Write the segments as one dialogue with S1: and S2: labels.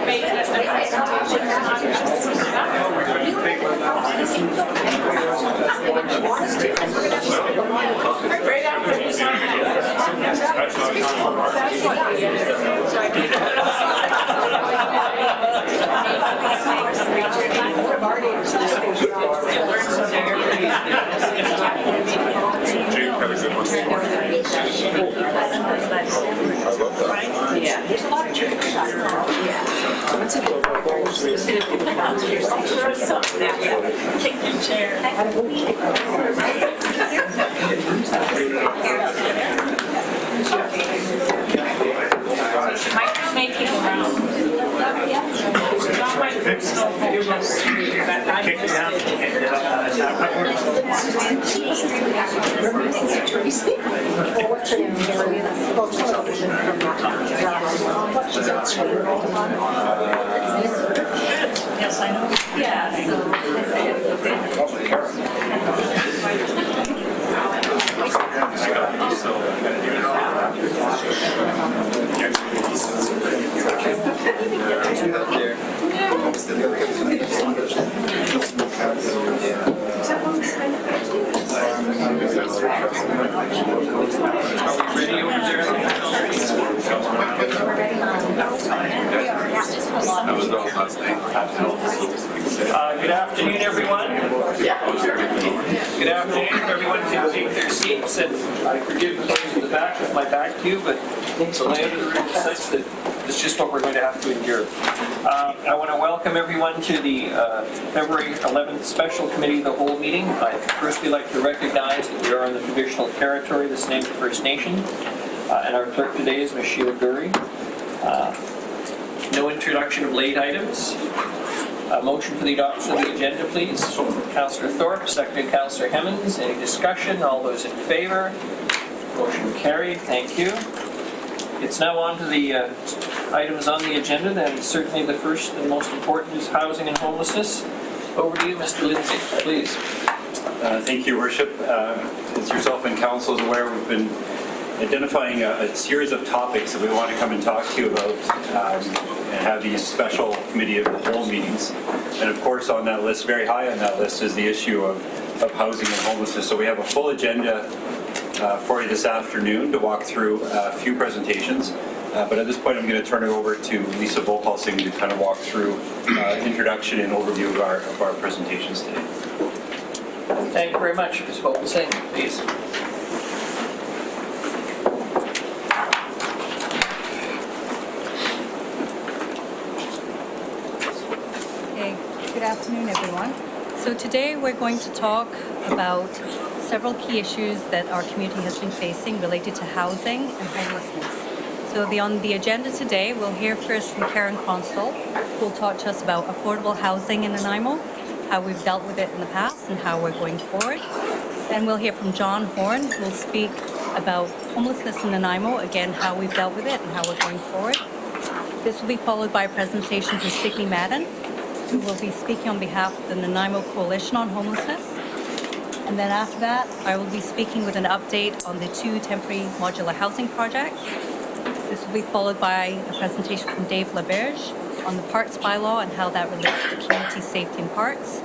S1: Right after you sign take your chair. Mike's making around. Not my personal focus.
S2: Kick it down.
S1: Yes, I know.
S2: Good afternoon, everyone. Good afternoon. If everyone can take their seats, and I forgive those in the back with my back to you, but the layout of the room is such that it's just what we're going to have to endure. I want to welcome everyone to the February 11th Special Committee of the Whole meeting. I'd firstly like to recognize that we are on the traditional territory of the Snake First Nation, and our clerk today is Ms. Sheila Gurry. No introduction of late items. A motion for the adoption of the agenda, please. Councillor Thorpe, seconded Councillor Hemmons. Any discussion? All those in favor? Motion carried. Thank you. It's now on to the items on the agenda. Then certainly the first and most important is housing and homelessness. Over to you, Mr. Lindsay, please.
S3: Thank you, Worship. As yourself and Council is aware, we've been identifying a series of topics that we want to come and talk to you about and have these special committee of the whole meetings. And of course on that list, very high on that list, is the issue of housing and homelessness. So we have a full agenda for you this afternoon to walk through a few presentations. But at this point I'm going to turn it over to Lisa Volpulsing to kind of walk through introduction and overview of our presentations today.
S2: Thank you very much, Ms. Volpulsing, please.
S4: Good afternoon, everyone. So today we're going to talk about several key issues that our community has been facing related to housing and homelessness. So on the agenda today, we'll hear first from Karen Constal, who will talk to us about affordable housing in Nanaimo, how we've dealt with it in the past and how we're going forward. Then we'll hear from John Horn, who will speak about homelessness in Nanaimo, again, how we've dealt with it and how we're going forward. This will be followed by a presentation from Signe Madden, who will be speaking on behalf of the Nanaimo Coalition on Homelessness. And then after that, I will be speaking with an update on the 2 temporary modular housing projects. This will be followed by a presentation from Dave LaBerge on the parks bylaw and how that relates to community safety in parks.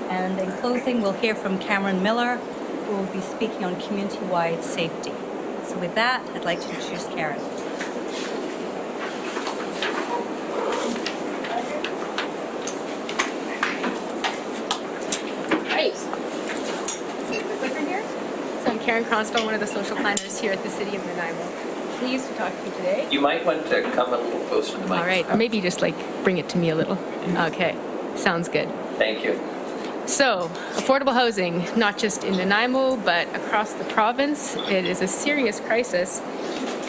S4: And in closing, we'll hear from Cameron Miller, who will be speaking on community-wide safety. So with that, I'd like to introduce Karen.
S5: Karen Constal, one of the social planners here at the City of Nanaimo. Pleased to talk to you today.
S2: You might want to come a little closer to the mic.
S5: All right, or maybe just like bring it to me a little. Okay, sounds good.
S2: Thank you.
S5: So, affordable housing, not just in Nanaimo, but across the province, it is a serious crisis.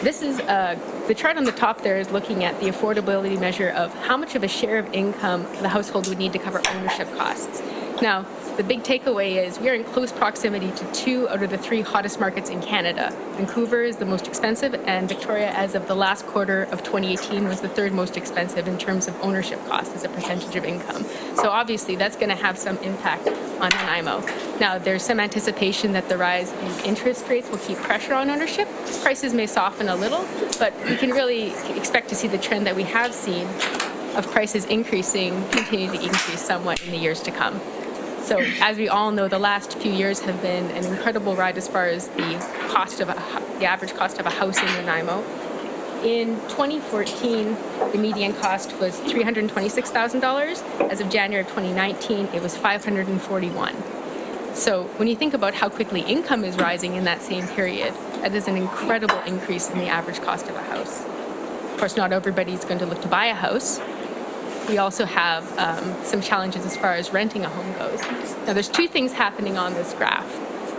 S5: This is the chart on the top there is looking at the affordability measure of how much of a share of income the household would need to cover ownership costs. Now, the big takeaway is we are in close proximity to 2 out of the 3 hottest markets in Canada. Vancouver is the most expensive, and Victoria, as of the last quarter of 2018, was the 3rd most expensive in terms of ownership cost as a percentage of income. So obviously that's going to have some impact on Nanaimo. Now, there's some anticipation that the rise in interest rates will keep pressure on ownership. Prices may soften a little, but we can really expect to see the trend that we have seen of prices increasing continue to increase somewhat in the years to come. So as we all know, the last few years have been an incredible ride as far as the average cost of a house in Nanaimo. In 2014, the median cost was $326,000. As of January of 2019, it was $541,000. So when you think about how quickly income is rising in that same period, that is an incredible increase in the average cost of a house. Of course, not everybody's going to look to buy a house. We also have some challenges as far as renting a home goes. Now, there's two things happening on this graph.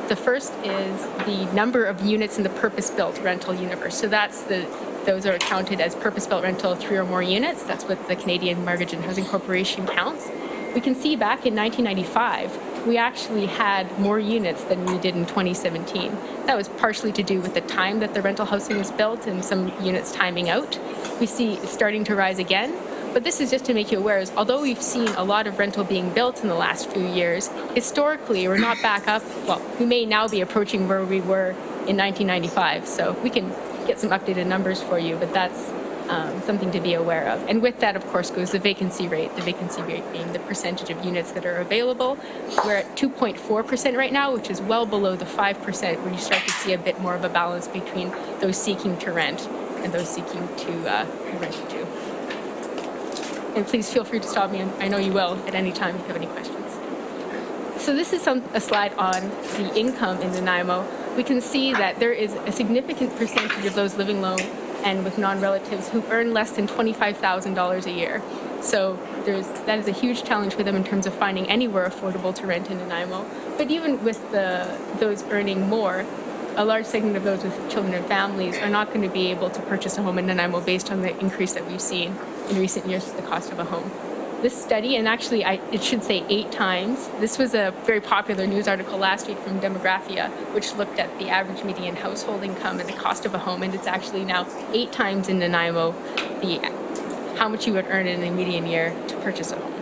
S5: The first is the number of units in the purpose-built rental universe. So those are counted as purpose-built rental, 3 or more units. That's what the Canadian Mortgage and Housing Corporation counts. We can see back in 1995, we actually had more units than we did in 2017. That was partially to do with the time that the rental housing was built and some units timing out. We see it's starting to rise again. But this is just to make you aware, is although we've seen a lot of rental being built in the last few years, historically we're not back up. Well, we may now be approaching where we were in 1995. So we can get some updated numbers for you, but that's something to be aware of. And with that, of course, goes the vacancy rate being the percentage of units that are available. We're at 2.4% right now, which is well below the 5% where you start to see a bit more of a balance between those seeking to rent and those seeking to rent to. And please feel free to stop me, and I know you will at any time if you have any questions. So this is a slide on the income in Nanaimo. We can see that there is a significant percentage of those living alone and with non-relatives who earn less than $25,000 a year. So that is a huge challenge for them in terms of finding anywhere affordable to rent in Nanaimo. But even with those earning more, a large segment of those with children and families are not going to be able to purchase a home in Nanaimo based on the increase that we've seen in recent years with the cost of a home. This study, and actually it should say 8 times, this was a very popular news article last week from Demographia, which looked at the average median household income and the cost of a home, and it's actually now 8 times in Nanaimo how much you would earn in a median year to purchase a home.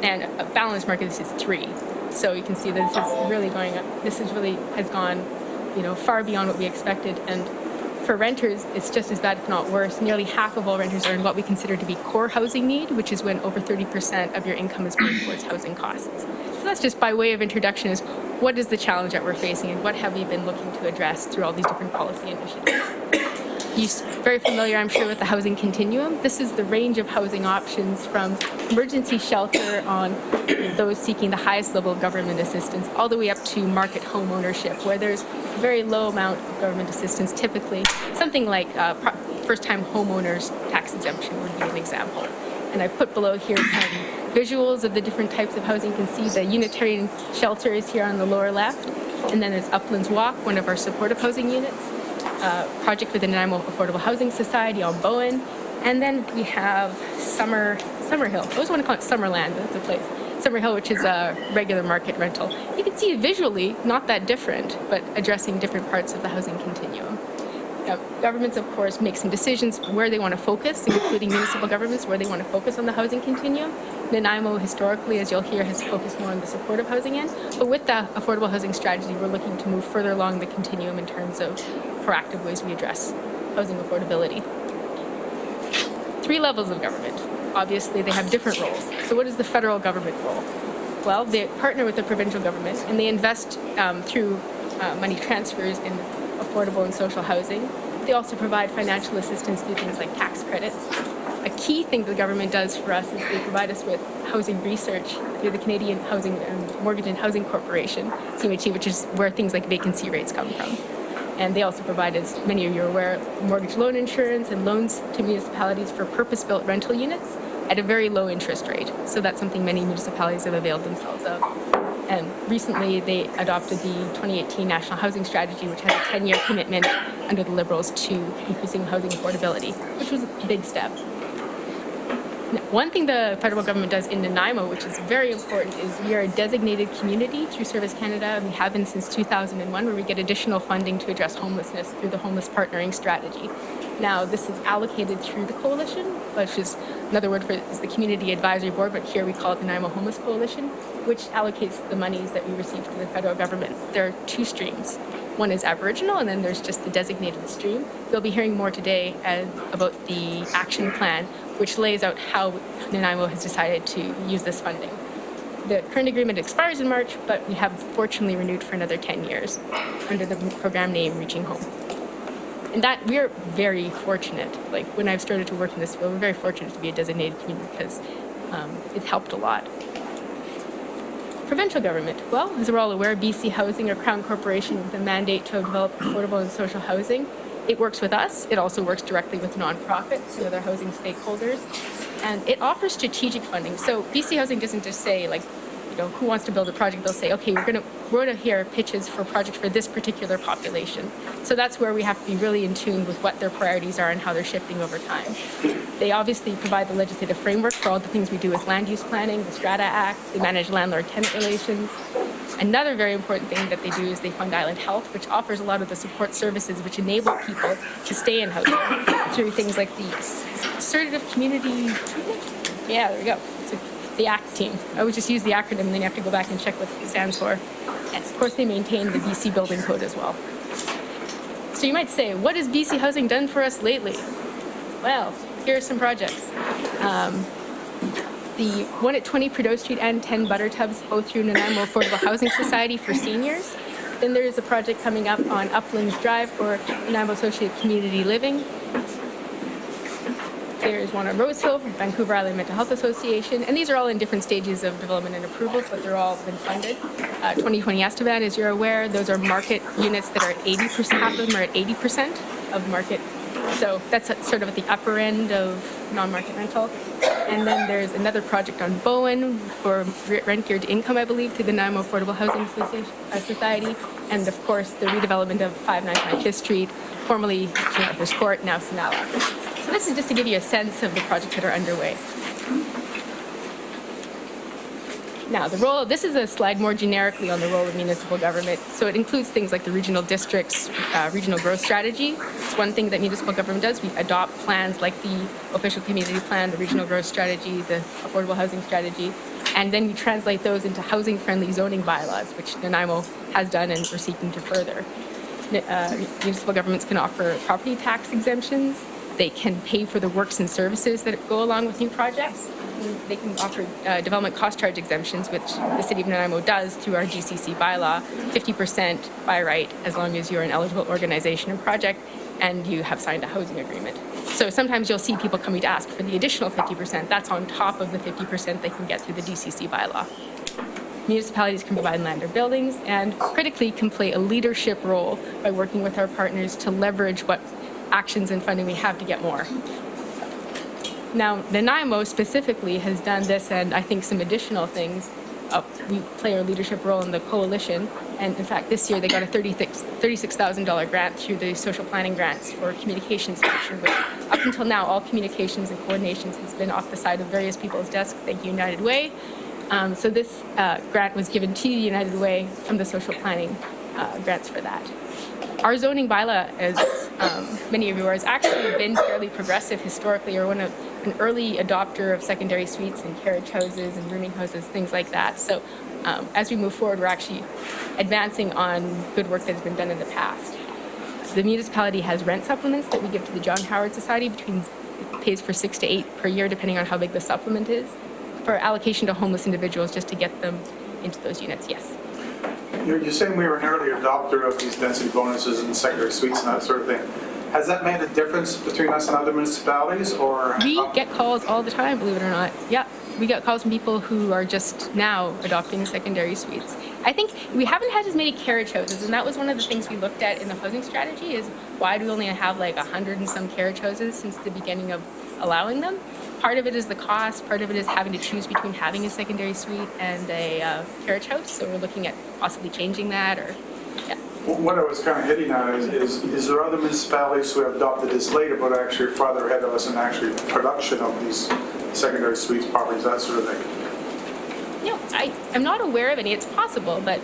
S5: And a balanced market, this is 3. So you can see that this is really going up. This is really has gone far beyond what we expected. And for renters, it's just as bad, if not worse. Nearly half of all renters earn what we consider to be core housing need, which is when over 30% of your income is going towards housing costs. So that's just by way of introduction, is what is the challenge that we're facing and what have we been looking to address through all these different policy initiatives. You're very familiar, I'm sure, with the housing continuum. This is the range of housing options from emergency shelter on those seeking the highest level of government assistance, all the way up to market home ownership, where there's a very low amount of government assistance, typically something like first-time homeowners tax exemption would be an example. And I put below here some visuals of the different types of housing. You can see the Unitarian shelter is here on the lower left, and then there's Uplands Walk, one of our supportive housing units. Project with the Nanaimo Affordable Housing Society on Bowen, and then we have Summerhill. I always want to call it Summerland, that's the place. Summerhill, which is a regular market rental. You can see visually not that different, but addressing different parts of the housing continuum. Now, governments, of course, make some decisions where they want to focus, including municipal governments, where they want to focus on the housing continuum. Nanaimo, historically, as you'll hear, has focused more on the supportive housing end. But with the affordable housing strategy, we're looking to move further along the continuum in terms of proactive ways we address housing affordability. 3 levels of government. Obviously, they have different roles. So what is the federal government role? Well, they partner with the provincial government, and they invest through money transfers in affordable and social housing. They also provide financial assistance through things like tax credits. A key thing the government does for us is they provide us with housing research through the Canadian Mortgage and Housing Corporation, CMHC, which is where things like vacancy rates come from. And they also provide, as many of you are aware, mortgage loan insurance and loans to municipalities for purpose-built rental units at a very low interest rate. So that's something many municipalities have availed themselves of. And recently they adopted the 2018 National Housing Strategy, which has a 10-year commitment under the Liberals to increasing housing affordability, which was a big step. Now, one thing the federal government does in Nanaimo, which is very important, is we are a designated community through Service Canada, and we have been since 2001, where we get additional funding to address homelessness through the Homeless Partnering Strategy. Now, this is allocated through the coalition, which is another word for it is the Community Advisory Board, but here we call it the Nanaimo Homeless Coalition, which allocates the monies that we receive to the federal government. There are two streams. One is Aboriginal, and then there's just the designated stream. You'll be hearing more today about the action plan, which lays out how Nanaimo has decided to use this funding. The current agreement expires in March, but we have fortunately renewed for another 10 years under the program name Reaching Home. And that we are very fortunate. Like when I've started to work in this field, we're very fortunate to be a designated community because it's helped a lot. Provincial government. Well, as we're all aware, BC Housing, a Crown corporation with a mandate to develop affordable and social housing. It works with us. It also works directly with nonprofits and other housing stakeholders. And it offers strategic funding. So BC Housing doesn't just say, like, you know, who wants to build a project? They'll say, okay, we're going to hear pitches for projects for this particular population. So that's where we have to be really in tune with what their priorities are and how they're shifting over time. They obviously provide the legislative framework for all the things we do with land use planning, the Strata Act. They manage landlord-tenant relations. Another very important thing that they do is they fund Island Health, which offers a lot of the support services which enable people to stay in housing through things like the Assertive Community Treatment. Yeah, there we go. So the ACT team. I would just use the acronym and then you have to go back and check what it stands for. And of course they maintain the BC Building Code as well. So you might say, what has BC Housing done for us lately? Well, here are some projects. The one at 20 Prideaux Street and 10 Buttertubs, both through Nanaimo Affordable Housing Society for seniors. Then there is a project coming up on Uplands Drive for Nanaimo Associated Community Living. There's one on Rosehill from Vancouver Island Mental Health Association. And these are all in different stages of development and approvals, but they're all been funded. 2020 Estevan, as you're aware, those are market units that are at 80%, half of them are at 80% of market. So that's sort of at the upper end of non-market rental. And then there's another project on Bowen for rent geared income, I believe, through the Nanaimo Affordable Housing Society. And of course, the redevelopment of 599 Fifth Street, formerly King Arthur's Court, now Sinala. So this is just to give you a sense of the projects that are underway. Now, this is a slide more generically on the role of municipal government. So it includes things like the regional districts, regional growth strategy. It's one thing that municipal government does. We adopt plans like the official community plan, the regional growth strategy, the affordable housing strategy, and then we translate those into housing-friendly zoning bylaws, which Nanaimo has done and we're seeking to further. Municipal governments can offer property tax exemptions. They can pay for the works and services that go along with new projects. They can offer development cost charge exemptions, which the City of Nanaimo does through our GCC bylaw, 50% by right, as long as you're an eligible organization or project and you have signed a housing agreement. So sometimes you'll see people coming to ask for the additional 50%. That's on top of the 50% they can get through the DCC bylaw. Municipalities can provide land or buildings and critically can play a leadership role by working with our partners to leverage what actions and funding we have to get more. Now, Nanaimo specifically has done this and I think some additional things. We play our leadership role in the coalition. And in fact, this year they got a $36,000 grant through the social planning grants for communications function, which up until now, all communications and coordinations has been off the side of various people's desks. Thank you, United Way. So this grant was given to United Way from the social planning grants for that. Our zoning bylaw, as many of you are, has actually been fairly progressive historically, or an early adopter of secondary suites and carriage houses and rooming houses, things like that. So as we move forward, we're actually advancing on good work that has been done in the past. The municipality has rent supplements that we give to the John Howard Society. It pays for 6 to 8 per year, depending on how big the supplement is, for allocation to homeless individuals just to get them into those units, yes.
S1: You're saying we were an early adopter of these density bonuses and secondary suites and that sort of thing. Has that made a difference between us and other municipalities, or?
S5: We get calls all the time, believe it or not. Yeah, we get calls from people who are just now adopting secondary suites. I think we haven't had as many carriage houses, and that was one of the things we looked at in the housing strategy is why do we only have like 100 and some carriage houses since the beginning of allowing them? Part of it is the cost, part of it is having to choose between having a secondary suite and a carriage house, so we're looking at possibly changing that, or, yeah.
S1: What I was kind of hitting at is there other municipalities who have adopted this later but are actually farther ahead of us in actually production of these secondary suites, properties, that sort of thing?
S5: I am not aware of any. It's possible, but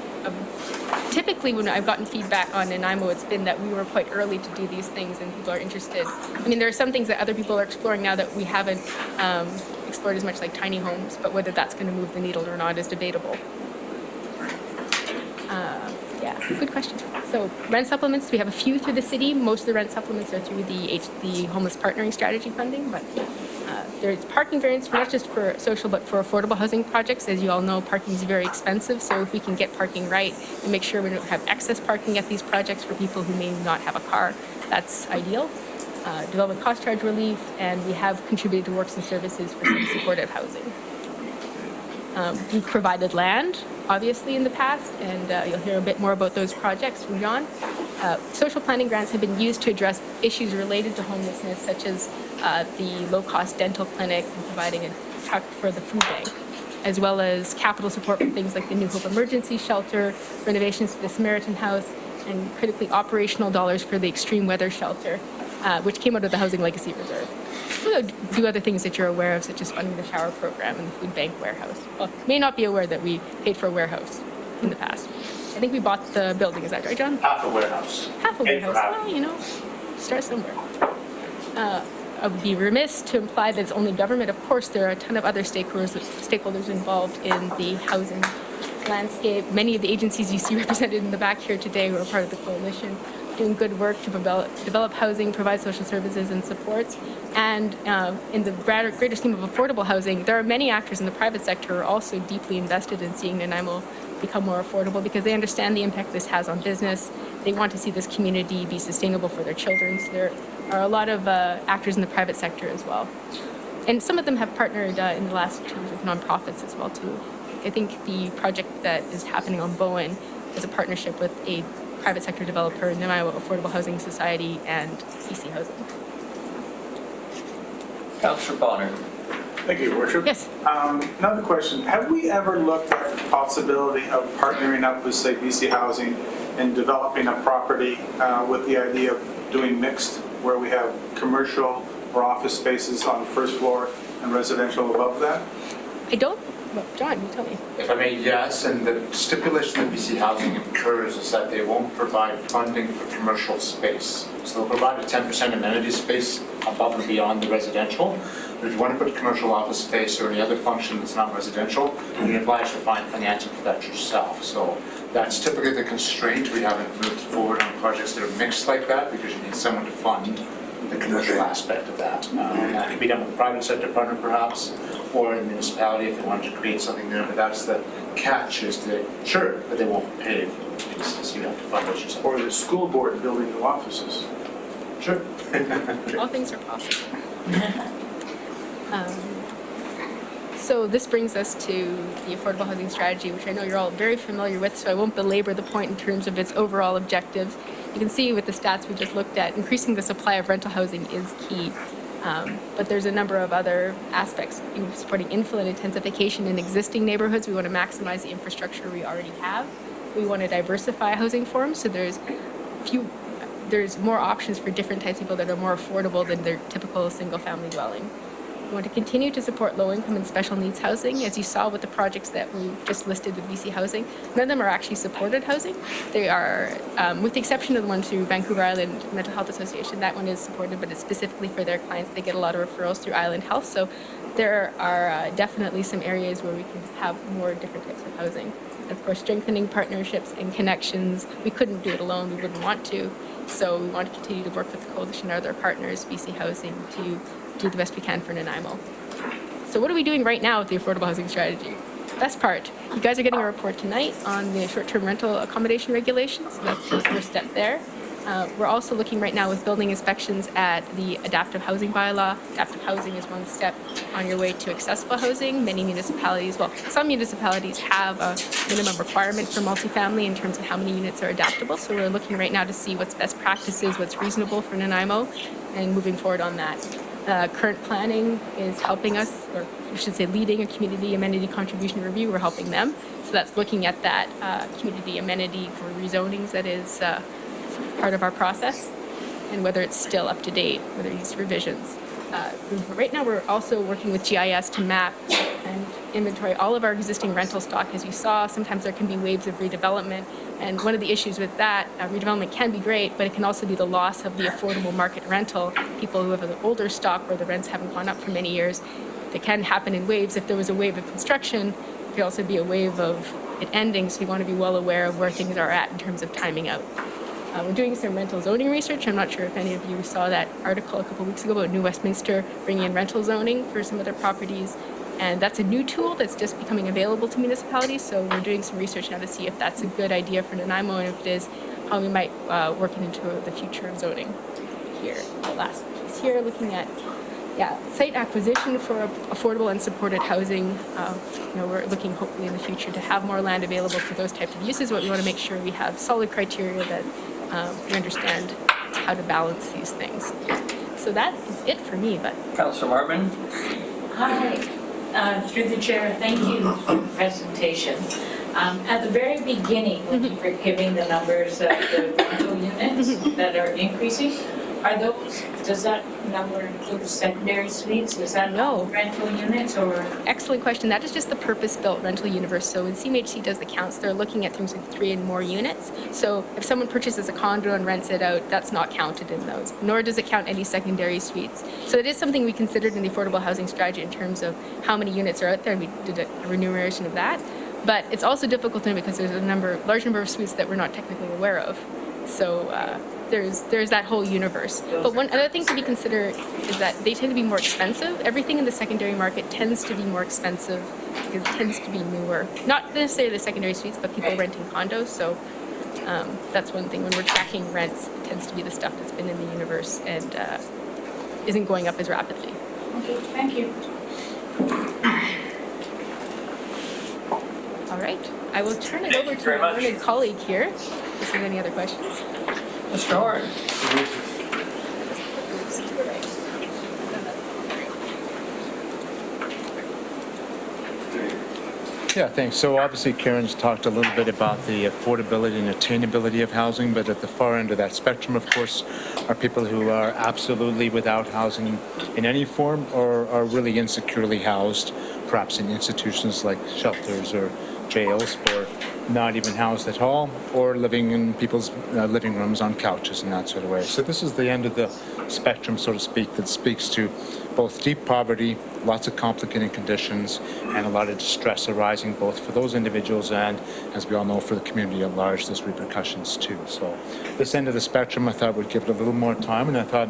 S5: typically when I've gotten feedback on Nanaimo, it's been that we were quite early to do these things and people are interested. I mean, there are some things that other people are exploring now that we haven't explored as much, like tiny homes, but whether that's going to move the needle or not is debatable. Yeah, good question. So rent supplements, we have a few through the city. Most of the rent supplements are through the homeless partnering strategy funding, but there's parking variants, not just for social, but for affordable housing projects. As you all know, parking is very expensive, so if we can get parking right and make sure we don't have excess parking at these projects for people who may not have a car, that's ideal. Development cost charge relief, and we have contributed to works and services for some supportive housing. We've provided land, obviously, in the past, and you'll hear a bit more about those projects from John. Social planning grants have been used to address issues related to homelessness, such as the low-cost dental clinic and providing a truck for the food bank, as well as capital support for things like the New Hope Emergency Shelter, renovations to the Samaritan House, and critically operational dollars for the extreme weather shelter, which came out of the Housing Legacy Reserve. We'll do other things that you're aware of, such as funding the shower program and the food bank warehouse. Well, may not be aware that we paid for a warehouse in the past. I think we bought the building, is that right, John?
S6: Half a warehouse.
S5: Half a
S6: Paid for
S5: warehouse.
S6: half.
S5: Well, you know, start somewhere. I would be remiss to imply that it's only government. Of course, there are a ton of other stakeholders involved in the housing landscape. Many of the agencies you see represented in the back here today who are part of the coalition, doing good work to develop housing, provide social services and supports. And in the greater scheme of affordable housing, there are many actors in the private sector who are also deeply invested in seeing Nanaimo become more affordable because they understand the impact this has on business. They want to see this community be sustainable for their children. So there are a lot of actors in the private sector as well. And some of them have partnered in the last 2 years with nonprofits as well too. I think the project that is happening on Bowen is a partnership with a private sector developer, Nanaimo Affordable Housing Society, and BC Housing.
S2: Councillor Bonner.
S1: Thank you, Your Worship.
S5: Yes.
S1: Another question. Have we ever looked at the possibility of partnering up with, say, BC Housing and developing a property with the idea of doing mixed, where we have commercial or office spaces on the first floor and residential above that?
S5: I don't, well, John, you tell me.
S6: If I may, yes, and the stipulation that BC Housing incurs is that they won't provide funding for commercial space. So they'll provide a 10% amenity space above and beyond the residential. But if you want to put commercial office space or any other function that's not residential, you're obliged to find financing for that yourself. So that's typically the constraint. We haven't moved forward on projects that are mixed like that because you need someone to fund the commercial aspect of that. That can be done with a private sector partner perhaps, or a municipality if they wanted to create something there. But that's the catch, is that, sure, but they won't pay for it, so you have to fund it yourself.
S1: Or the school board building new offices?
S6: Sure.
S5: All things are possible. So this brings us to the affordable housing strategy, which I know you're all very familiar with, so I won't belabor the point in terms of its overall objectives. You can see with the stats we just looked at, increasing the supply of rental housing is key. But there's a number of other aspects, supporting infill and intensification in existing neighborhoods. We want to maximize the infrastructure we already have. We want to diversify housing forms, so there's more options for different types of people that are more affordable than their typical single-family dwelling. We want to continue to support low-income and special needs housing. As you saw with the projects that we just listed with BC Housing, none of them are actually supported housing. They are, with the exception of the one through Vancouver Island Mental Health Association, that one is supported, but it's specifically for their clients. They get a lot of referrals through Island Health, so there are definitely some areas where we can have more different types of housing. And of course, strengthening partnerships and connections. We couldn't do it alone, we wouldn't want to. So we want to continue to work with the coalition and other partners, BC Housing, to do the best we can for Nanaimo. So what are we doing right now with the affordable housing strategy? Best part, you guys are getting a report tonight on the short-term rental accommodation regulations. So that's the first step there. We're also looking right now with building inspections at the adaptive housing bylaw. Adaptive housing is one step on your way to accessible housing. Many municipalities, well, some municipalities have a minimum requirement for multifamily in terms of how many units are adaptable. So we're looking right now to see what's best practices, what's reasonable for Nanaimo, and moving forward on that. Current planning is helping us, or I should say leading a community amenity contribution review. We're helping them. So that's looking at that community amenity for rezonings that is part of our process, and whether it's still up to date, whether it needs revisions. Right now we're also working with GIS to map and inventory all of our existing rental stock. As you saw, sometimes there can be waves of redevelopment. And one of the issues with that, redevelopment can be great, but it can also be the loss of the affordable market rental. People who have an older stock where the rents haven't gone up for many years, it can happen in waves. If there was a wave of construction, it could also be a wave of it ending, so you want to be well aware of where things are at in terms of timing out. We're doing some rental zoning research. I'm not sure if any of you saw that article a couple weeks ago about New Westminster bringing in rental zoning for some of their properties. And that's a new tool that's just becoming available to municipalities. So we're doing some research now to see if that's a good idea for Nanaimo, and if it is, how we might work it into the future of zoning. Here, the last piece here, looking at site acquisition for affordable and supported housing. We're looking hopefully in the future to have more land available for those types of uses, but we want to make sure we have solid criteria that we understand how to balance these things. So that is it for me. But
S2: Councillor Marvin?
S7: Hi, through the chair, thank you for the presentation. At the very beginning, when you were giving the numbers of the rental units that are increasing, does that number include secondary suites? Is that
S5: No.
S7: rental units or?
S5: excellent question. That is just the purpose-built rental universe. So when CMHC does the counts, they're looking at things like 3 and more units. So if someone purchases a condo and rents it out, that's not counted in those, nor does it count any secondary suites. So it is something we considered in the affordable housing strategy in terms of how many units are out there. We did a remuneration of that. But it's also difficult to know because there's a large number of suites that we're not technically aware of. So there's that whole universe. But one other thing to be considered is that they tend to be more expensive. Everything in the secondary market tends to be more expensive because it tends to be newer. Not necessarily the secondary suites, but people renting condos. So that's one thing. When we're tracking rents, it tends to be the stuff that's been in the universe and isn't going up as rapidly.
S7: Okay, thank you.
S5: All right. I will turn it over to
S2: very
S5: my
S2: much.
S5: learned colleague here. If there's any other questions.
S2: Mr. Horn?
S8: Yeah, thanks. So obviously Karen's talked a little bit about the affordability and attainability of housing, but at the far end of that spectrum, of course, are people who are absolutely without housing in any form or are really insecurely housed, perhaps in institutions like shelters or jails, or not even housed at all, or living in people's living rooms on couches and that sort of way. So this is the end of the spectrum, so to speak, that speaks to both deep poverty, lots of complicated conditions, and a lot of distress arising both for those individuals and, as we all know, for the community at large, there's repercussions too. So this end of the spectrum, I thought would give it a little more time, and I thought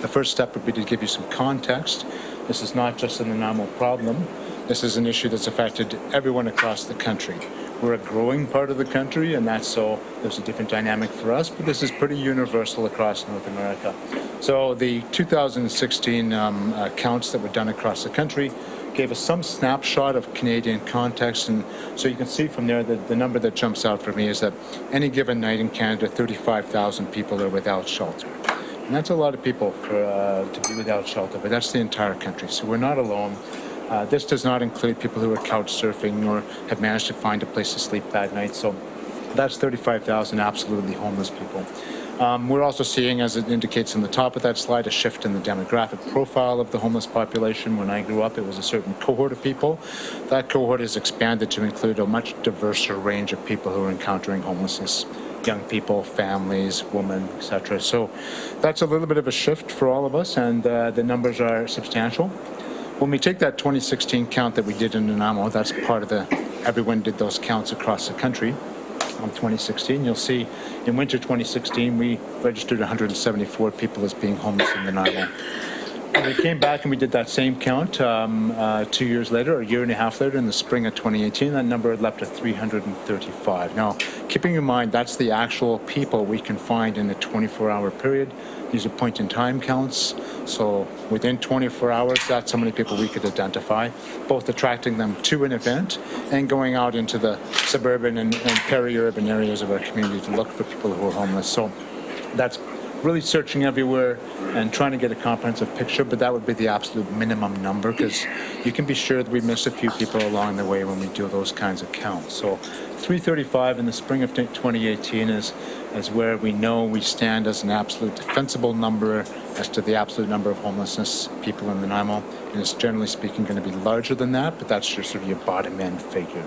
S8: the first step would be to give you some context. This is not just an Nanaimo problem. This is an issue that's affected everyone across the country. We're a growing part of the country, and that's so there's a different dynamic for us, but this is pretty universal across North America. So the 2016 counts that were done across the country gave us some snapshot of Canadian context, and so you can see from there that the number that jumps out for me is that any given night in Canada, 35,000 people are without shelter. And that's a lot of people to be without shelter, but that's the entire country, so we're not alone. This does not include people who are couch surfing or have managed to find a place to sleep that night. So that's 35,000 absolutely homeless people. We're also seeing, as it indicates on the top of that slide, a shift in the demographic profile of the homeless population. When I grew up, it was a certain cohort of people. That cohort has expanded to include a much diverser range of people who are encountering homelessness. Young people, families, women, etc. So that's a little bit of a shift for all of us, and the numbers are substantial. When we take that 2016 count that we did in Nanaimo, that's part of everyone did those counts across the country on 2016. You'll see in winter 2016, we registered 174 people as being homeless in Nanaimo. When we came back and we did that same count 2 years later, or a year and a half later, in the spring of 2018, that number had leapt to 335. Now, keeping in mind, that's the actual people we can find in a 24-hour period. These are point-in-time counts, so within 24 hours, that's how many people we could identify, both attracting them to an event and going out into the suburban and peri-urban areas of our community to look for people who are homeless. So that's really searching everywhere and trying to get a comprehensive picture, but that would be the absolute minimum number, because you can be sure that we miss a few people along the way when we do those kinds of counts. So 335 in the spring of 2018 is where we know we stand as an absolute defensible number as to the absolute number of homelessness people in Nanaimo, and it's generally speaking going to be larger than that, but that's just sort of your bottom end figure.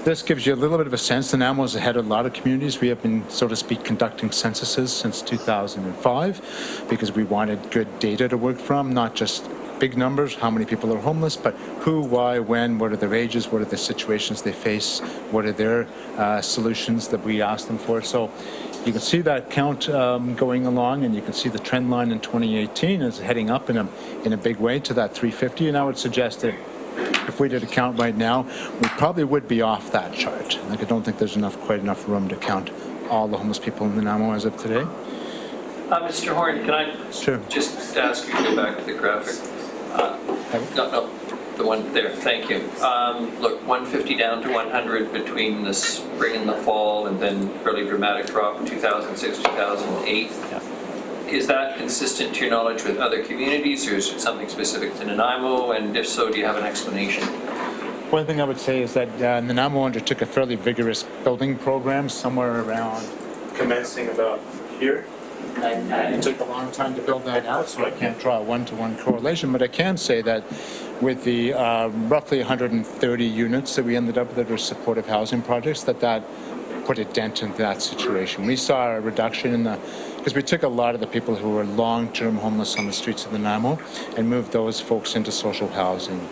S8: This gives you a little bit of a sense. Nanaimo is ahead of a lot of communities. We have been, so to speak, conducting censuses since 2005 because we wanted good data to work from, not just big numbers, how many people are homeless, but who, why, when, what are their ages, what are the situations they face, what are their solutions that we ask them for. So you can see that count going along, and you can see the trend line in 2018 is heading up in a big way to that 350, and I would suggest that if we did a count right now, we probably would be off that chart. Like, I don't think there's quite enough room to count all the homeless people in Nanaimo as of today.
S2: Mr. Horn, can I
S8: Sure.
S2: just ask you to go back to the graphic? No, the one there, thank you. Look, 150 down to 100 between the spring and the fall, and then fairly dramatic drop in 2006, 2008.
S8: Yeah.
S2: Is that consistent to your knowledge with other communities, or is it something specific to Nanaimo? And if so, do you have an explanation?
S8: One thing I would say is that Nanaimo undertook a fairly vigorous building program somewhere around commencing about here. And it took a long time to build that out, so I can't draw a one-to-one correlation, but I can say that with the roughly 130 units that we ended up with that were supportive housing projects, that put a dent into that situation. We saw a reduction in because we took a lot of the people who were long-term homeless on the streets of Nanaimo and moved those folks into social housing.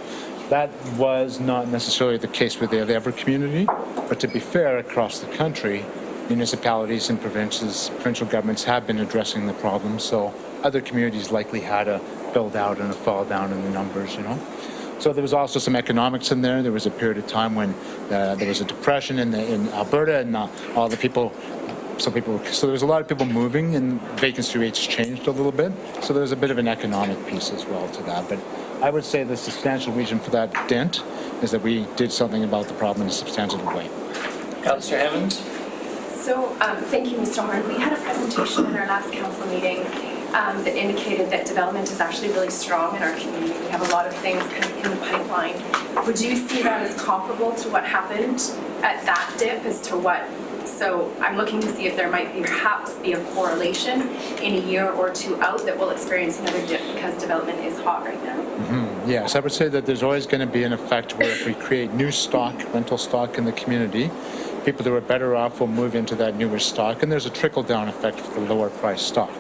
S8: That was not necessarily the case with the other community, but to be fair, across the country, municipalities and provincial governments have been addressing the problem, so other communities likely had a build out and a fall down in the numbers, you know. So there was also some economics in there. There was a period of time when there was a depression in Alberta, and all the people, so there was a lot of people moving, and vacancy rates changed a little bit. So there's a bit of an economic piece as well to that. But I would say the substantial reason for that dent is that we did something about the problem in a substantive way.
S2: Councillor Evans?
S9: So, thank you, Mr. Horn. We had a presentation in our last council meeting that indicated that development is actually really strong in our community. We have a lot of things kind of in the pipeline. Would you see that as comparable to what happened at that dip as to what? So I'm looking to see if there might perhaps be a correlation in a year or two out that we'll experience another dip because development is hot right now.
S8: Yes, I would say that there's always going to be an effect where if we create new stock, rental stock in the community, people who are better off will move into that newer stock, and there's a trickle-down effect for the lower price stock.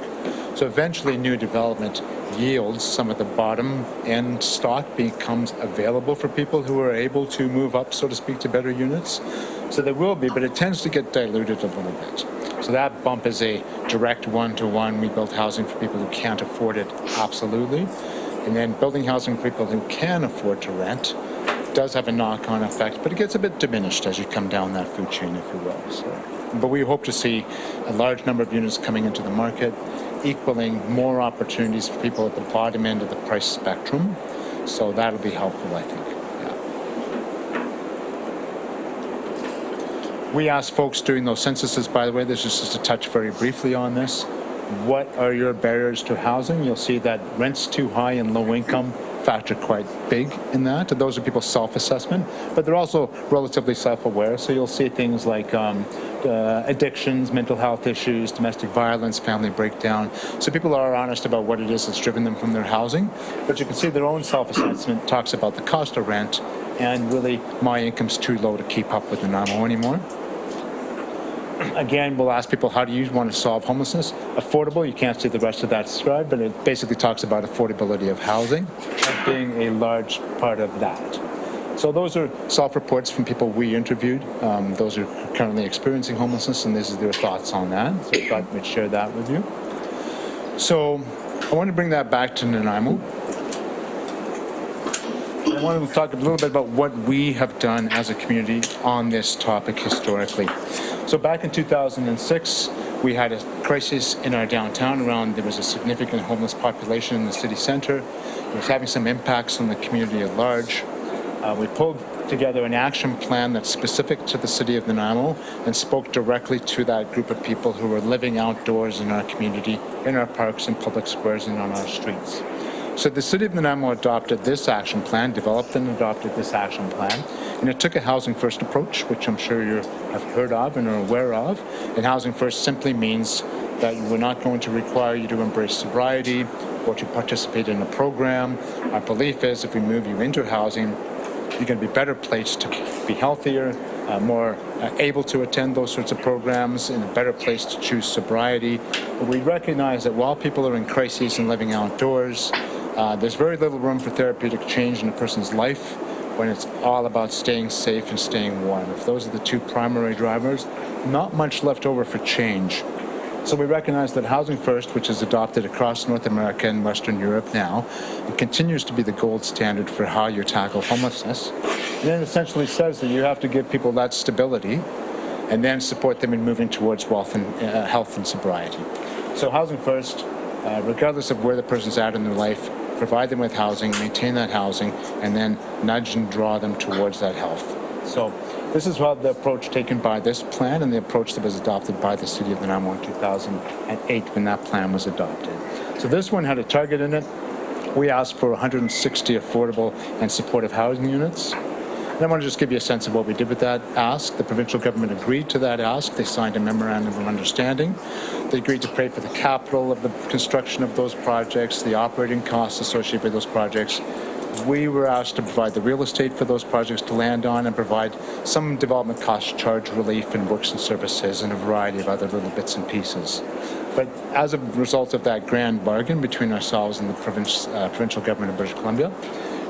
S8: So eventually new development yields some of the bottom end stock becomes available for people who are able to move up, so to speak, to better units. So there will be, but it tends to get diluted a little bit. So that bump is a direct one-to-one. We build housing for people who can't afford it, absolutely. And then building housing for people who can afford to rent does have a knock-on effect, but it gets a bit diminished as you come down that food chain, if you will. So, but we hope to see a large number of units coming into the market, equaling more opportunities for people at the bottom end of the price spectrum. So that'll be helpful, I think. Yeah. We asked folks during those censuses, by the way, this is just to touch very briefly on this. What are your barriers to housing? You'll see that rent's too high and low income factor quite big in that. And those are people's self-assessment, but they're also relatively self-aware. So you'll see things like addictions, mental health issues, domestic violence, family breakdown. So people are honest about what it is that's driven them from their housing. But you can see their own self-assessment talks about the cost of rent, and really my income's too low to keep up with Nanaimo anymore. Again, we'll ask people, how do you want to solve homelessness? Affordable, you can't see the rest of that described, but it basically talks about affordability of housing as being a large part of that. So those are self-reports from people we interviewed. Those are currently experiencing homelessness, and this is their thoughts on that. So I thought we'd share that with you. So I want to bring that back to Nanaimo. I want to talk a little bit about what we have done as a community on this topic historically. So back in 2006, we had a crisis in our downtown there was a significant homeless population in the city center. It was having some impacts on the community at large. We pulled together an action plan that's specific to the city of Nanaimo and spoke directly to that group of people who are living outdoors in our community, in our parks and public squares and on our streets. So the city of Nanaimo adopted this action plan, developed and adopted this action plan, and it took a housing first approach, which I'm sure you have heard of and are aware of. And housing first simply means that we're not going to require you to embrace sobriety or to participate in a program. Our belief is if we move you into housing, you're going to be better placed to be healthier, more able to attend those sorts of programs, in a better place to choose sobriety. But we recognize that while people are in crises and living outdoors, there's very little room for therapeutic change in a person's life when it's all about staying safe and staying warm. If those are the two primary drivers, not much left over for change. So we recognize that Housing First, which is adopted across North America and Western Europe now, and continues to be the gold standard for how you tackle homelessness, and it essentially says that you have to give people that stability and then support them in moving towards wealth and health and sobriety. So Housing First, regardless of where the person's at in their life, provide them with housing, maintain that housing, and then nudge and draw them towards that health. So this is what the approach taken by this plan and the approach that was adopted by the City of Nanaimo in 2008 when that plan was adopted. So this one had a target in it. We asked for 160 affordable and supportive housing units. And I want to just give you a sense of what we did with that ask. The provincial government agreed to that ask. They signed a memorandum of understanding. They agreed to pay for the capital of the construction of those projects, the operating costs associated with those projects. We were asked to provide the real estate for those projects to land on and provide some development cost charge relief and works and services and a variety of other little bits and pieces. But as a result of that grand bargain between ourselves and the provincial government of British Columbia,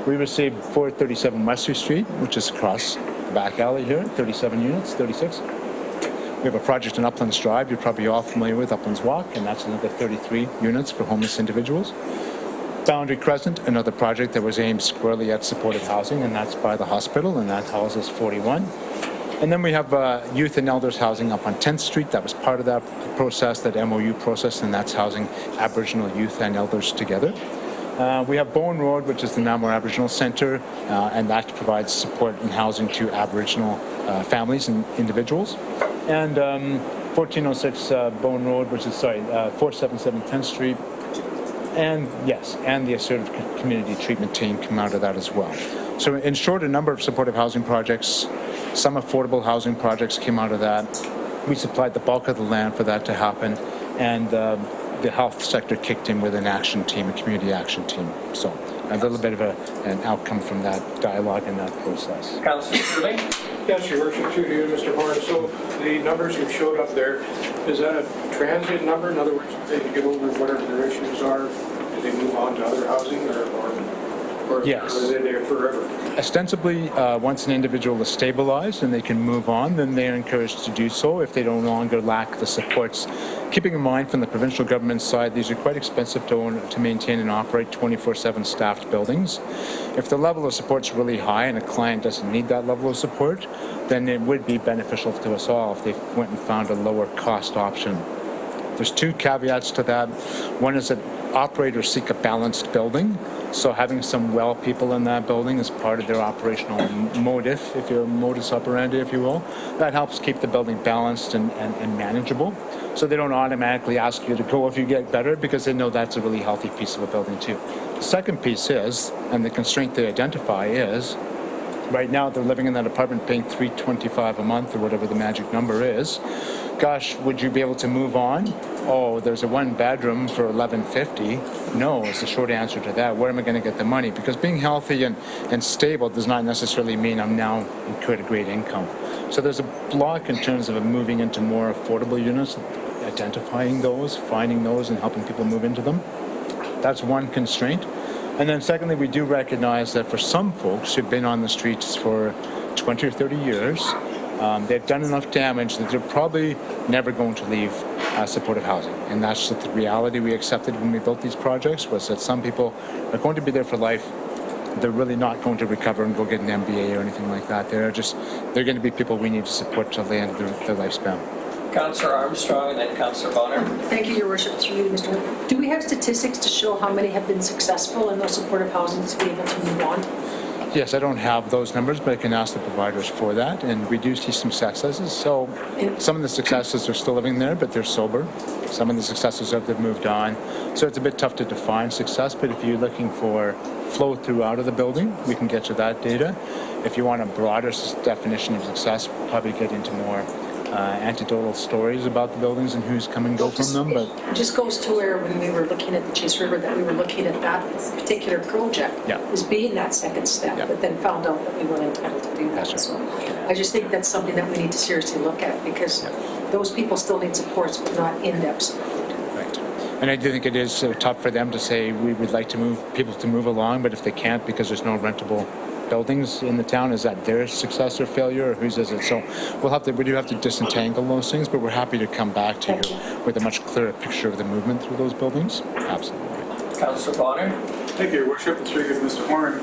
S8: we received 437 Wesley Street, which is across the back alley here, 37 units, 36. We have a project in Uplands Drive, you're probably all familiar with Uplands Walk, and that's another 33 units for homeless individuals. Boundary Crescent, another project that was aimed squarely at supportive housing, and that's by the hospital, and that houses 41. And then we have youth and elders housing up on 10th Street. That was part of that process, that MOU process, and that's housing Aboriginal youth and elders together. We have Bowen Road, which is the Nanaimo Aboriginal Centre, and that provides support and housing to Aboriginal families and individuals. And 1406 Bowen Road, which is, 477 10th Street. And yes, and the Assertive Community Treatment Team come out of that as well. So in short, a number of supportive housing projects, some affordable housing projects came out of that. We supplied the bulk of the land for that to happen, and the health sector kicked in with an action team, a community action team. So a little bit of an outcome from that dialogue and that process.
S2: Councillor Sterling?
S10: Yes, Your Worship, through to you, Mr. Horn. So the numbers you showed up there, is that a transient number? In other words, they get over whatever their issues are, do they move on to other housing or
S8: Yes.
S10: are they there forever?
S8: Ostensibly, once an individual is stabilized and they can move on, then they are encouraged to do so if they no longer lack the supports. Keeping in mind from the provincial government side, these are quite expensive to maintain and operate 24/7 staffed buildings. If the level of support is really high and a client doesn't need that level of support, then it would be beneficial to us all if they went and found a lower cost option. There's two caveats to that. One is that operators seek a balanced building, so having some well people in that building is part of their operational motive, if you're modus operandi, if you will. That helps keep the building balanced and manageable, so they don't automatically ask you to go if you get better, because they know that's a really healthy piece of a building too. The second piece is, and the constraint they identify is, right now they're living in that apartment paying $325 a month or whatever the magic number is. Gosh, would you be able to move on? Oh, there's a one bedroom for $1,150. No, is the short answer to that. Where am I going to get the money? Because being healthy and stable does not necessarily mean I'm now incurred a great income. So there's a block in terms of moving into more affordable units, identifying those, finding those, and helping people move into them. That's one constraint. And then secondly, we do recognize that for some folks who've been on the streets for 20 or 30 years, they've done enough damage that they're probably never going to leave supportive housing. And that's the reality we accepted when we built these projects, was that some people are going to be there for life. They're really not going to recover and go get an MBA or anything like that. They're going to be people we need to support till the end of their lifespan.
S2: Councillor Armstrong and then Councillor Bonner.
S11: Thank you, Your Worship. Through you, Mr. Horn. Do we have statistics to show how many have been successful in those supportive housing to be able to move on?
S8: Yes, I don't have those numbers, but I can ask the providers for that, and we do see some successes. So some of the successes are still living there, but they're sober. Some of the successes have moved on. So it's a bit tough to define success, but if you're looking for flow through out of the building, we can get to that data. If you want a broader definition of success, we'll probably get into more anecdotal stories about the buildings and who's come and go from them, but
S11: It just goes to where when we were looking at the Chase River, that we were looking at that particular project
S8: Yeah.
S11: as being that second step,
S8: Yeah.
S11: but then found out that we weren't entitled to do that.
S8: That's right.
S11: So I just think that's something that we need to seriously look at because those people still need supports, but not in-depth support.
S8: right. And I do think it is tough for them to say we would like to move people to move along, but if they can't because there's no rentable buildings in the town, is that their success or failure, or whose is it? So we do have to disentangle those things, but we're happy to come back to you with a much clearer picture of the movement through those buildings. Absolutely.
S2: Councillor Bonner?
S1: Thank you, Your Worship. It's very good, Mr. Horn.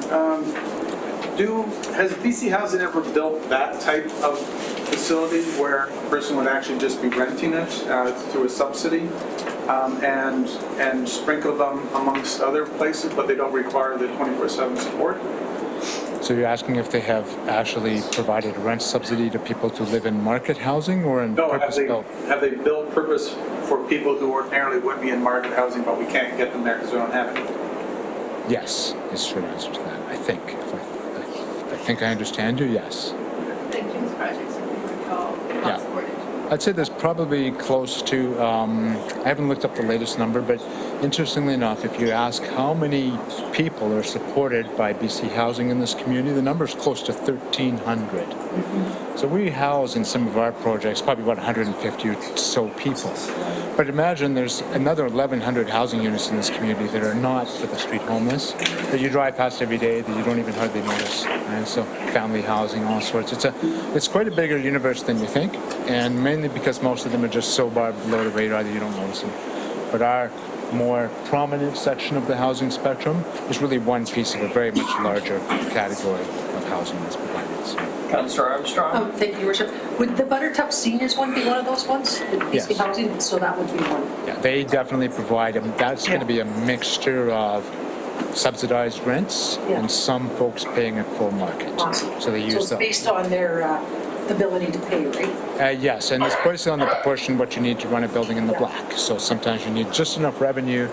S1: Has BC Housing ever built that type of facility where a person would actually just be renting it through a subsidy and sprinkle them amongst other places, but they don't require the 24/7 support?
S8: So you're asking if they have actually provided rent subsidy to people to live in market housing or in
S1: No,
S8: purpose-built?
S1: have they built purpose for people who ordinarily would be in market housing, but we can't get them there because we don't have it?
S8: Yes, is the short answer to that. I think. I think I understand you, yes.
S9: Like these projects that we recall
S8: Yeah.
S9: not supported.
S8: I'd say there's probably close to, I haven't looked up the latest number, but interestingly enough, if you ask how many people are supported by BC Housing in this community, the number is close to 1,300. So we house in some of our projects probably about 150 or so people. But imagine there's another 1,100 housing units in this community that are not for the street homeless, that you drive past every day that you don't even hardly notice. And so family housing, all sorts. It's quite a bigger universe than you think, and mainly because most of them are just so far below the radar that you don't notice them. But our more prominent section of the housing spectrum is really one piece of a very much larger category of housing that's provided. So,
S2: Councillor Armstrong?
S11: Thank you, Your Worship. Would the Buttercup Seniors one be one of those ones? The BC
S8: Yes.
S11: Housing, so that would be one.
S8: yeah, they definitely provide, that's going to be a mixture of subsidized rents
S11: Yeah.
S8: and some folks paying at full market.
S11: Awesome.
S8: So they
S11: So
S8: use
S11: it's
S8: them.
S11: based on their ability to pay, right?
S8: Yes, and it's based on the proportion what you need to run a building in the black. So sometimes you need just enough revenue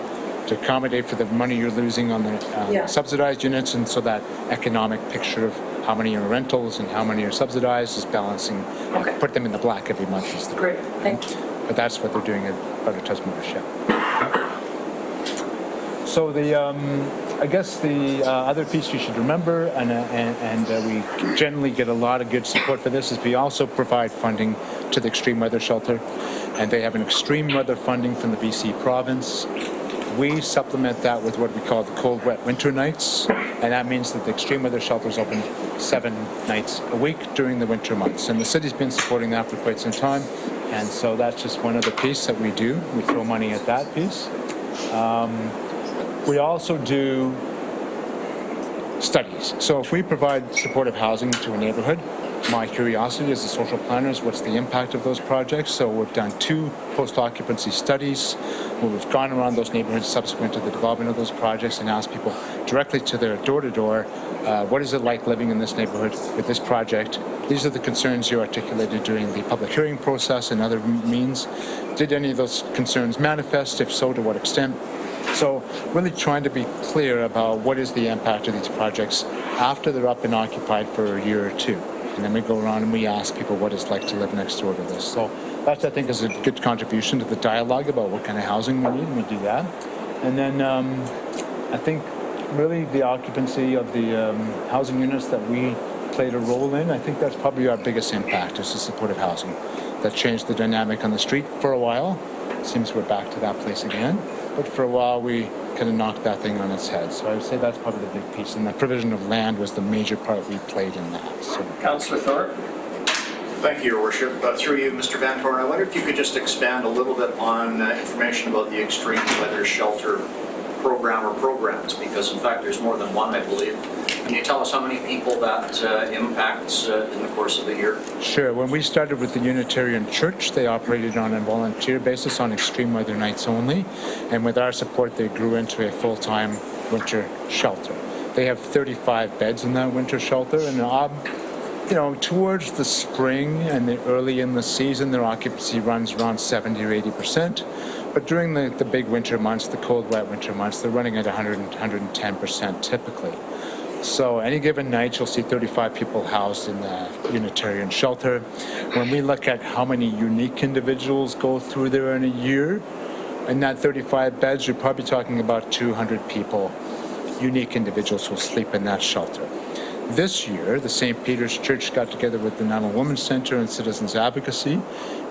S8: to accommodate for the money you're losing on the
S11: Yeah.
S8: subsidized units, and so that economic picture of how many are rentals and how many are subsidized is balancing.
S11: Okay.
S8: Put them in the black every month is the
S11: Great, thank you.
S8: But that's what they're doing at Buttertub's Motorship. So I guess the other piece you should remember, and we generally get a lot of good support for this, is we also provide funding to the extreme weather shelter, and they have an extreme weather funding from the BC province. We supplement that with what we call the cold, wet winter nights, and that means that the extreme weather shelter is open 7 nights a week during the winter months. And the city's been supporting that for quite some time, and so that's just one other piece that we do. We throw money at that piece. We also do studies. So if we provide supportive housing to a neighborhood, my curiosity as a social planner is what's the impact of those projects. So we've done 2 post-occupancy studies where we've gone around those neighborhoods subsequent to the development of those projects and asked people directly to their door-to-door, what is it like living in this neighborhood with this project? These are the concerns you articulated during the public hearing process and other means. Did any of those concerns manifest? If so, to what extent? So really trying to be clear about what is the impact of these projects after they're up and occupied for a year or 2. And then we go around and we ask people what it's like to live next door to this. So that, I think, is a good contribution to the dialogue about what kind of housing we need, and we do that. And then I think really the occupancy of the housing units that we played a role in, I think that's probably our biggest impact, is the supportive housing. That changed the dynamic on the street for a while. It seems we're back to that place again. But for a while, we kind of knocked that thing on its head. So I would say that's probably the big piece. And the provision of land was the major part we played in that. So.
S2: Councillor Thorpe?
S12: Thank you, Your Worship. Through you, Mr. Van Torn, I wonder if you could just expand a little bit on information about the extreme weather shelter program or programs, because in fact there's more than one, I believe. Can you tell us how many people that impacts in the course of the year?
S8: Sure. When we started with the Unitarian Church, they operated on a volunteer basis on extreme weather nights only. And with our support, they grew into a full-time winter shelter. They have 35 beds in that winter shelter, and towards the spring and early in the season, their occupancy runs around 70 or 80%. But during the big winter months, the cold, wet winter months, they're running at 100, 110% typically. So any given night, you'll see 35 people housed in the Unitarian shelter. When we look at how many unique individuals go through there in a year, in that 35 beds, you're probably talking about 200 people, unique individuals who sleep in that shelter. This year, the St. Peter's Church got together with the Nanaimo Women's Center and Citizens Advocacy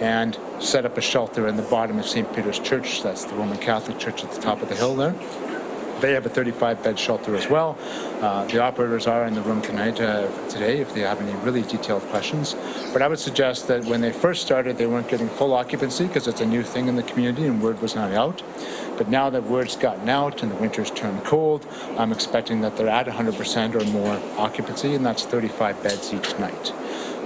S8: and set up a shelter in the bottom of St. Peter's Church. That's the Roman Catholic Church at the top of the hill there. They have a 35-bed shelter as well. The operators are in the room tonight, today, if they have any really detailed questions. But I would suggest that when they first started, they weren't getting full occupancy because it's a new thing in the community and word was not out. But now that word's gotten out and the winter's turned cold, I'm expecting that they're at 100% or more occupancy, and that's 35 beds each night.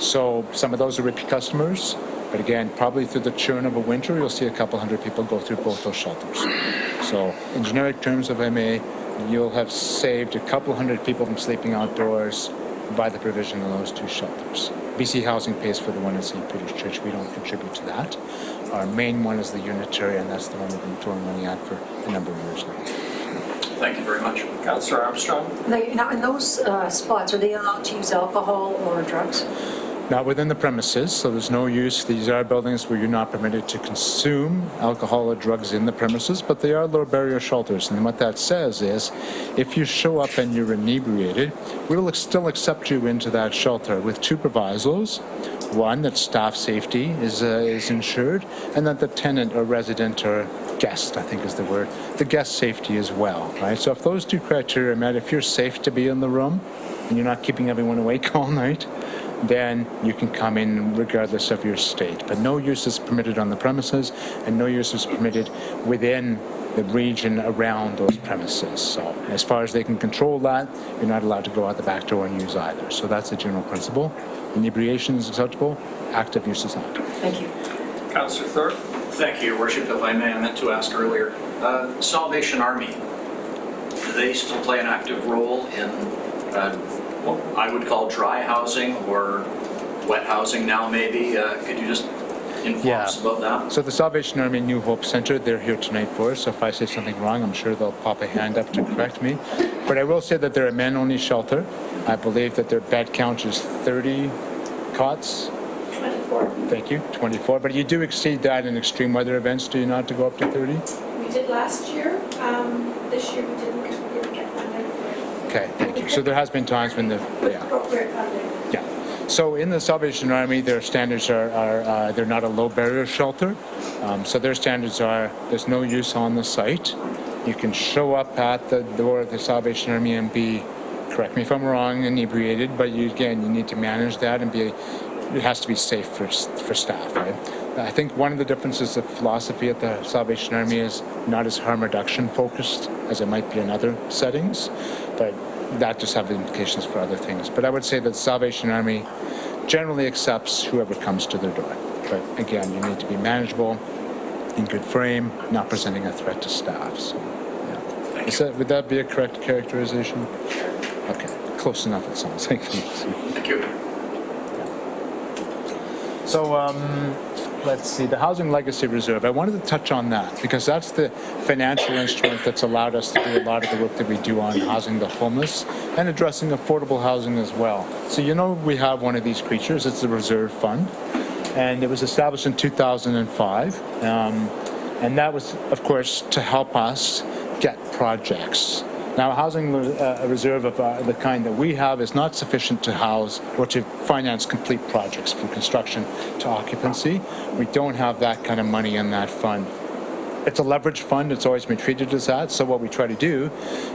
S8: So some of those are repeat customers, but again, probably through the churn of a winter, you'll see a couple hundred people go through both those shelters. So in generic terms, if I may, you'll have saved a couple hundred people from sleeping outdoors by the provision of those two shelters. BC Housing pays for the one at St. Peter's Church. We don't contribute to that. Our main one is the Unitarian. That's the one we've been throwing money at for a number of years now.
S12: Thank you very much.
S2: Councillor Armstrong?
S11: Now, in those spots, are they allowed to use alcohol or drugs?
S8: Not within the premises, so there's no use. These are buildings where you're not permitted to consume alcohol or drugs in the premises, but they are low barrier shelters. And what that says is, if you show up and you're inebriated, we will still accept you into that shelter with two provisos. One, that staff safety is ensured, and that the tenant or resident or guest, I think is the word, the guest safety as well, right? So if those two criteria are met, if you're safe to be in the room and you're not keeping everyone awake all night, then you can come in regardless of your state. But no use is permitted on the premises, and no use is permitted within the region around those premises. So as far as they can control that, you're not allowed to go out the back door and use either. So that's the general principle. Inebriation is acceptable, active use is not.
S11: Thank you.
S2: Councillor Thorpe?
S12: Thank you, Your Worship. If I may, I meant to ask earlier, Salvation Army, do they still play an active role in what I would call dry housing or wet housing now maybe? Could you just inform us about that?
S8: So the Salvation Army New Hope Center, they're here tonight for us. So if I say something wrong, I'm sure they'll pop a hand up to correct me. But I will say that they're a men-only shelter. I believe that their bed count is 30 cots.
S13: 24.
S8: Thank you, 24. But you do exceed that in extreme weather events, do you not, to go up to 30?
S13: We did last year. This year we didn't because we didn't get funding.
S8: Okay, thank you. So there has been times when
S13: With appropriate funding.
S8: Yeah. So in the Salvation Army, their standards are they're not a low barrier shelter. So their standards are there's no use on the site. You can show up at the door of the Salvation Army and be, correct me if I'm wrong, inebriated, but you need to manage that and it has to be safe for staff, right? I think one of the differences of philosophy at the Salvation Army is not as harm reduction focused as it might be in other settings, but that just have implications for other things. But I would say that Salvation Army generally accepts whoever comes to their door. But again, you need to be manageable, in good frame, not presenting a threat to staff. So, yeah. Would that be a correct characterization? Okay, close enough it sounds like.
S12: Thank you.
S8: So let's see, the Housing Legacy Reserve. I wanted to touch on that because that's the financial instrument that's allowed us to do a lot of the work that we do on housing the homeless and addressing affordable housing as well. So we have one of these creatures. It's the Reserve Fund, and it was established in 2005. And that was, of course, to help us get projects. Now, a housing reserve of the kind that we have is not sufficient to house or to finance complete projects from construction to occupancy. We don't have that kind of money in that fund. It's a leverage fund. It's always been treated as that. So what we try to do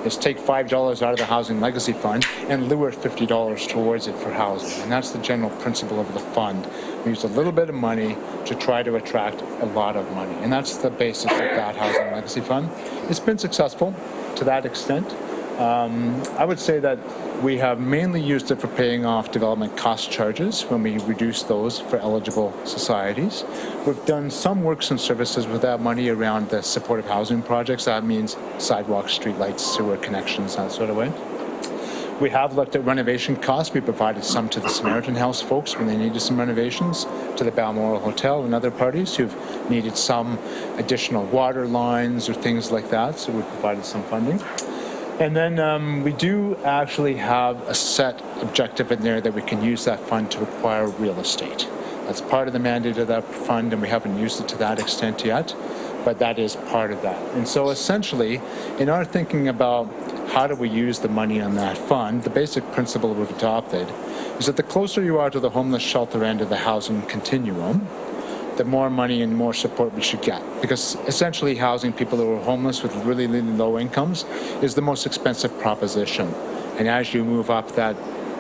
S8: is take $5 out of the Housing Legacy Fund and lure $50 towards it for housing. And that's the general principle of the fund. We use a little bit of money to try to attract a lot of money. And that's the basis of that Housing Legacy Fund. It's been successful to that extent. I would say that we have mainly used it for paying off development cost charges when we reduce those for eligible societies. We've done some works and services with that money around the supportive housing projects. That means sidewalks, streetlights, sewer connections, that sort of way. We have looked at renovation costs. We provided some to the Samaritan House folks when they needed some renovations, to the Balmoral Hotel and other parties who've needed some additional water lines or things like that, so we provided some funding. And then we do actually have a set objective in there that we can use that fund to acquire real estate. That's part of the mandate of that fund, and we haven't used it to that extent yet, but that is part of that. And so essentially, in our thinking about how do we use the money on that fund, the basic principle we've adopted is that the closer you are to the homeless shelter end of the housing continuum, the more money and more support we should get. Because essentially housing people who are homeless with really, really low incomes is the most expensive proposition. And as you move up that,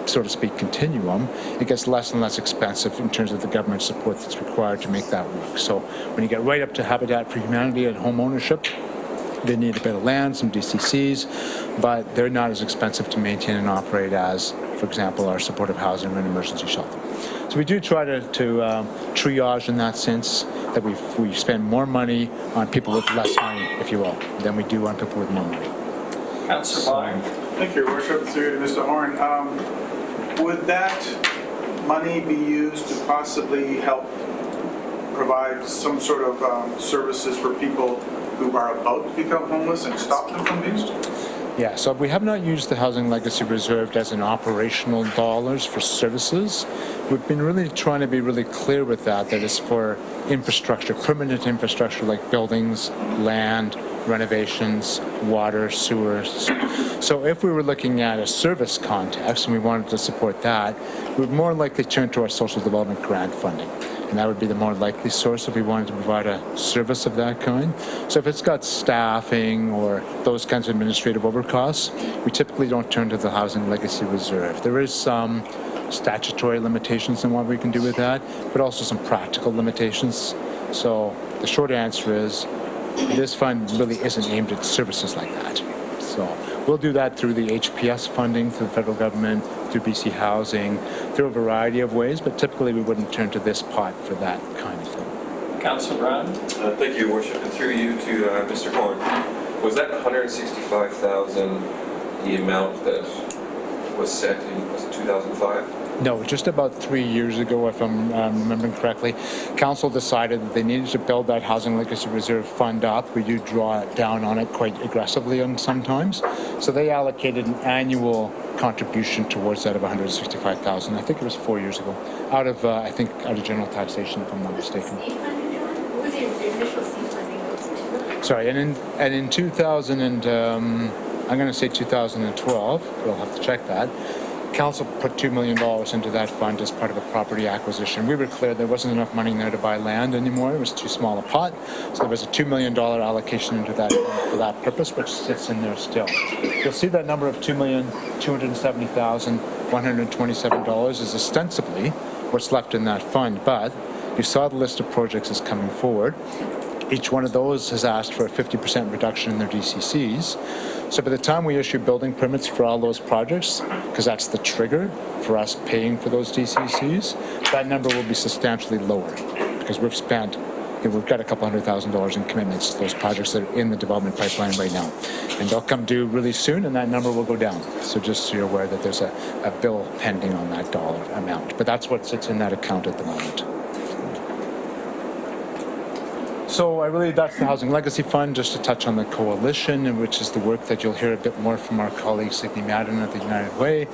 S8: so to speak, continuum, it gets less and less expensive in terms of the government support that's required to make that work. So when you get right up to Habitat for Humanity and home ownership, they need a bit of land, some DCCs, but they're not as expensive to maintain and operate as, for example, our supportive housing and emergency shelter. So we do try to triage in that sense, that we spend more money on people with less money, if you will, than we do on people with more money.
S2: Councillor Byer.
S1: Thank you, Your Worship. Through to Mr. Horn. Would that money be used to possibly help provide some sort of services for people who are about to become homeless and stop them from being?
S8: Yeah, so we have not used the Housing Legacy Reserve as an operational dollars for services. We've been really trying to be really clear with that it's for infrastructure, permanent infrastructure like buildings, land, renovations, water, sewers. So if we were looking at a service context and we wanted to support that, we would more likely turn to our social development grant funding. And that would be the more likely source if we wanted to provide a service of that kind. So if it's got staffing or those kinds of administrative overcosts, we typically don't turn to the Housing Legacy Reserve. There is some statutory limitations in what we can do with that, but also some practical limitations. So the short answer is this fund really isn't aimed at services like that. So we'll do that through the HPS funding, through the federal government, through BC Housing, through a variety of ways, but typically we wouldn't turn to this pot for that kind of thing.
S2: Councillor Brown.
S14: Thank you, Your Worship, and through you to Mr. Horn. Was that 165,000 the amount that was set in, was it 2005?
S8: No, just about 3 years ago, if I'm remembering correctly, Council decided that they needed to build that Housing Legacy Reserve fund up. We do draw it down on it quite aggressively sometimes. So they allocated an annual contribution towards that of 165,000. I think it was 4 years ago, out of general taxation, if I'm not mistaken.
S13: What was the initial seed funding goes to?
S8: Sorry, and in 2000 and I'm going to say 2012. We'll have to check that. Council put $2 million into that fund as part of a property acquisition. We were clear there wasn't enough money in there to buy land anymore. It was too small a pot. So there was a $2 million allocation into that fund for that purpose, which sits in there still. You'll see that number of $2,270,127 is ostensibly what's left in that fund. But you saw the list of projects that's coming forward. Each one of those has asked for a 50% reduction in their DCCs. So by the time we issue building permits for all those projects, because that's the trigger for us paying for those DCCs, that number will be substantially lower because we've spent, we've got a couple $100,000 in commitments to those projects that are in the development pipeline right now. And they'll come due really soon and that number will go down. So just so you're aware that there's a bill pending on that dollar amount. But that's what sits in that account at the moment. So that's the Housing Legacy Fund, just to touch on the coalition, which is the work that you'll hear a bit more from our colleague Sydney Madden at the United Way.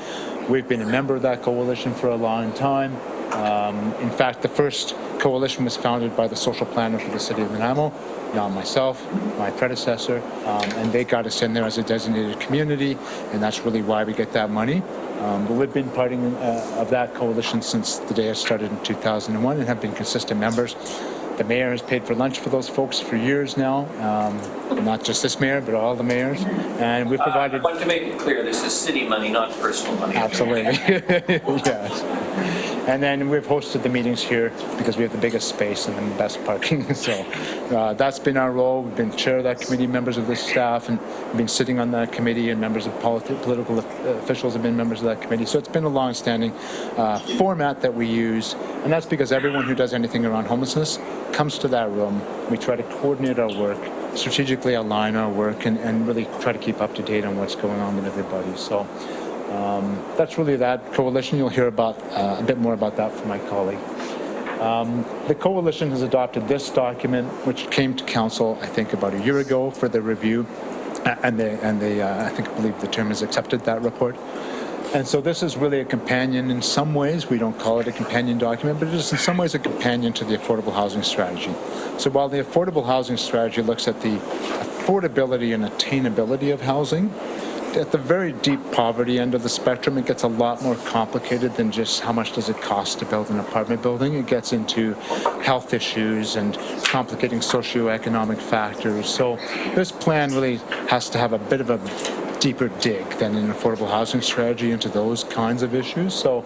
S8: We've been a member of that coalition for a long time. In fact, the first coalition was founded by the social planner for the city of Nanaimo, not myself, my predecessor, and they got us in there as a designated community, and that's really why we get that money. But we've been part of that coalition since the day it started in 2001 and have been consistent members. The mayor has paid for lunch for those folks for years now, not just this mayor, but all the mayors. And we've provided...
S2: I want to make it clear, this is city money, not personal money.
S8: Absolutely. Yes. And then we've hosted the meetings here because we have the biggest space and the best parking. So that's been our role. We've been chair of that committee, members of the staff, and we've been sitting on that committee, and members of political officials have been members of that committee. So it's been a long-standing format that we use, and that's because everyone who does anything around homelessness comes to that room. We try to coordinate our work, strategically align our work, and really try to keep up to date on what's going on with everybody. So That's really that coalition. You'll hear about a bit more about that from my colleague. The coalition has adopted this document, which came to council, I think, about a year ago for the review, and they I believe the term has accepted that report. And so this is really a companion in some ways. We don't call it a companion document, but it is in some ways a companion to the affordable housing strategy. So while the affordable housing strategy looks at the affordability and attainability of housing, at the very deep poverty end of the spectrum, it gets a lot more complicated than just how much does it cost to build an apartment building. It gets into health issues and complicating socioeconomic factors. So this plan really has to have a bit of a deeper dig than an affordable housing strategy into those kinds of issues. So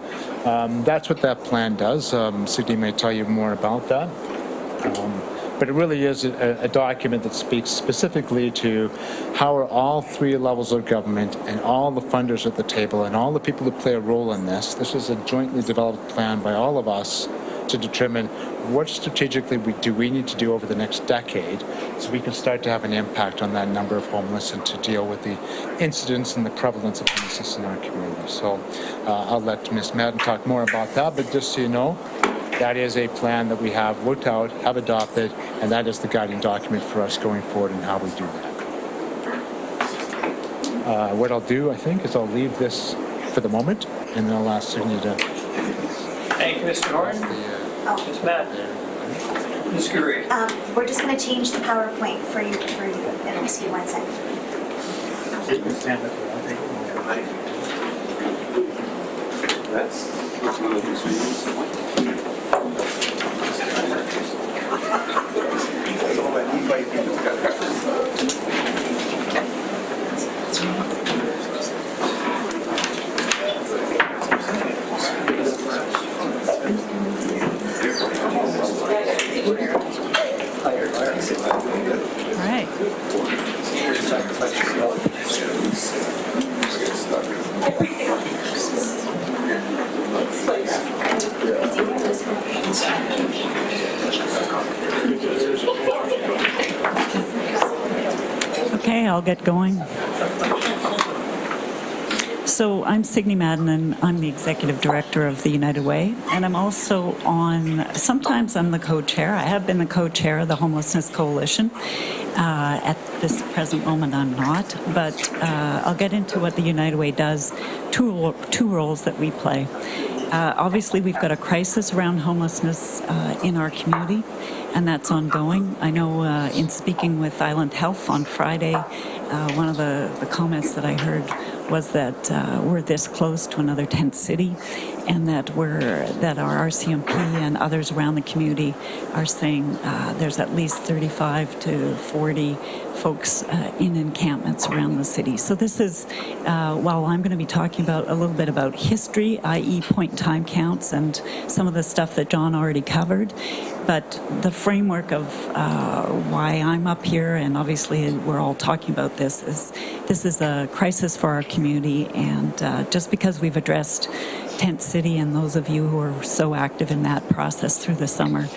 S8: that's what that plan does. Sydney may tell you more about that. But it really is a document that speaks specifically to how are all three levels of government and all the funders at the table and all the people who play a role in this. This is a jointly developed plan by all of us to determine what strategically we need to do over the next decade so we can start to have an impact on that number of homeless and to deal with the incidence and the prevalence of homelessness in our community. So I'll let Ms. Madden talk more about that, but just so you know, that is a plan that we have worked out, have adopted, and that is the guiding document for us going forward and how we do that. What I'll do, I think, is I'll leave this for the moment, and then I'll ask Sydney to...
S2: Thank you, Mr. Horn. Ms. Madden. Ms. Gurry.
S15: We're just going to change the PowerPoint for you. Let me see 1 second.
S4: All right.
S16: Okay, I'll get going. So I'm Signe Madden, and I'm the Executive Director of the United Way, and I'm also sometimes I'm the co-chair. I have been the co-chair of the Homelessness Coalition. At this present moment, I'm not, but I'll get into what the United Way does, two roles that we play. Obviously, we've got a crisis around homelessness in our community, and that's ongoing. I know in speaking with Island Health on Friday, one of the comments that I heard was that we're this close to another tent city, and that our RCMP and others around the community are saying there's at least 35 to 40 folks in encampments around the city. So this is, while I'm going to be talking about a little bit about history, i.e. point-in-time counts and some of the stuff that John already covered, but the framework of why I'm up here, and obviously we're all talking about this is a crisis for our community, and just because we've addressed Tent City and those of you who are so active in that process through the summer,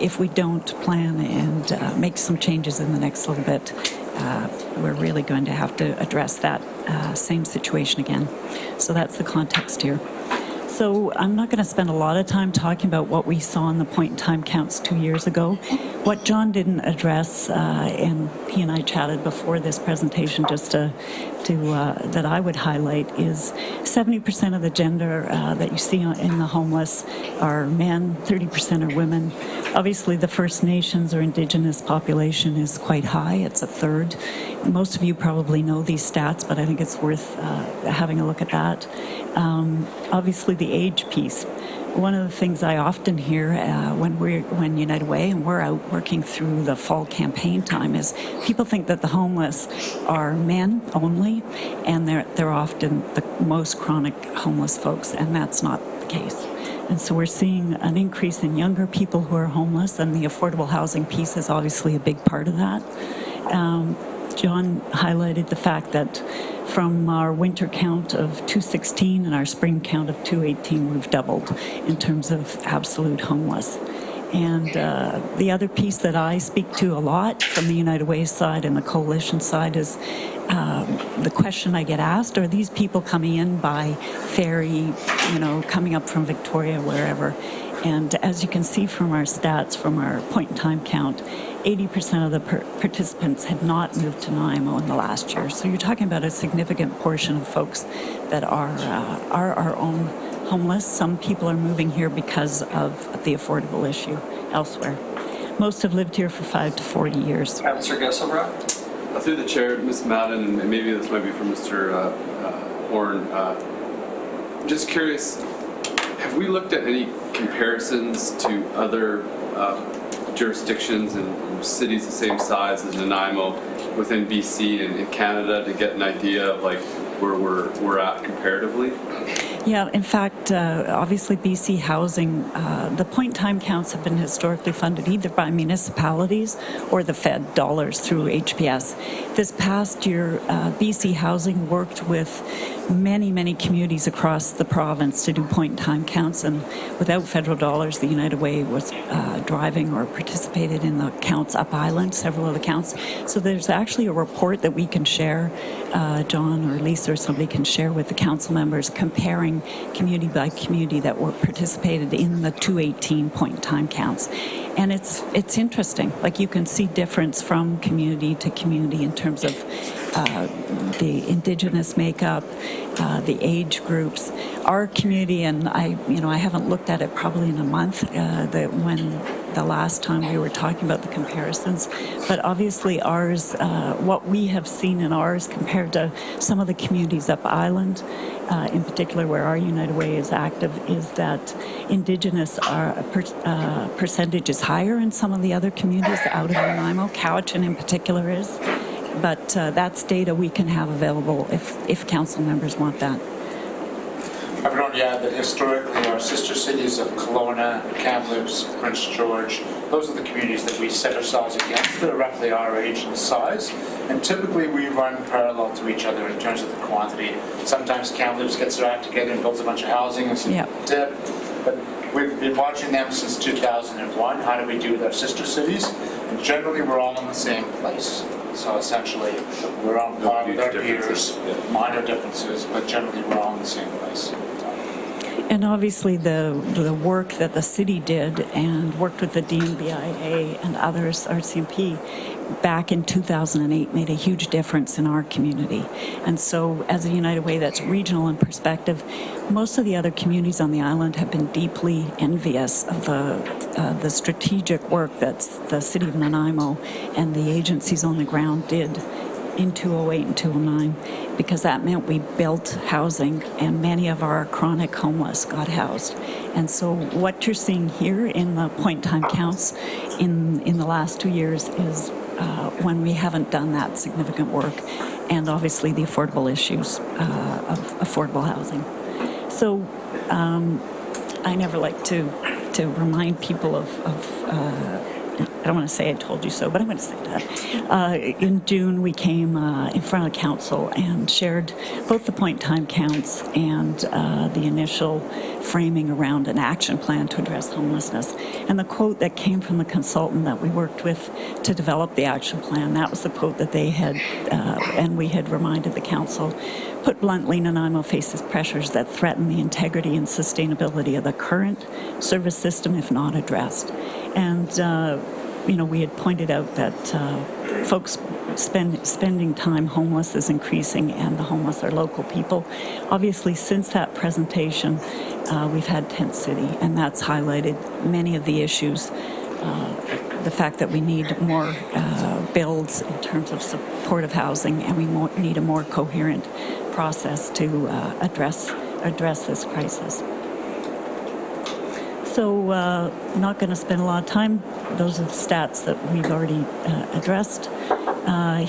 S16: if we don't plan and make some changes in the next little bit, we're really going to have to address that same situation again. So that's the context here. So I'm not going to spend a lot of time talking about what we saw in the point-in-time counts 2 years ago. What John didn't address, and he and I chatted before this presentation just that I would highlight, is 70% of the gender that you see in the homeless are men, 30% are women. Obviously, the First Nations or Indigenous population is quite high. It's a third. Most of you probably know these stats, but I think it's worth having a look at that. Obviously, the age piece. One of the things I often hear when United Way and we're out working through the fall campaign time is people think that the homeless are men only, and they're often the most chronic homeless folks, and that's not the case. And so we're seeing an increase in younger people who are homeless, and the affordable housing piece is obviously a big part of that. John highlighted the fact that from our winter count of 216 and our spring count of 218, we've doubled in terms of absolute homeless. And the other piece that I speak to a lot from the United Way side and the coalition side is the question I get asked, are these people coming in by ferry, coming up from Victoria, wherever? And as you can see from our stats, from our point-in-time count, 80% of the participants had not moved to Nanaimo in the last year. So you're talking about a significant portion of folks that are our own homeless. Some people are moving here because of the affordable issue elsewhere. Most have lived here for 5 to 40 years.
S2: Councillor Gesselbrock?
S17: Through the chair, Ms. Madden, and maybe this might be for Mr. Horn. Just curious, have we looked at any comparisons to other jurisdictions and cities the same size as Nanaimo within BC and in Canada to get an idea of like where we're at comparatively?
S16: Yeah, in fact, obviously BC Housing, the point-in-time counts have been historically funded either by municipalities or the Fed dollars through HPS. This past year, BC Housing worked with many communities across the province to do point-in-time counts, and without federal dollars, the United Way was driving or participated in the counts up island, several of the counts. So there's actually a report that we can share, John or Lisa or somebody can share with the council members, comparing community by community that were participated in the 218 point-in-time counts. And it's interesting. Like, you can see difference from community to community in terms of the Indigenous makeup, the age groups. Our community, and I haven't looked at it probably in a month, when the last time we were talking about the comparisons, but obviously ours, what we have seen in ours compared to some of the communities up island, in particular where our United Way is active, is that Indigenous percentage is higher in some of the other communities out of Nanaimo. Cowichan in particular is. But that's data we can have available if council members want that.
S6: I would only add that historically our sister cities of Kelowna, Kamloops, Prince George, those are the communities that we set ourselves against. They're roughly our age and size, and typically we run parallel to each other in terms of the quantity. Sometimes Kamloops gets their act together and builds a bunch of housing and some dip, but we've been watching them since 2001. How do we do with our sister cities? And generally we're all in the same place. So essentially, we're on par with our peers, minor differences, but generally we're all in the same place.
S16: And obviously the work that the city did and worked with the DMBIA and others, RCMP, back in 2008 made a huge difference in our community. And so as a United Way that's regional in perspective, most of the other communities on the island have been deeply envious of the strategic work that the city of Nanaimo and the agencies on the ground did in 2008 and 2009, because that meant we built housing and many of our chronic homeless got housed. And so what you're seeing here in the point-in-time counts in the last 2 years is when we haven't done that significant work, and obviously the affordable issues of affordable housing. So I never like to remind people of I don't want to say I told you so, but I'm going to say that. In June, we came in front of the council and shared both the point-in-time counts and the initial framing around an action plan to address homelessness. And the quote that came from the consultant that we worked with to develop the action plan, that was the quote that they had, and we had reminded the council, put bluntly, Nanaimo faces pressures that threaten the integrity and sustainability of the current service system if not addressed. And we had pointed out that folks spending time homeless is increasing, and the homeless are local people. Obviously, since that presentation, we've had Tent City, and that's highlighted many of the issues. The fact that we need more builds in terms of supportive housing, and we need a more coherent process to address this crisis. So not going to spend a lot of time. Those are the stats that we've already addressed.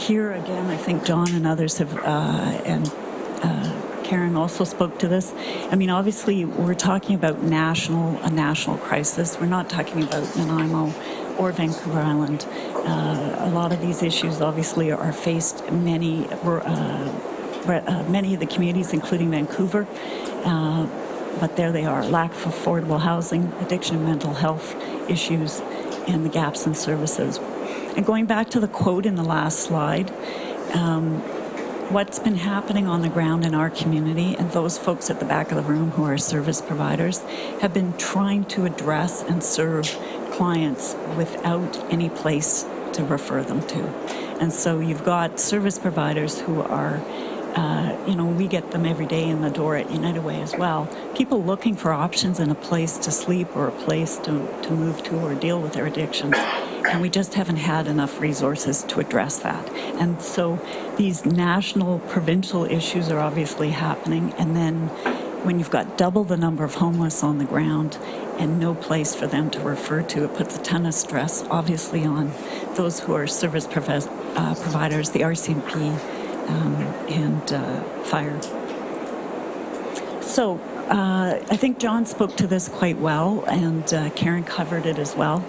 S16: Here again, I think John and others have, and Karen also spoke to this. I mean, obviously, we're talking about a national crisis. We're not talking about Nanaimo or Vancouver Island. A lot of these issues obviously are faced many of the communities, including Vancouver. but there they are: lack of affordable housing, addiction and mental health issues, and the gaps in services. And going back to the quote in the last slide, what's been happening on the ground in our community, and those folks at the back of the room who are service providers, have been trying to address and serve clients without any place to refer them to. And so you've got service providers who are, we get them every day in the door at United Way as well. People looking for options and a place to sleep or a place to move to or deal with their addictions. And we just haven't had enough resources to address that. And so these national, provincial issues are obviously happening. And then when you've got double the number of homeless on the ground and no place for them to refer to, it puts a ton of stress, obviously, on those who are service providers, the RCMP, and fire. So I think John spoke to this quite well, and Karen covered it as well.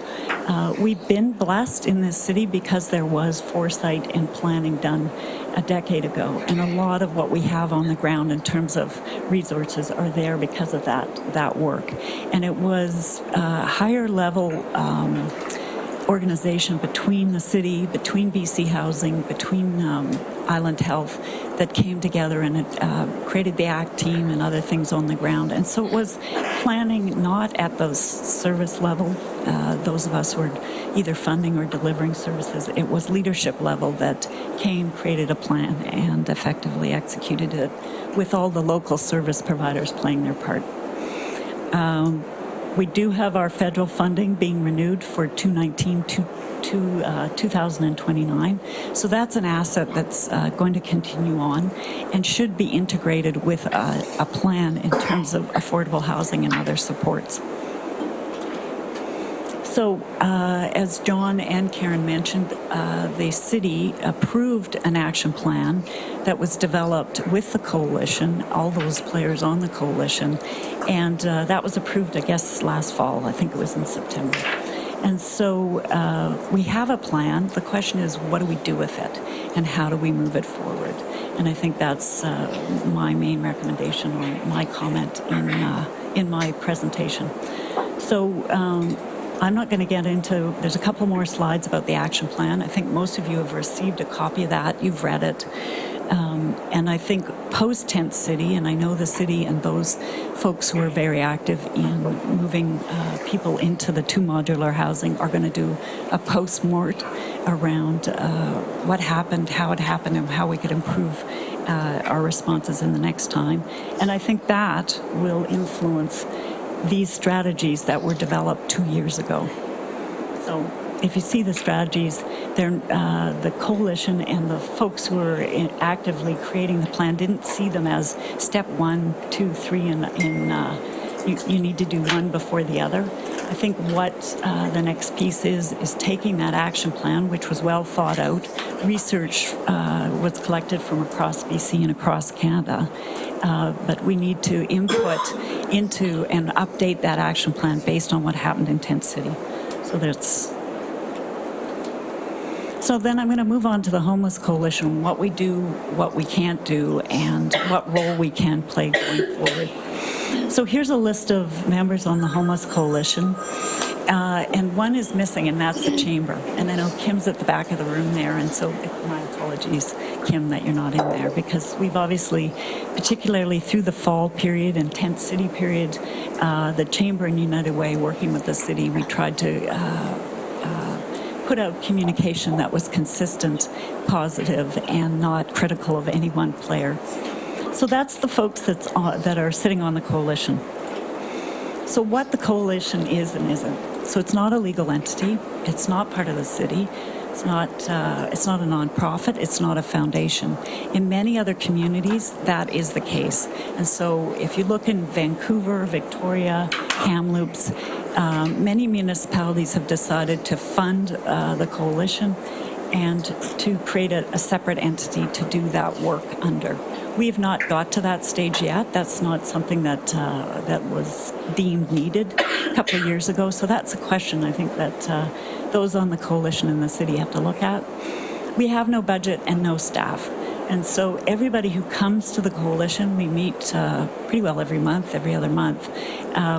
S16: We've been blessed in this city because there was foresight and planning done a decade ago, and a lot of what we have on the ground in terms of resources are there because of that work. And it was a higher level organization between the city, between BC Housing, between Island Health, that came together, and it created the ACT team and other things on the ground. And so it was planning not at the service level, those of us who are either funding or delivering services. It was leadership level that came, created a plan, and effectively executed it, with all the local service providers playing their part. We do have our federal funding being renewed for 2019 to 2029. So that's an asset that's going to continue on and should be integrated with a plan in terms of affordable housing and other supports. So as John and Karen mentioned, the city approved an action plan that was developed with the coalition, all those players on the coalition, and that was approved, I guess, last fall. I think it was in September. And so we have a plan. The question is, what do we do with it, and how do we move it forward? And I think that's my main recommendation, or my comment in my presentation. So I'm not going to get into, there's a couple more slides about the action plan. I think most of you have received a copy of that. You've read it. And I think post-Tent City, and I know the city and those folks who are very active in moving people into the 2 modular housing are going to do a post-mort around what happened, how it happened, and how we could improve our responses in the next time. And I think that will influence these strategies that were developed 2 years ago. So if you see the strategies, they're, the coalition and the folks who are actively creating the plan didn't see them as step 1, 2, 3, you need to do one before the other. I think what the next piece is taking that action plan, which was well thought out. Research was collected from across BC and across Canada, but we need to input into and update that action plan based on what happened in Tent City. So then I'm going to move on to the Homeless Coalition, what we do, what we can't do, and what role we can play going forward. So here's a list of members on the Homeless Coalition, and one is missing, and that's the chamber. And I know Kim's at the back of the room there, and so my apologies, Kim, that you're not in there, because we've obviously, particularly through the fall period and Tent City period, the chamber and United Way, working with the city, we tried to put out communication that was consistent, positive, and not critical of any one player. So that's the folks that are sitting on the coalition. So what the coalition is and isn't. So it's not a legal entity. It's not part of the city. It's not a nonprofit. It's not a foundation. In many other communities, that is the case. And so if you look in Vancouver, Victoria, Kamloops, many municipalities have decided to fund the coalition and to create a separate entity to do that work under. We have not got to that stage yet. That's not something that was deemed needed a couple of years ago. So that's a question I think that those on the coalition in the city have to look at. We have no budget and no staff. And so everybody who comes to the coalition, we meet pretty well every month, every other month.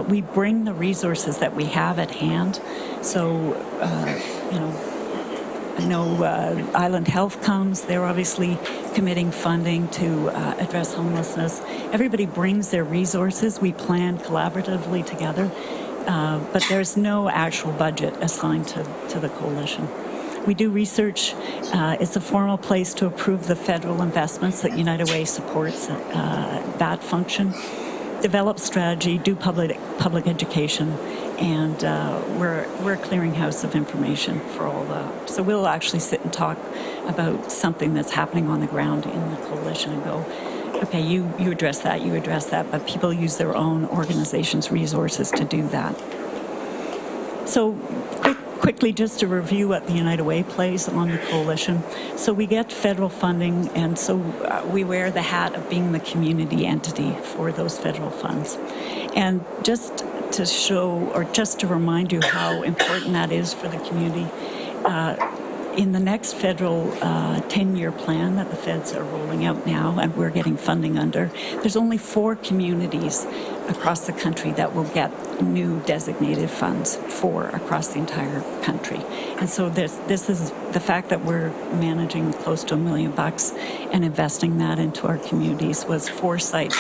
S16: We bring the resources that we have at hand. So, I know Island Health comes. They're obviously committing funding to address homelessness. Everybody brings their resources. We plan collaboratively together, but there's no actual budget assigned to the coalition. We do research. It's a formal place to approve the federal investments that United Way supports that function. Develop strategy, do public education, and we're a clearinghouse of information for all that. So we'll actually sit and talk about something that's happening on the ground in the coalition and go, okay, you address that, but people use their own organization's resources to do that. So quickly, just to review what the United Way plays on the coalition. So we get federal funding, and so we wear the hat of being the community entity for those federal funds. And just to show, or just to remind you how important that is for the community, in the next federal 10-year plan that the feds are rolling out now, and we're getting funding under, there's only 4 communities across the country that will get new designated funds for across the entire country. And so this is the fact that we're managing close to $1 million and investing that into our communities was foresight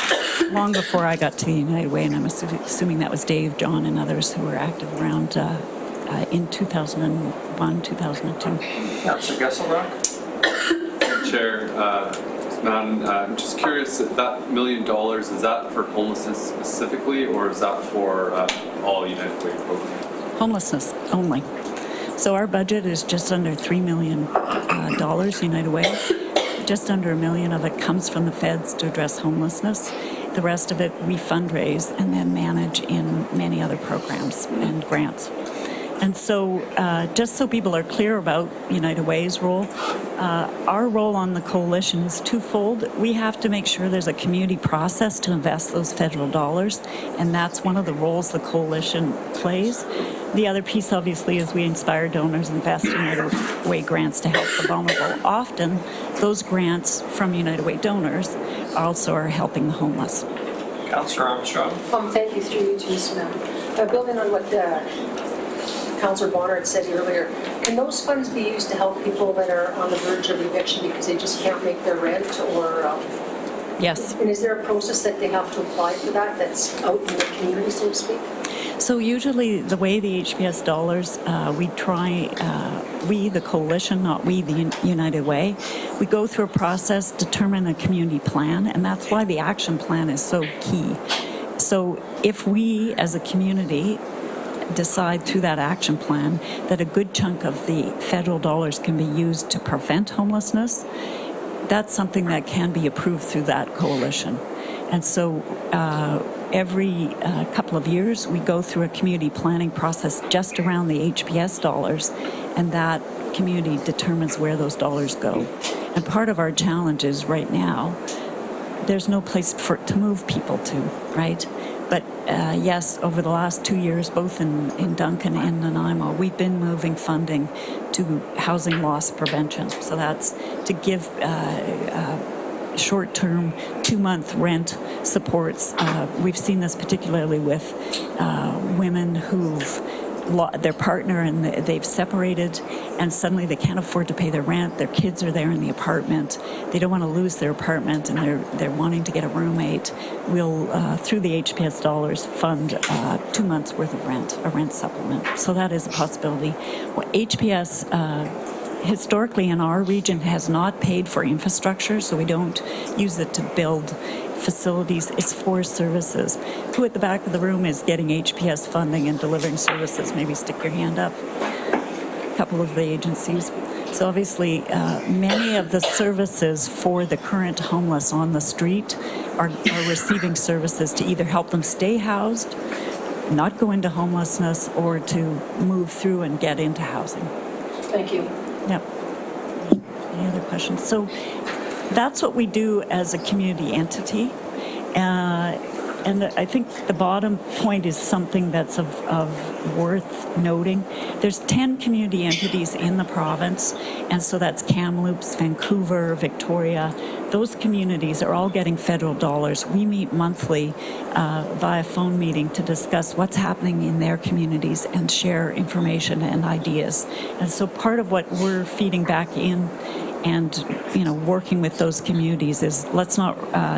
S16: long before I got to the United Way, and I'm assuming that was Dave, John, and others who were active around in 2001, 2002.
S2: Councillor Gesselrock?
S17: Chair, Ms. Madden, I'm just curious, that $1 million, is that for homelessness specifically, or is that for all United Way programs?
S16: Homelessness only. So our budget is just under $3 million, United Way. Just under $1 million of it comes from the feds to address homelessness. The rest of it we fundraise and then manage in many other programs and grants. And so just so people are clear about United Way's role, our role on the coalition is twofold. We have to make sure there's a community process to invest those federal dollars, and that's one of the roles the coalition plays. The other piece, obviously, is we inspire donors, invest in United Way grants to help the vulnerable. Often, those grants from United Way donors also are helping the homeless.
S2: Councillor Armstrong?
S11: Thank you, through you to Ms. Madden. Building on what Councillor Bonner had said earlier, can those funds be used to help people that are on the verge of eviction because they just can't make their rent, or?
S16: Yes.
S11: And is there a process that they have to apply for that's out in the community, so to speak?
S16: So usually the way the HPS dollars, we, the coalition, not we, the United Way, we go through a process, determine a community plan, and that's why the action plan is so key. So if we, as a community, decide through that action plan that a good chunk of the federal dollars can be used to prevent homelessness, that's something that can be approved through that coalition. And so every couple of years, we go through a community planning process just around the HPS dollars, and that community determines where those dollars go. And part of our challenge is right now, there's no place to move people to, right? But yes, over the last 2 years, both in Duncan and Nanaimo, we've been moving funding to housing loss prevention. So that's to give short-term, 2-month rent supports. We've seen this particularly with women who've their partner and they've separated, and suddenly they can't afford to pay their rent. Their kids are there in the apartment. They don't want to lose their apartment, and they're wanting to get a roommate. We'll through the HPS dollars fund 2 months worth of rent, a rent supplement. So that is a possibility. Well, HPS historically in our region has not paid for infrastructure, so we don't use it to build facilities. It's for services. Who at the back of the room is getting HPS funding and delivering services? Maybe stick your hand up. A couple of the agencies. So obviously, many of the services for the current homeless on the street are receiving services to either help them stay housed, not go into homelessness, or to move through and get into housing.
S11: Thank you.
S16: Yep. Any other questions? So that's what we do as a community entity. And I think the bottom point is something that's of worth noting. There's 10 community entities in the province, and so that's Kamloops, Vancouver, Victoria. Those communities are all getting federal dollars. We meet monthly via phone meeting to discuss what's happening in their communities and share information and ideas. And so part of what we're feeding back in and working with those communities is let's not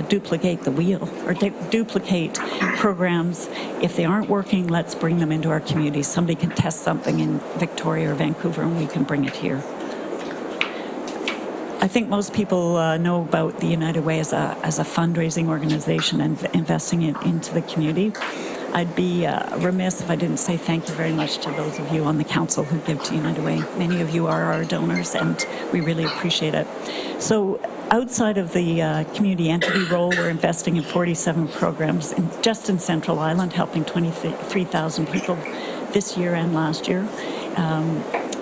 S16: duplicate the wheel or duplicate programs. If they aren't working, let's bring them into our communities. Somebody can test something in Victoria or Vancouver and we can bring it here. I think most people know about the United Way as a fundraising organization and investing it into the community. I'd be remiss if I didn't say thank you very much to those of you on the council who give to United Way. Many of you are our donors, and we really appreciate it. So outside of the community entity role, we're investing in 47 programs just in Central Island, helping 23,000 people this year and last year.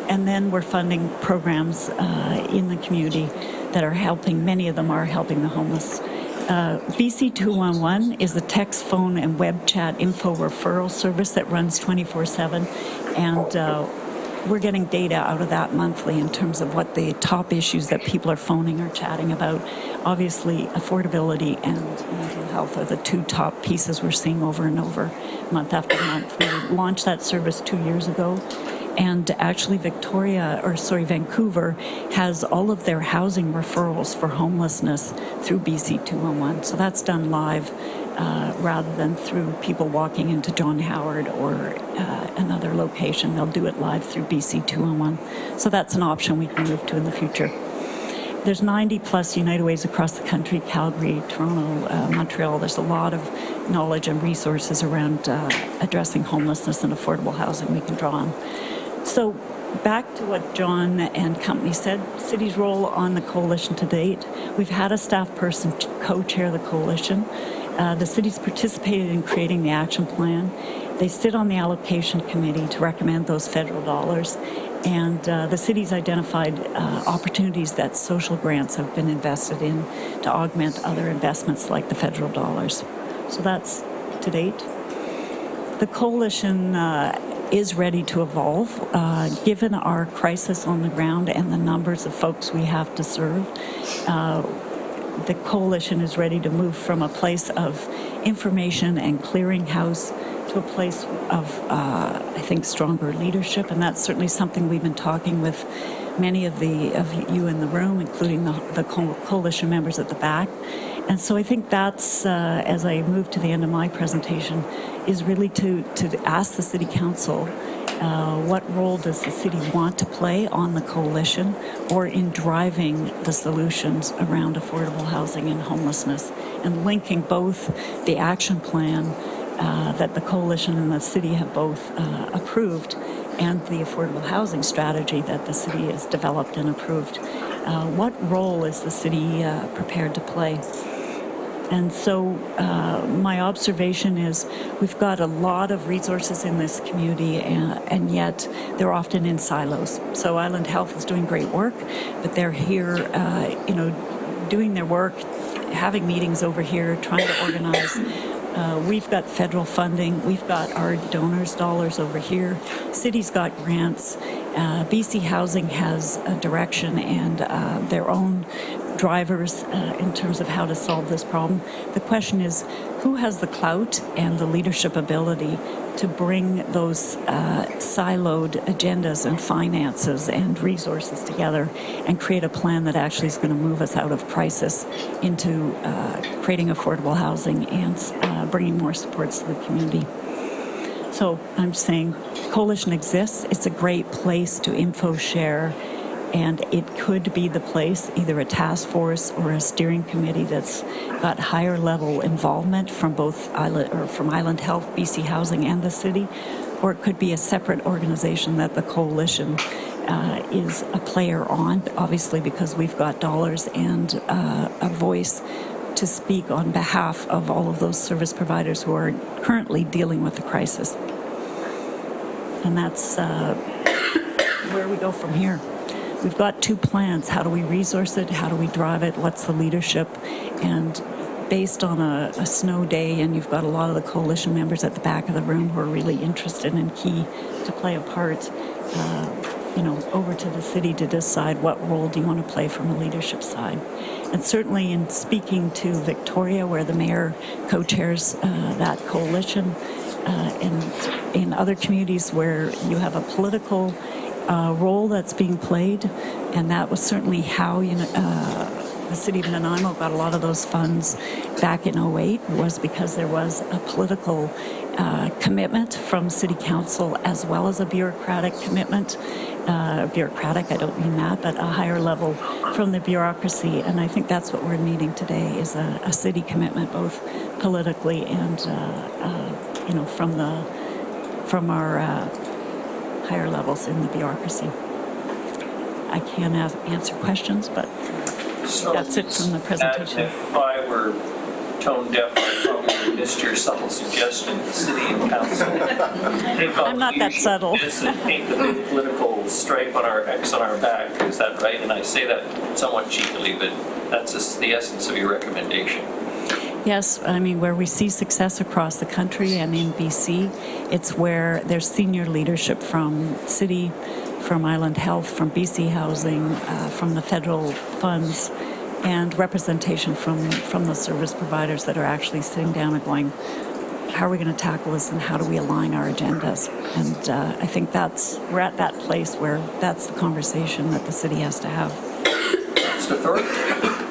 S16: And then we're funding programs in the community that are helping, many of them are helping the homeless. BC 211 is a text, phone, and web chat info referral service that runs 24/7, and we're getting data out of that monthly in terms of what the top issues that people are phoning or chatting about. Obviously, affordability and mental health are the two top pieces we're seeing over and over, month after month. We launched that service 2 years ago. And actually Vancouver has all of their housing referrals for homelessness through BC 211. So that's done live rather than through people walking into John Howard or another location. They'll do it live through BC 211. So that's an option we can move to in the future. There's 90 plus United Ways across the country, Calgary, Toronto, Montreal. There's a lot of knowledge and resources around addressing homelessness and affordable housing we can draw on. So back to what John and company said, City's role on the coalition to date. We've had a staff person co-chair the coalition. The city's participated in creating the action plan. They sit on the allocation committee to recommend those federal dollars. And the city's identified opportunities that social grants have been invested in to augment other investments like the federal dollars. So that's to date. The coalition is ready to evolve. Given our crisis on the ground and the numbers of folks we have to serve, the coalition is ready to move from a place of information and clearinghouse to a place of, I think, stronger leadership. And that's certainly something we've been talking with many of you in the room, including the coalition members at the back. And so I think that's, as I move to the end of my presentation, is really to ask the City Council what role does the city want to play on the coalition or in driving the solutions around affordable housing and homelessness, and linking both the action plan that the coalition and the city have both approved and the affordable housing strategy that the city has developed and approved. What role is the city prepared to play? And so my observation is we've got a lot of resources in this community, and yet they're often in silos. So Island Health is doing great work, but they're here, doing their work, having meetings over here, trying to organize. We've got federal funding. We've got our donors' dollars over here. City's got grants. BC Housing has a direction and their own drivers in terms of how to solve this problem. The question is, who has the clout and the leadership ability to bring those siloed agendas and finances and resources together and create a plan that actually is going to move us out of crisis into creating affordable housing and bringing more supports to the community. So I'm saying coalition exists. It's a great place to info share, and it could be the place, either a task force or a steering committee that's got higher level involvement from both Island Health, BC Housing, and the city, or it could be a separate organization that the coalition is a player on, obviously because we've got dollars and a voice to speak on behalf of all of those service providers who are currently dealing with the crisis. And that's where we go from here. We've got two plans. How do we resource it? How do we drive it? What's the leadership? And based on a snow day, and you've got a lot of the coalition members at the back of the room who are really interested and key to play a part, over to the city to decide what role do you want to play from a leadership side. And certainly in speaking to Victoria, where the mayor co-chairs that coalition, and in other communities where you have a political role that's being played, and that was certainly how the city of Nanaimo got a lot of those funds back in 08, was because there was a political commitment from city council as well as a bureaucratic commitment. Bureaucratic, I don't mean that, but a higher level from the bureaucracy. And I think that's what we're needing today, is a city commitment, both politically and from our higher levels in the bureaucracy. I can't answer questions, but that's it from the presentation.
S2: If I were tone deaf, I probably missed your subtle suggestion, the city and council.
S16: I'm not that subtle.
S2: And paint the big political stripe on our X on our back, is that right? And I say that somewhat cheekily, but that's just the essence of your recommendation.
S16: Yes, I mean, where we see success across the country and in BC, it's where there's senior leadership from city, from Island Health, from BC Housing, from the federal funds, and representation from the service providers that are actually sitting down and going, how are we going to tackle this and how do we align our agendas? And I think we're at that place where that's the conversation that the city has to have.
S2: Mr. Thorpe?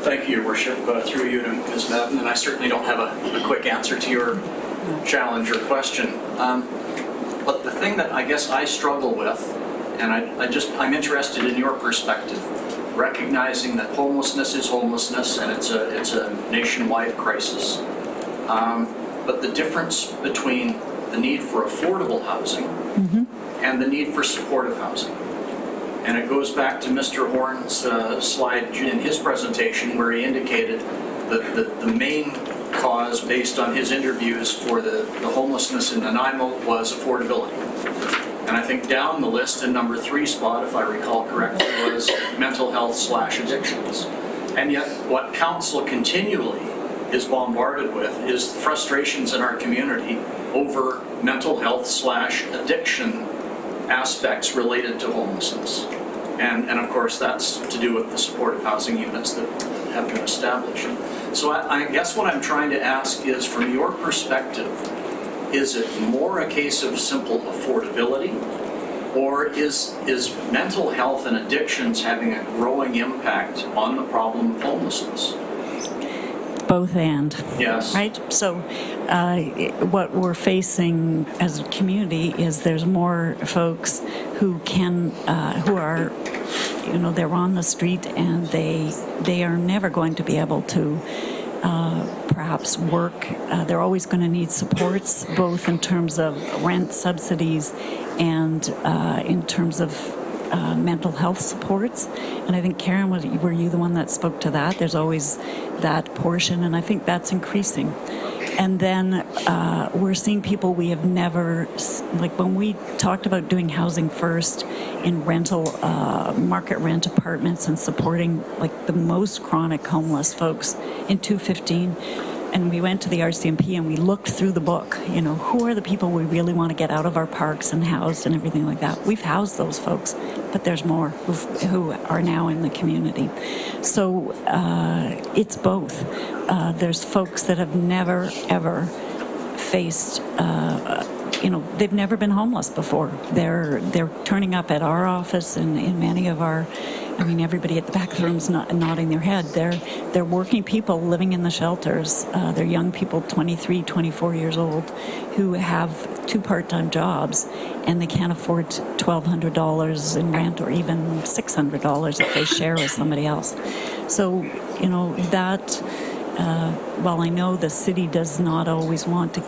S12: Thank you, Your Worship. Through you to Ms. Madden, and I certainly don't have a quick answer to your challenge or question. But the thing that I guess I struggle with, and I'm interested in your perspective, recognizing that homelessness is homelessness and it's a nationwide crisis. But the difference between the need for affordable housing and the need for supportive housing. And it goes back to Mr. Horn's slide in his presentation, where he indicated that the main cause based on his interviews for the homelessness in Nanaimo was affordability. And I think down the list in number 3 spot, if I recall correctly, was mental health/addictions. And yet what council continually is bombarded with is frustrations in our community over mental health/addiction aspects related to homelessness. And of course that's to do with the supportive housing units that have been established. So I guess what I'm trying to ask is, from your perspective, is it more a case of simple affordability, or is mental health and addictions having a growing impact on the problem of homelessness?
S16: Both and.
S12: Yes.
S16: Right? So what we're facing as a community is there's more folks who are, they're on the street and they are never going to be able to perhaps work. They're always going to need supports, both in terms of rent subsidies and in terms of mental health supports. And I think, Karen, were you the one that spoke to that? There's always that portion, and I think that's increasing. And then we're seeing people we have never, like when we talked about doing housing first in rental, market rent apartments and supporting like the most chronic homeless folks in 215, and we went to the RCMP and we looked through the book, who are the people we really want to get out of our parks and housed and everything like that. We've housed those folks, but there's more who are now in the community. So it's both. There's folks that have never, ever faced, they've never been homeless before. They're turning up at our office and in many of our, everybody at the back of the room is nodding their head. They're working people living in the shelters. They're young people, 23, 24 years old, who have 2 part-time jobs, and they can't afford $1,200 in rent or even $600 if they share with somebody else. So, that, while I know the city does not always want to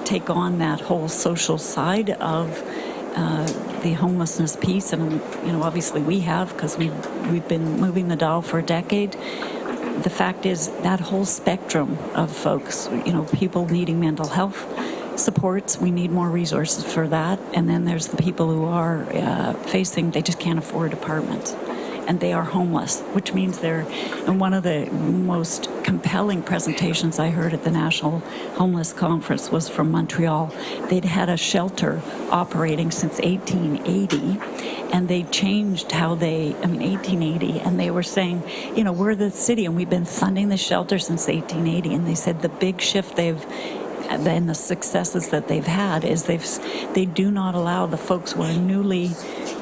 S16: take on that whole social side of the homelessness piece, and obviously we have, because we've been moving the dial for a decade. The fact is that whole spectrum of folks, people needing mental health supports, we need more resources for that. And then there's the people who are facing, they just can't afford apartments. and they are homeless, which means they're, and one of the most compelling presentations I heard at the National Homeless Conference was from Montreal. They'd had a shelter operating since 1880, and they changed how they, 1880, and they were saying, we're the city and we've been funding the shelter since 1880, and they said the big shift and the successes that they've had is they do not allow the folks who are newly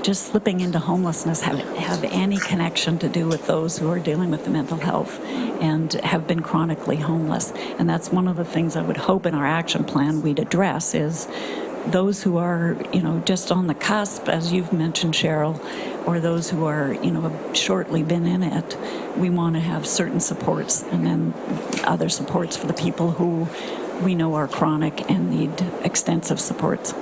S16: just slipping into homelessness have any connection to do with those who are dealing with the mental health and have been chronically homeless. And that's one of the things I would hope in our action plan we'd address is those who are, just on the cusp, as you've mentioned, Cheryl, or those who are, have shortly been in it. We want to have certain supports and then other supports for the people who we know are chronic and need extensive supports.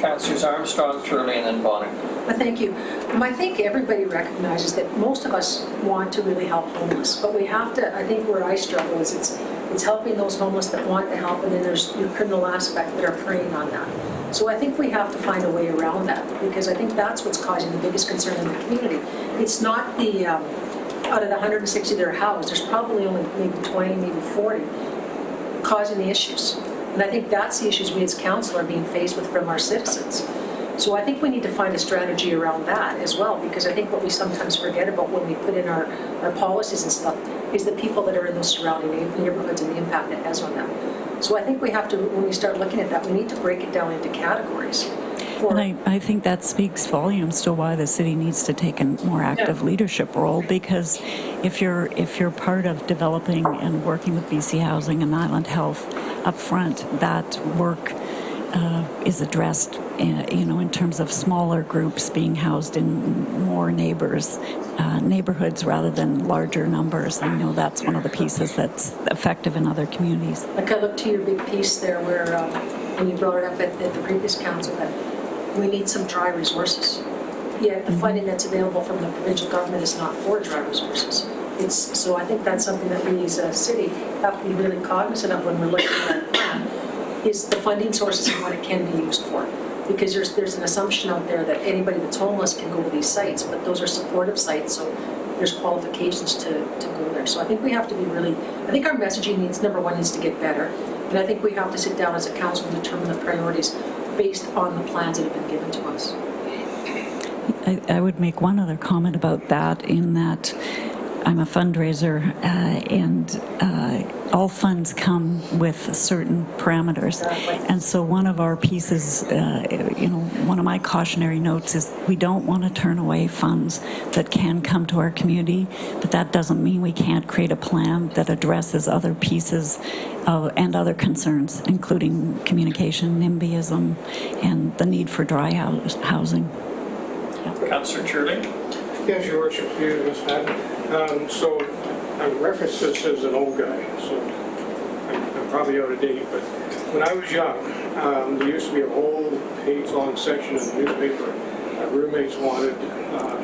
S2: Councillors Armstrong, Turley, and then Bonner.
S11: Thank you. I think everybody recognizes that most of us want to really help homeless, but we have to, I think where I struggle is it's helping those homeless that want the help, and then there's the criminal aspect that are preying on that. So I think we have to find a way around that, because I think that's what's causing the biggest concern in the community. It's not the, out of the 160 that are housed, there's probably only maybe 20, maybe 40 causing the issues. And I think that's the issues we as council are being faced with from our citizens. So I think we need to find a strategy around that as well, because I think what we sometimes forget about when we put in our policies and stuff is the people that are in those surrounding neighborhoods and the impact it has on them. So I think we have to, when we start looking at that, we need to break it down into categories.
S16: And I think that speaks volumes to why the city needs to take a more active leadership role, because if you're part of developing and working with BC Housing and Island Health up front, that work is addressed in terms of smaller groups being housed in more neighborhoods rather than larger numbers. I know that's one of the pieces that's effective in other communities.
S11: Like I look to your big piece there where when you brought it up at the previous council that we need some dry resources. Yet the funding that's available from the provincial government is not for dry resources. So I think that's something that we as a city have to be really cognizant of when we're looking at our plan, is the funding sources and what it can be used for. Because there's an assumption out there that anybody that's homeless can go to these sites, but those are supportive sites, so there's qualifications to go there. So I think we have to be really, I think our messaging number one needs to get better. And I think we have to sit down as a council and determine the priorities based on the plans that have been given to us.
S16: I would make one other comment about that, in that I'm a fundraiser and all funds come with certain parameters. And so one of our pieces, one of my cautionary notes is we don't want to turn away funds that can come to our community, but that doesn't mean we can't create a plan that addresses other pieces and other concerns, including communication, NIMBYism, and the need for dry housing.
S2: Councillor Turley.
S10: Yes, Your Worship, you, Ms. Madden. So I reference this as an old guy, so I'm probably out of date, but when I was young, there used to be a whole page-long section in the newspaper. Roommates wanted,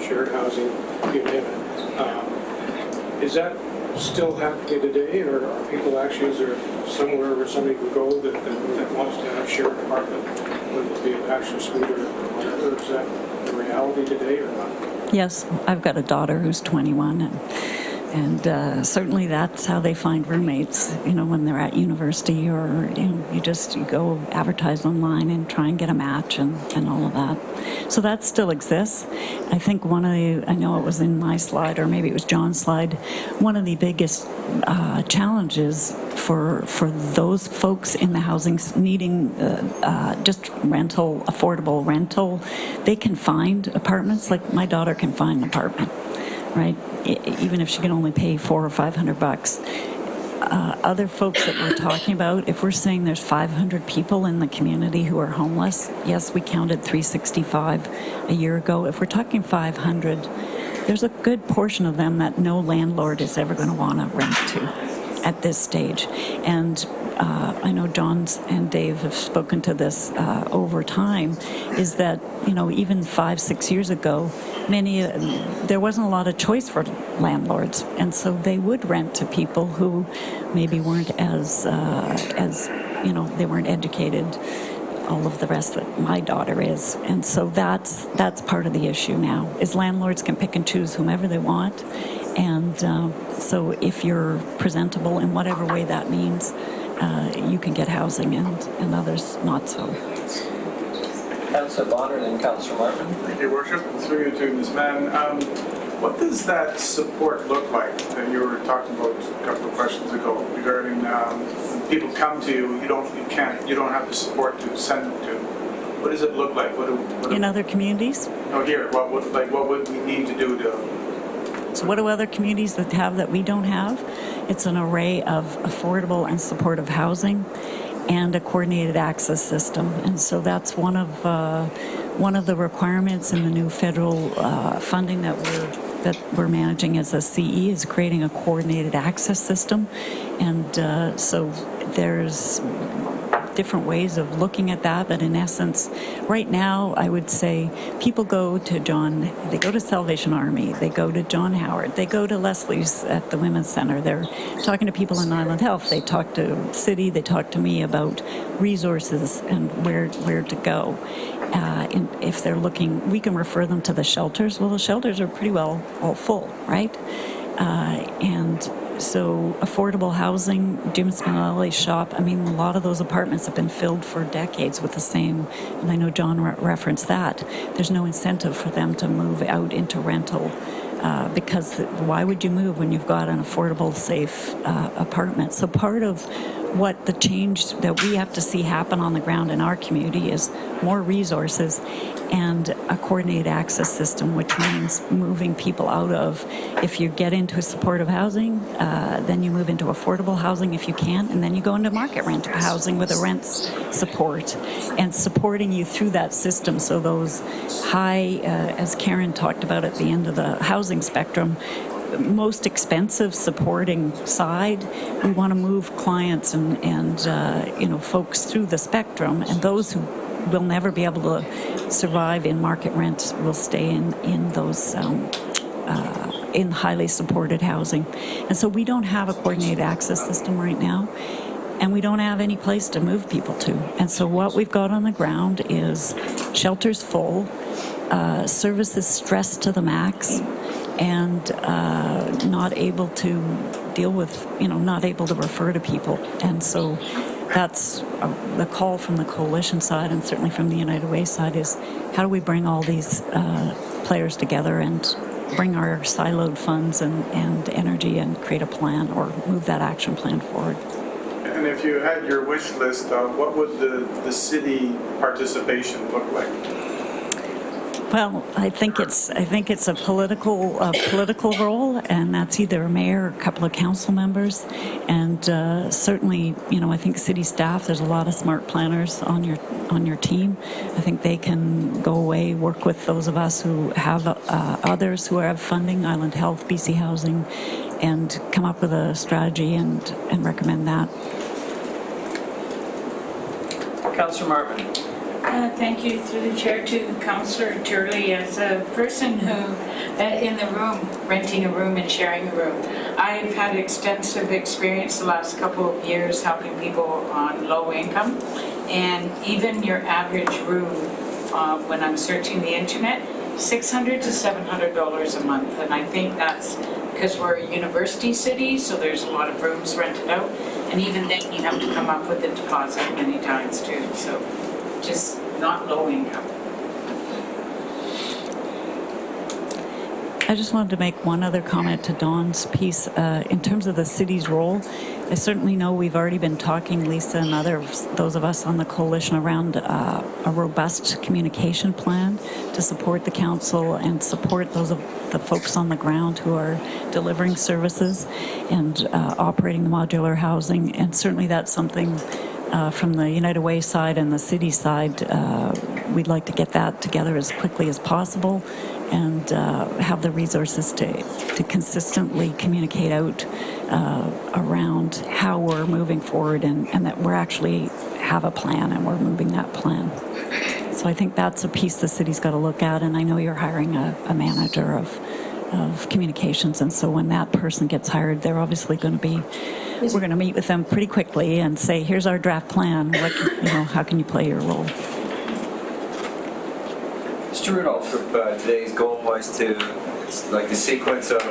S10: shared housing, you name it. Is that still happening today, or are people actually, is there somewhere where somebody can go that wants to have shared apartment, whether it be a bachelor suite or whatever? Is that the reality today or not?
S16: Yes, I've got a daughter who's 21, and certainly that's how they find roommates, when they're at university, or you go advertise online and try and get a match and all of that. So that still exists. I think I know it was in my slide, or maybe it was John's slide, one of the biggest challenges for those folks in the housing needing just affordable rental, they can find apartments. Like my daughter can find an apartment, right? Even if she can only pay $400 or $500. Other folks that we're talking about, if we're saying there's 500 people in the community who are homeless, yes, we counted 365 a year ago. If we're talking 500, there's a good portion of them that no landlord is ever going to want to rent to at this stage. And I know John and Dave have spoken to this over time, is that, even 5-6 years ago, there wasn't a lot of choice for landlords. And so they would rent to people who maybe weren't as they weren't educated all of the rest that my daughter is. And so that's part of the issue now, is landlords can pick and choose whomever they want. And so if you're presentable in whatever way that means, you can get housing and others not so.
S2: Councillor Bonner and then Councillor Martin.
S1: Thank you, Worship. Through you to Ms. Madden. What does that support look like that you were talking about a couple of questions ago regarding when people come to you, you don't have the support to send them to? What does it look like?
S16: In other communities?
S1: Oh, here. What would we need to do to?
S16: So what do other communities that we don't have? It's an array of affordable and supportive housing and a coordinated access system. And so that's one of the requirements in the new federal funding that we're managing as a CE, is creating a coordinated access system. And so there's different ways of looking at that, but in essence, right now, I would say people go to Salvation Army, they go to John Howard, they go to Leslie's at the Women's Center, they're talking to people in Island Health, they talk to City, they talk to me about resources and where to go. If they're looking, we can refer them to the shelters. Well, the shelters are pretty well all full, right? And so affordable housing, Jim Spinelli's shop, I mean, a lot of those apartments have been filled for decades with the same, and I know John referenced that. There's no incentive for them to move out into rental because why would you move when you've got an affordable, safe apartment? So part of what the change that we have to see happen on the ground in our community is more resources and a coordinated access system, which means moving people out of, if you get into supportive housing, then you move into affordable housing if you can, and then you go into market rent housing with a rent support and supporting you through that system. So those high, as Karen talked about at the end of the housing spectrum, most expensive supporting side, we want to move clients and folks through the spectrum, and those who will never be able to survive in market rent will stay in those in highly supported housing. And so we don't have a coordinated access system right now, and we don't have any place to move people to. And so what we've got on the ground is shelters full, services stressed to the max, and not able to deal with, not able to refer to people. And so that's the call from the coalition side, and certainly from the United Way side, is how do we bring all these players together and bring our siloed funds and energy and create a plan or move that action plan forward.
S1: And if you had your wish list, what would the city participation look like?
S16: Well, I think it's a political role, and that's either a mayor or a couple of council members, and certainly, I think city staff. There's a lot of smart planners on your team. I think they can go away, work with those of us who have others who have funding, Island Health, BC Housing, and come up with a strategy and recommend that.
S2: Councillor Martin.
S7: Thank you, through the chair, to Councillor Turley. As a person who, in the room, renting a room and sharing a room, I've had extensive experience the last couple of years helping people on low income. And even your average room, when I'm searching the internet, $600 to $700 a month. And I think that's because we're a university city, so there's a lot of rooms rented out. And even then, you have to come up with a deposit many times too. So just not low income.
S16: I just wanted to make one other comment to Dawn's piece. In terms of the city's role, I certainly know we've already been talking, Lisa and those of us on the coalition, around a robust communication plan to support the council and support those of the folks on the ground who are delivering services and operating the modular housing. And certainly that's something from the United Way side and the city side, we'd like to get that together as quickly as possible and have the resources to consistently communicate out around how we're moving forward and that we're actually have a plan and we're moving that plan. So I think that's a piece the city's got to look at, and I know you're hiring a manager of communications, and so when that person gets hired, they're obviously going to be we're going to meet with them pretty quickly and say, here's our draft plan. What, how can you play your role?
S18: Mr. Rudolph, today's goal was to, it's like the sequence of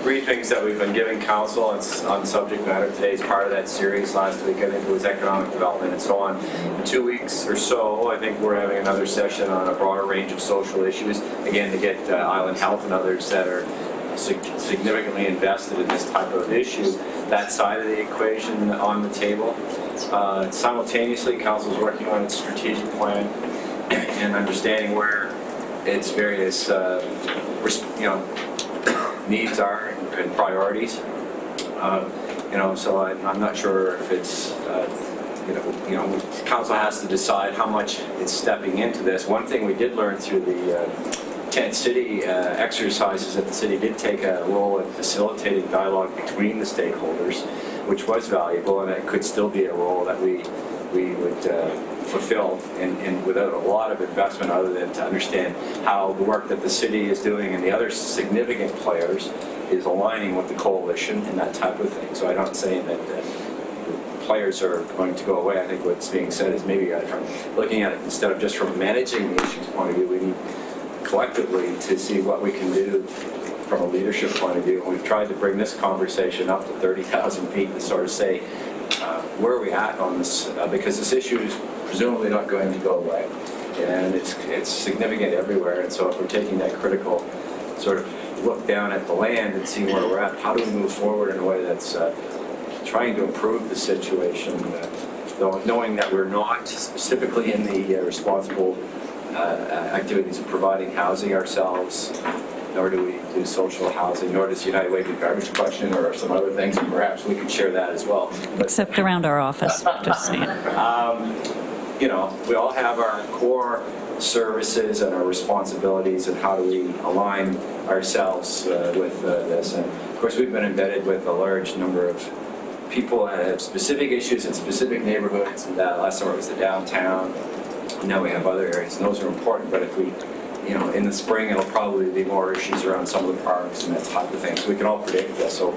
S18: briefings that we've been giving council on subject matter. Today's part of that series. Last week, I think it was economic development and so on. In 2 weeks or so, I think we're having another session on a broader range of social issues, again, to get Island Health and others that are significantly invested in this type of issue, that side of the equation on the table. Simultaneously, council is working on its strategic plan and understanding where its various needs are and priorities. So I'm not sure if it's, council has to decide how much it's stepping into this. One thing we did learn through the Tent City exercises that the city did take a role in facilitating dialogue between the stakeholders, which was valuable, and it could still be a role that we would fulfill and without a lot of investment other than to understand how the work that the city is doing and the other significant players is aligning with the coalition and that type of thing. So I'm not saying that players are going to go away. I think what's being said is maybe from looking at it instead of just from managing the issues point of view, we need collectively to see what we can do from a leadership point of view. And we've tried to bring this conversation up to 30,000 feet to sort of say, where are we at on this? Because this issue is presumably not going to go away. And it's significant everywhere. And so if we're taking that critical sort of look down at the land and seeing where we're at, how do we move forward in a way that's trying to improve the situation, knowing that we're not specifically in the responsible activities of providing housing ourselves, nor do we do social housing, nor does United Way do garbage collection or some other things, and perhaps we can share that as well.
S16: Except around our office, just saying.
S18: We all have our core services and our responsibilities, and how do we align ourselves with this. And of course, we've been embedded with a large number of people that have specific issues in specific neighborhoods. And last summer it was the downtown. Now we have other areas, and those are important. But if we, in the spring, it'll probably be more issues around some of the parks and that type of thing. So we can all predict this. So,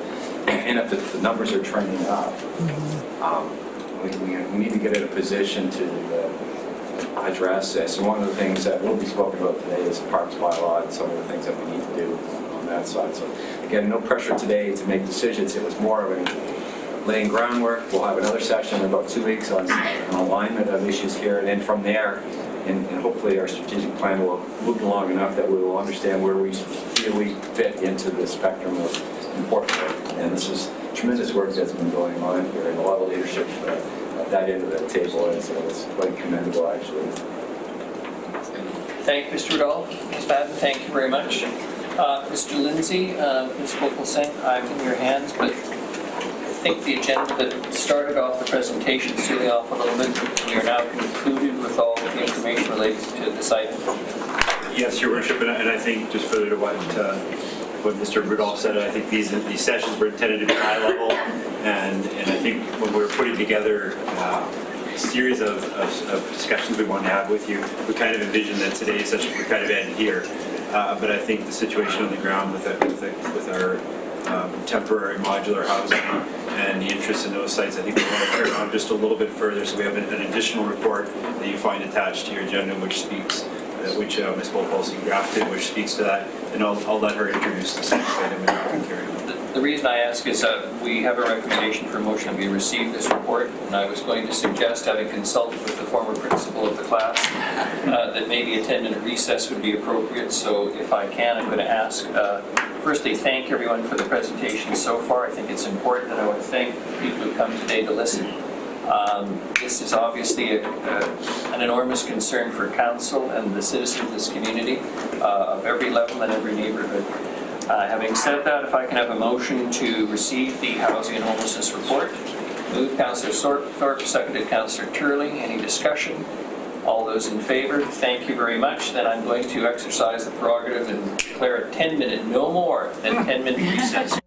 S18: and if the numbers are trending up, we need to get in a position to address this. And one of the things that will be spoken about today is parks bylaw and some of the things that we need to do on that side. So again, no pressure today to make decisions. It was more of a laying groundwork. We'll have another session in about 2 weeks on an alignment of issues here, and then from there, and hopefully our strategic plan will move along enough that we will understand where we feel we fit into the spectrum of important work. And this is tremendous work that's been going on here, and a lot of leadership at that end of the table, and so it's quite commendable, actually.
S2: Thank you, Mr. Rudolph. Ms. Madden, thank you very much. Mr. Lindsay, Ms. Wilkinson, I'm in your hands, but I think the agenda that started off the presentation is sealing off a little bit. We are now concluded with all of the information related to this item.
S3: Yes, Your Worship, and I think just further to what Mr. Rudolph said, I think these sessions were intended to be high level, and I think when we were putting together a series of discussions we want to have with you, we kind of envisioned that today's session would kind of end here. But I think the situation on the ground with our temporary modular housing and the interest in those sites, I think we want to turn on just a little bit further. So we have an additional report that you find attached to your agenda, which speaks, which Ms. Bolpolsky drafted, which speaks to that. And I'll let her introduce the next item and carry on.
S2: The reason I ask is we have a recommendation for a motion that we receive this report, and I was going to suggest, having consulted with the former principal of the class, that maybe a 10-minute recess would be appropriate. So if I can, I'm going to ask, firstly, thank everyone for the presentation so far. I think it's important, and I want to thank people who come today to listen. This is obviously an enormous concern for council and the citizens of this community of every level and every neighborhood. Having said that, if I can have a motion to receive the housing and homelessness report. Moved Councillor Thorpe, seconded Councillor Turley. Any discussion? All those in favor, thank you very much. Then I'm going to exercise the prerogative and declare a 10-minute, no more than 10-minute recess.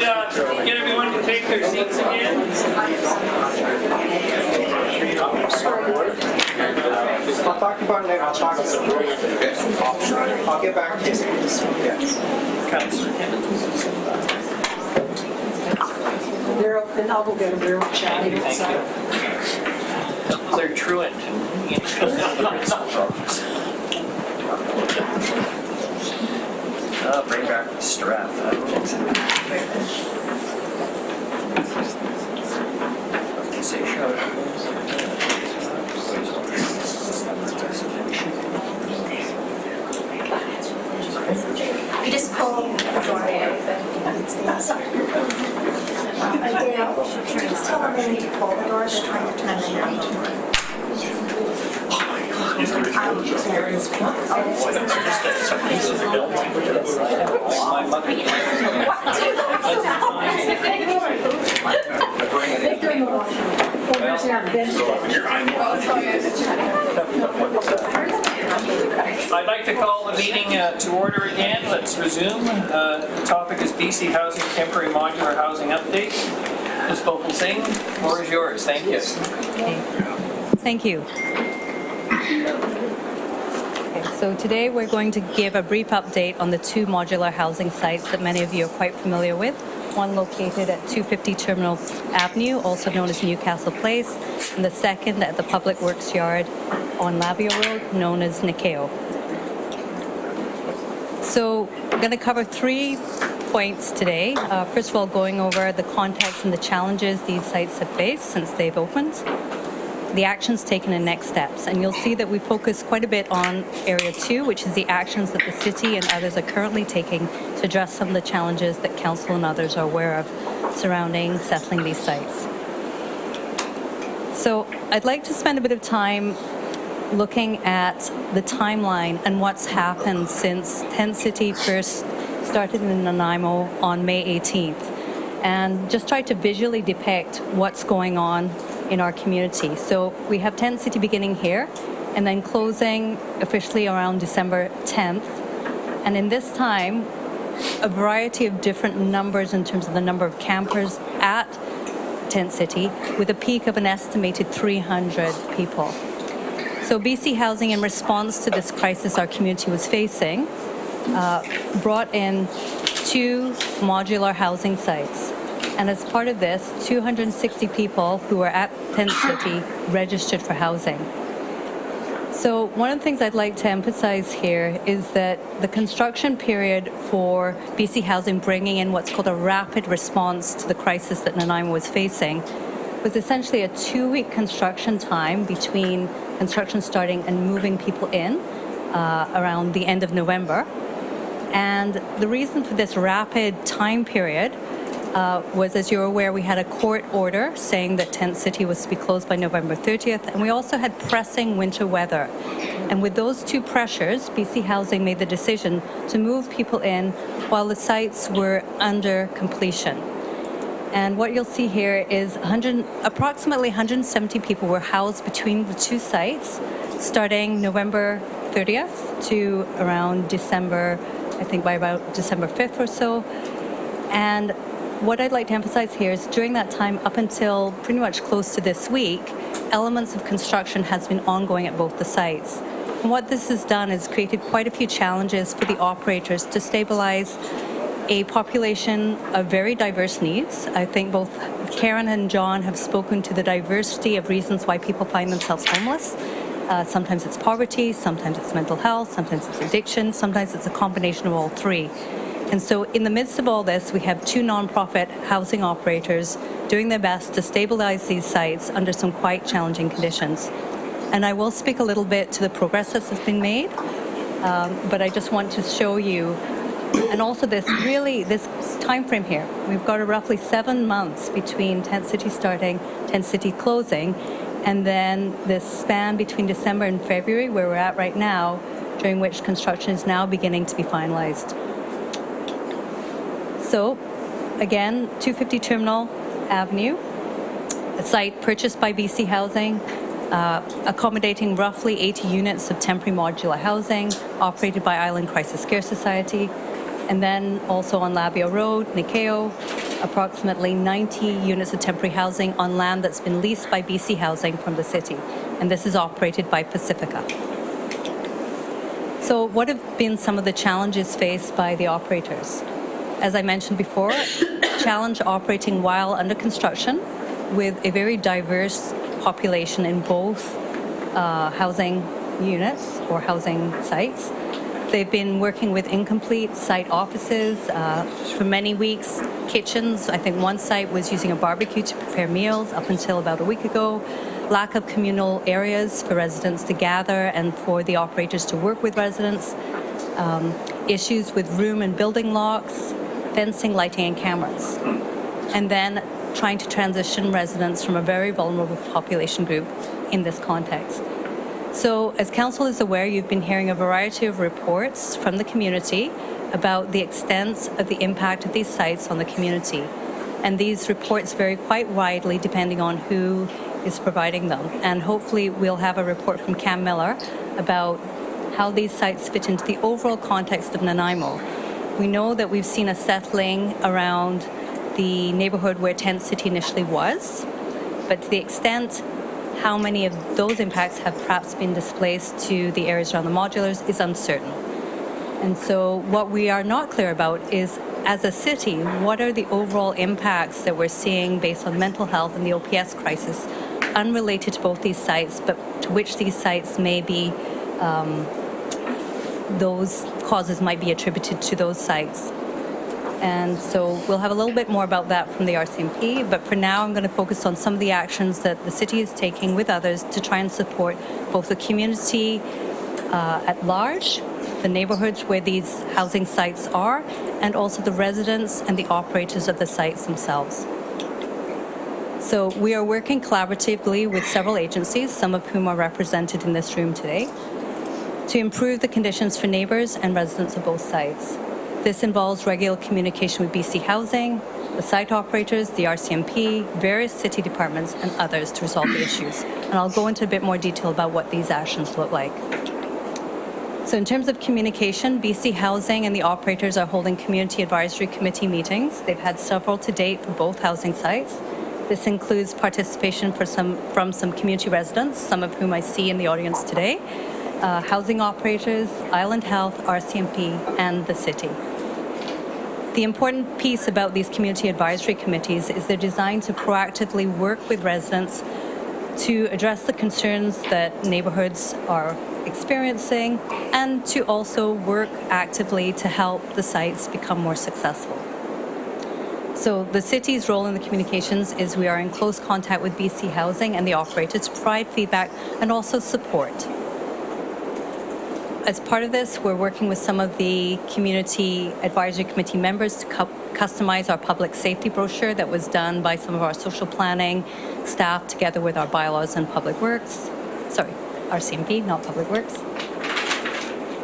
S2: get everyone to take their seats again.
S12: I'll talk about it later. I'll talk about it. I'll get back to you.
S2: Councillor
S11: Then I'll go get a beer, chatting outside.
S2: Claire Truant. Bring back the strap.
S15: You just pull the door just tell them they need to pull the door, they're trying to turn the handle.
S2: I'd like to call the meeting to order again. Let's resume. The topic is BC Housing Temporary Modular Housing Update. Ms. Bopal Singh, the floor is yours. Thank you.
S4: Thank you. So today we're going to give a brief update on the two modular housing sites that many of you are quite familiar with. One located at 250 Terminal Avenue, also known as Newcastle Place, and the second at the Public Works Yard on Labio Road, known as Nikeo. So I'm going to cover 3 points today. First of all, going over the context and the challenges these sites have faced since they've opened, the actions taken and next steps. And you'll see that we focus quite a bit on Area 2, which is the actions that the city and others are currently taking to address some of the challenges that council and others are aware of surrounding settling these sites. So I'd like to spend a bit of time looking at the timeline and what's happened since Tent City first started in Nanaimo on May 18th, and just try to visually depict what's going on in our community. So we have Tent City beginning here and then closing officially around December 10th. And in this time, a variety of different numbers in terms of the number of campers at Tent City, with a peak of an estimated 300 people. So BC Housing, in response to this crisis our community was facing, brought in 2 modular housing sites. And as part of this, 260 people who were at Tent City registered for housing. So one of the things I'd like to emphasize here is that the construction period for BC Housing bringing in what's called a rapid response to the crisis that Nanaimo was facing was essentially a 2-week construction time between construction starting and moving people in around the end of November. And the reason for this rapid time period was, as you're aware, we had a court order saying that Tent City was to be closed by November 30th, and we also had pressing winter weather. And with those 2 pressures, BC Housing made the decision to move people in while the sites were under completion. And what you'll see here is approximately 170 people were housed between the 2 sites, starting November 30th to around December, I think by about December 5th or so. And what I'd like to emphasize here is during that time, up until pretty much close to this week, elements of construction has been ongoing at both the sites. And what this has done is created quite a few challenges for the operators to stabilize a population of very diverse needs. I think both Karen and John have spoken to the diversity of reasons why people find themselves homeless. Sometimes it's poverty, sometimes it's mental health, sometimes it's addiction, sometimes it's a combination of all 3. And so in the midst of all this, we have 2 nonprofit housing operators doing their best to stabilize these sites under some quite challenging conditions. And I will speak a little bit to the progress that has been made, but I just want to show you, and also this time frame here. We've got roughly 7 months between Tent City starting, Tent City closing, and then this span between December and February, where we're at right now, during which construction is now beginning to be finalized. So, again, 250 Terminal Avenue, a site purchased by BC Housing, accommodating roughly 80 units of temporary modular housing, operated by Island Crisis Care Society, and then also on Labio Road, Nikeo, approximately 90 units of temporary housing on land that's been leased by BC Housing from the city, and this is operated by Pacifica. So what have been some of the challenges faced by the operators? As I mentioned before, challenge operating while under construction with a very diverse population in both housing units or housing sites. They've been working with incomplete site offices for many weeks, kitchens. I think one site was using a barbecue to prepare meals up until about a week ago. Lack of communal areas for residents to gather and for the operators to work with residents. Issues with room and building locks, fencing, lighting, and cameras. And then trying to transition residents from a very vulnerable population group in this context. So as council is aware, you've been hearing a variety of reports from the community about the extent of the impact of these sites on the community. And these reports vary quite widely depending on who is providing them. And hopefully we'll have a report from Cam Miller about how these sites fit into the overall context of Nanaimo. We know that we've seen a settling around the neighborhood where Tent City initially was, but to the extent how many of those impacts have perhaps been displaced to the areas around the modulars is uncertain. And so what we are not clear about is, as a city, what are the overall impacts that we're seeing based on mental health and the OPS crisis, unrelated to both these sites, but to which these sites may be, those causes might be attributed to those sites. And so we'll have a little bit more about that from the RCMP, but for now I'm going to focus on some of the actions that the city is taking with others to try and support both the community at large, the neighborhoods where these housing sites are, and also the residents and the operators of the sites themselves. So we are working collaboratively with several agencies, some of whom are represented in this room today, to improve the conditions for neighbors and residents of both sites. This involves regular communication with BC Housing, the site operators, the RCMP, various city departments, and others to resolve the issues. And I'll go into a bit more detail about what these actions look like. So in terms of communication, BC Housing and the operators are holding community advisory committee meetings. They've had several to date for both housing sites. This includes participation from some community residents, some of whom I see in the audience today, housing operators, Island Health, RCMP, and the city. The important piece about these community advisory committees is they're designed to proactively work with residents to address the concerns that neighborhoods are experiencing and to also work actively to help the sites become more successful. So the city's role in the communications is we are in close contact with BC Housing and the operator to provide feedback and also support. As part of this, we're working with some of the community advisory committee members to customize our public safety brochure that was done by some of our social planning staff together with our bylaws and public works. Sorry, RCMP, not public works.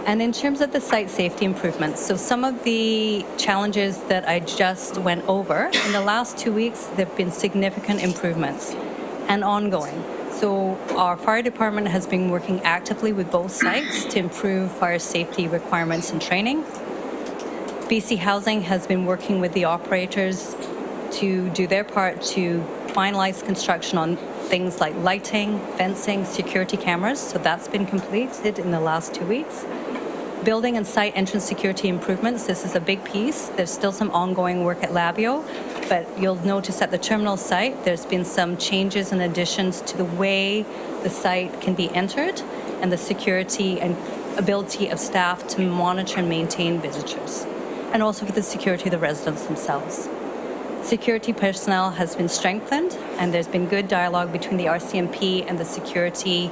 S4: And in terms of the site safety improvements, so some of the challenges that I just went over, in the last 2 weeks, there have been significant improvements and ongoing. So our fire department has been working actively with both sites to improve fire safety requirements and training. BC Housing has been working with the operators to do their part to finalize construction on things like lighting, fencing, security cameras. So that's been completed in the last 2 weeks. Building and site entrance security improvements, this is a big piece. There's still some ongoing work at Labio, but you'll notice at the terminal site, there's been some changes and additions to the way the site can be entered and the security and ability of staff to monitor and maintain visitors, and also for the security of the residents themselves. Security personnel has been strengthened, and there's been good dialogue between the RCMP and the security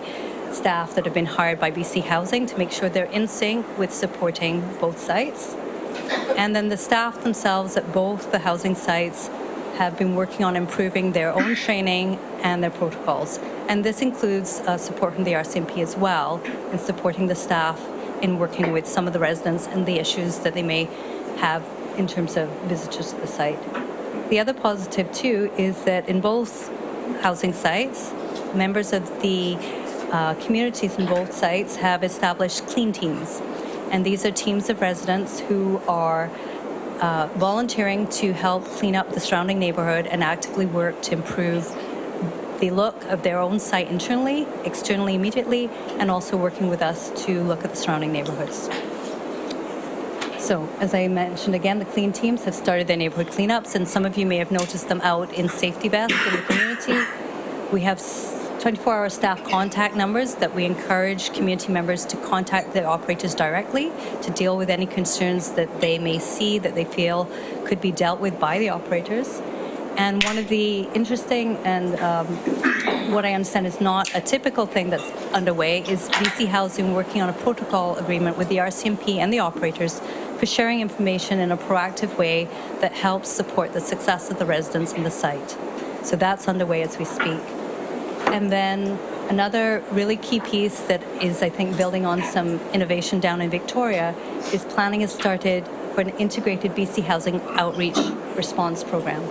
S4: staff that have been hired by BC Housing to make sure they're in sync with supporting both sites. And then the staff themselves at both the housing sites have been working on improving their own training and their protocols. And this includes support from the RCMP as well in supporting the staff in working with some of the residents and the issues that they may have in terms of visitors to the site. The other positive too is that in both housing sites, members of the communities in both sites have established clean teams. And these are teams of residents who are volunteering to help clean up the surrounding neighborhood and actively work to improve the look of their own site internally, externally immediately, and also working with us to look at the surrounding neighborhoods. So, as I mentioned again, the clean teams have started their neighborhood cleanups, and some of you may have noticed them out in safety vests in the community. We have 24-hour staff contact numbers that we encourage community members to contact the operators directly to deal with any concerns that they may see that they feel could be dealt with by the operators. And one of the interesting and what I understand is not a typical thing that's underway is BC Housing working on a protocol agreement with the RCMP and the operators for sharing information in a proactive way that helps support the success of the residents in the site. So that's underway as we speak. And then another really key piece that is, I think, building on some innovation down in Victoria is planning has started for an integrated BC Housing outreach response program.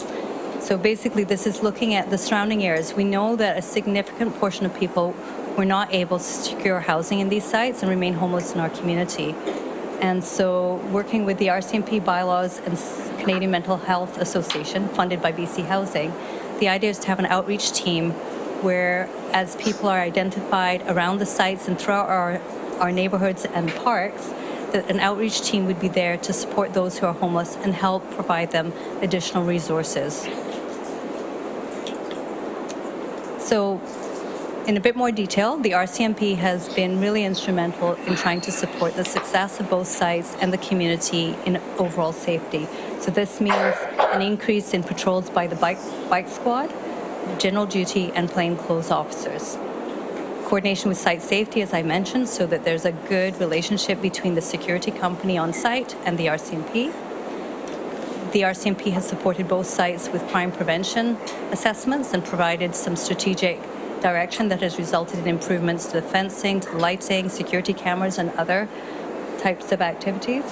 S4: So basically, this is looking at the surrounding areas. We know that a significant portion of people were not able to secure housing in these sites and remain homeless in our community. And so working with the RCMP bylaws and Canadian Mental Health Association, funded by BC Housing, the idea is to have an outreach team where as people are identified around the sites and throughout our neighborhoods and parks, that an outreach team would be there to support those who are homeless and help provide them additional resources. So, in a bit more detail, the RCMP has been really instrumental in trying to support the success of both sites and the community in overall safety. So this means an increase in patrols by the bike squad, general duty, and plainclothes officers. Coordination with site safety, as I mentioned, so that there's a good relationship between the security company on site and the RCMP. The RCMP has supported both sites with crime prevention assessments and provided some strategic direction that has resulted in improvements to the fencing, to the lighting, security cameras, and other types of activities.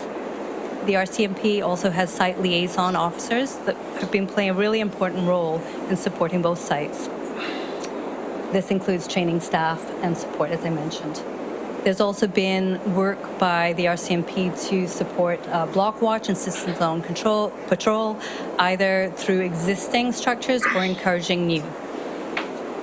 S4: The RCMP also has site liaison officers that have been playing a really important role in supporting both sites. This includes training staff and support, as I mentioned. There's also been work by the RCMP to support block watch and system zone patrol, either through existing structures or encouraging new.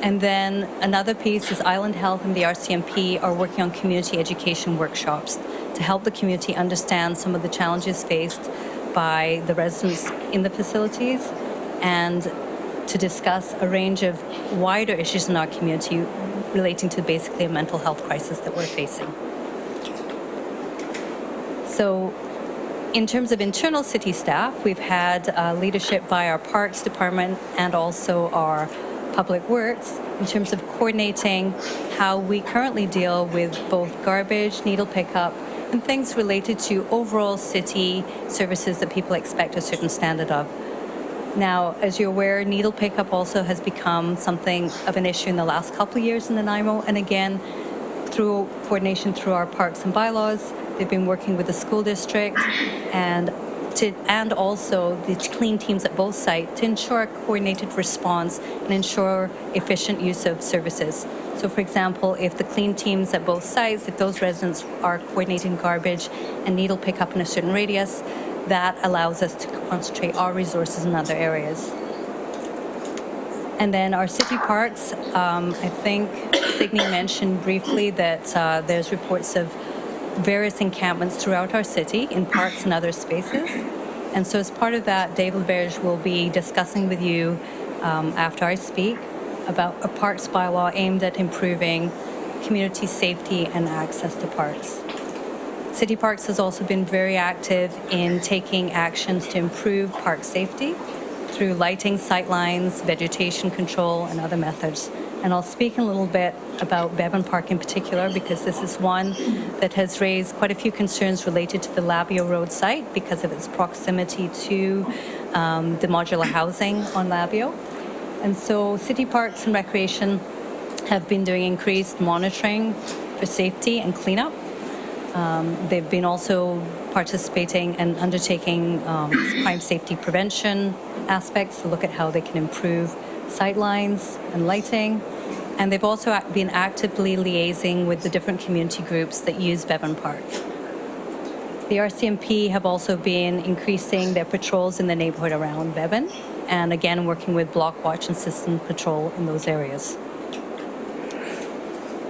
S4: And then another piece is Island Health and the RCMP are working on community education workshops to help the community understand some of the challenges faced by the residents in the facilities and to discuss a range of wider issues in our community relating to basically a mental health crisis that we're facing. So in terms of internal city staff, we've had leadership by our Parks Department and also our Public Works in terms of coordinating how we currently deal with both garbage, needle pickup, and things related to overall city services that people expect a certain standard of. Now, as you're aware, needle pickup also has become something of an issue in the last couple of years in Nanaimo, and again, through coordination through our parks and bylaws, they've been working with the school district and also the clean teams at both sites to ensure a coordinated response and ensure efficient use of services. So, for example, if the clean teams at both sites, if those residents are coordinating garbage and needle pickup in a certain radius, that allows us to concentrate our resources in other areas. And then our city parks, I think Signe mentioned briefly that there's reports of various encampments throughout our city in parks and other spaces. And so as part of that, Dave LaBerge will be discussing with you after I speak about a parks bylaw aimed at improving community safety and access to parks. City Parks has also been very active in taking actions to improve park safety through lighting, sightlines, vegetation control, and other methods. And I'll speak a little bit about Bevan Park in particular because this is one that has raised quite a few concerns related to the Labio Road site because of its proximity to the modular housing on Labio. And so City Parks and Recreation have been doing increased monitoring for safety and cleanup. They've been also participating and undertaking crime safety prevention aspects to look at how they can improve sightlines and lighting. And they've also been actively liaising with the different community groups that use Bevan Park. The RCMP have also been increasing their patrols in the neighborhood around Bevan, and again, working with Block Watch and System Patrol in those areas.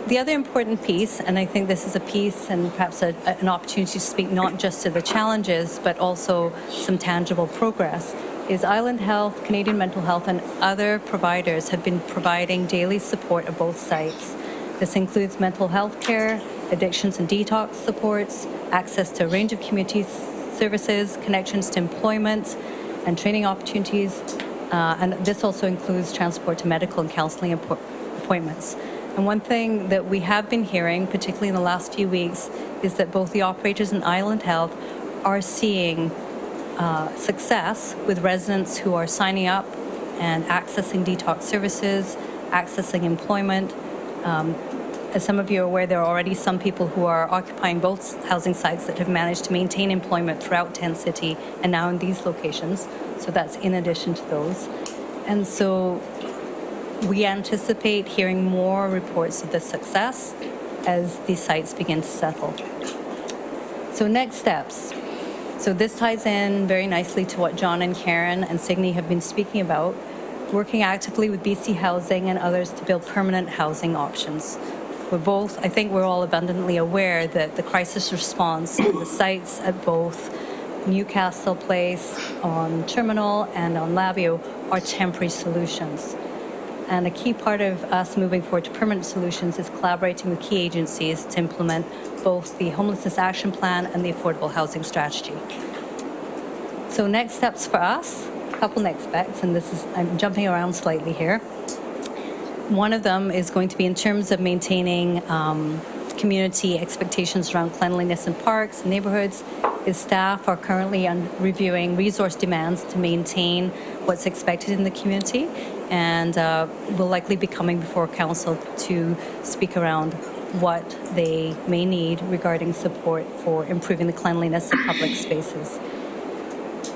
S4: The other important piece, and I think this is a piece and perhaps an opportunity to speak not just to the challenges, but also some tangible progress, is Island Health, Canadian Mental Health, and other providers have been providing daily support at both sites. This includes mental health care, addictions and detox supports, access to a range of community services, connections to employment and training opportunities, and this also includes transport to medical and counseling appointments. And one thing that we have been hearing, particularly in the last few weeks, is that both the operators and Island Health are seeing success with residents who are signing up and accessing detox services, accessing employment. As some of you are aware, there are already some people who are occupying both housing sites that have managed to maintain employment throughout Tent City and now in these locations. So that's in addition to those. And so we anticipate hearing more reports of the success as these sites begin to settle. So next steps. So this ties in very nicely to what John and Karen and Signe have been speaking about, working actively with BC Housing and others to build permanent housing options. I think we're all abundantly aware that the crisis response in the sites at both Newcastle Place, on Terminal, and on Labio are temporary solutions. And a key part of us moving forward to permanent solutions is collaborating with key agencies to implement both the Homelessness Action Plan and the Affordable Housing Strategy. So next steps for us, a couple next steps, and I'm jumping around slightly here. One of them is going to be in terms of maintaining community expectations around cleanliness in parks and neighborhoods. Is staff are currently reviewing resource demands to maintain what's expected in the community, and will likely be coming before council to speak around what they may need regarding support for improving the cleanliness of public spaces.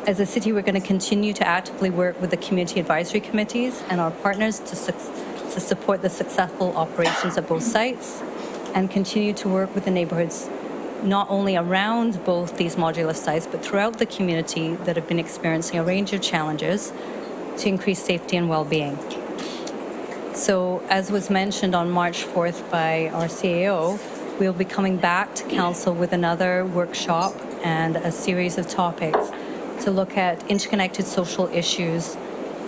S4: As a city, we're going to continue to actively work with the community advisory committees and our partners to support the successful operations of both sites, and continue to work with the neighborhoods not only around both these modular sites, but throughout the community that have been experiencing a range of challenges to increase safety and well-being. So, as was mentioned on March 4th by our CAO, we'll be coming back to council with another workshop and a series of topics to look at interconnected social issues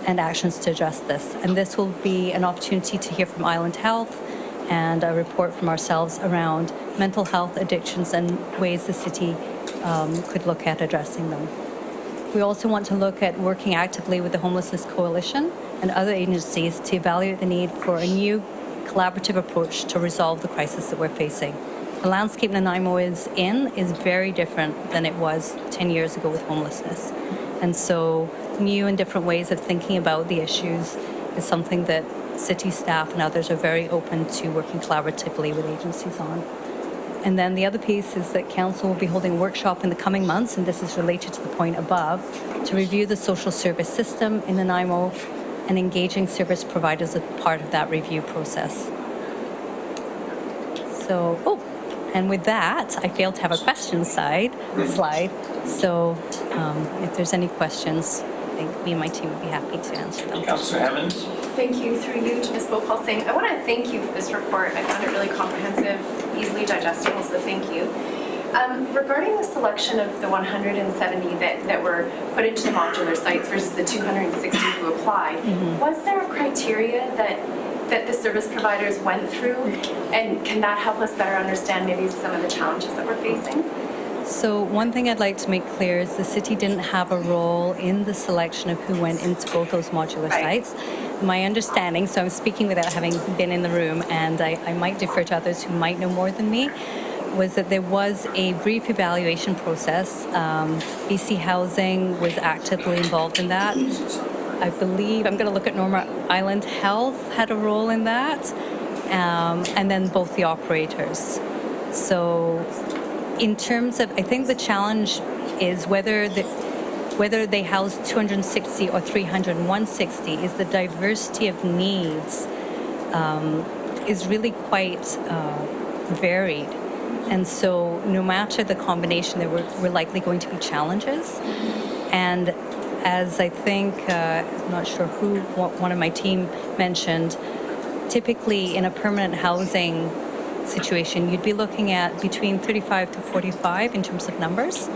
S4: and actions to address this. And this will be an opportunity to hear from Island Health and a report from ourselves around mental health, addictions, and ways the city could look at addressing them. We also want to look at working actively with the Homelessness Coalition and other agencies to evaluate the need for a new collaborative approach to resolve the crisis that we're facing. The landscape Nanaimo is in is very different than it was 10 years ago with homelessness. And so new and different ways of thinking about the issues is something that city staff and others are very open to working collaboratively with agencies on. And then the other piece is that council will be holding a workshop in the coming months, and this is related to the point above, to review the social service system in Nanaimo and engaging service providers as part of that review process. And with that, I failed to have a question slide. So if there's any questions, I think me and my team would be happy to answer them.
S2: Councillor Hammond.
S9: Thank you, through you to Ms. Bhopal Singh. I want to thank you for this report. I found it really comprehensive, easily digestible, so thank you. Regarding the selection of the 170 that were put into the modular sites versus the 260 who applied, was there a criteria that the service providers went through? And can that help us better understand maybe some of the challenges that we're facing?
S4: So one thing I'd like to make clear is the city didn't have a role in the selection of who went into both those modular sites. My understanding, so I'm speaking without having been in the room, and I might defer to others who might know more than me, was that there was a brief evaluation process. BC Housing was actively involved in that. I believe, I'm going to look at Norma, Island Health had a role in that, and then both the operators. So in terms of, I think the challenge is whether they house 260 or 300 and 160 is the diversity of needs is really quite varied. And so no matter the combination, there were likely going to be challenges. And as I think, I'm not sure who, one of my team mentioned, typically in a permanent housing situation, you'd be looking at between 35 to 45 in terms of numbers,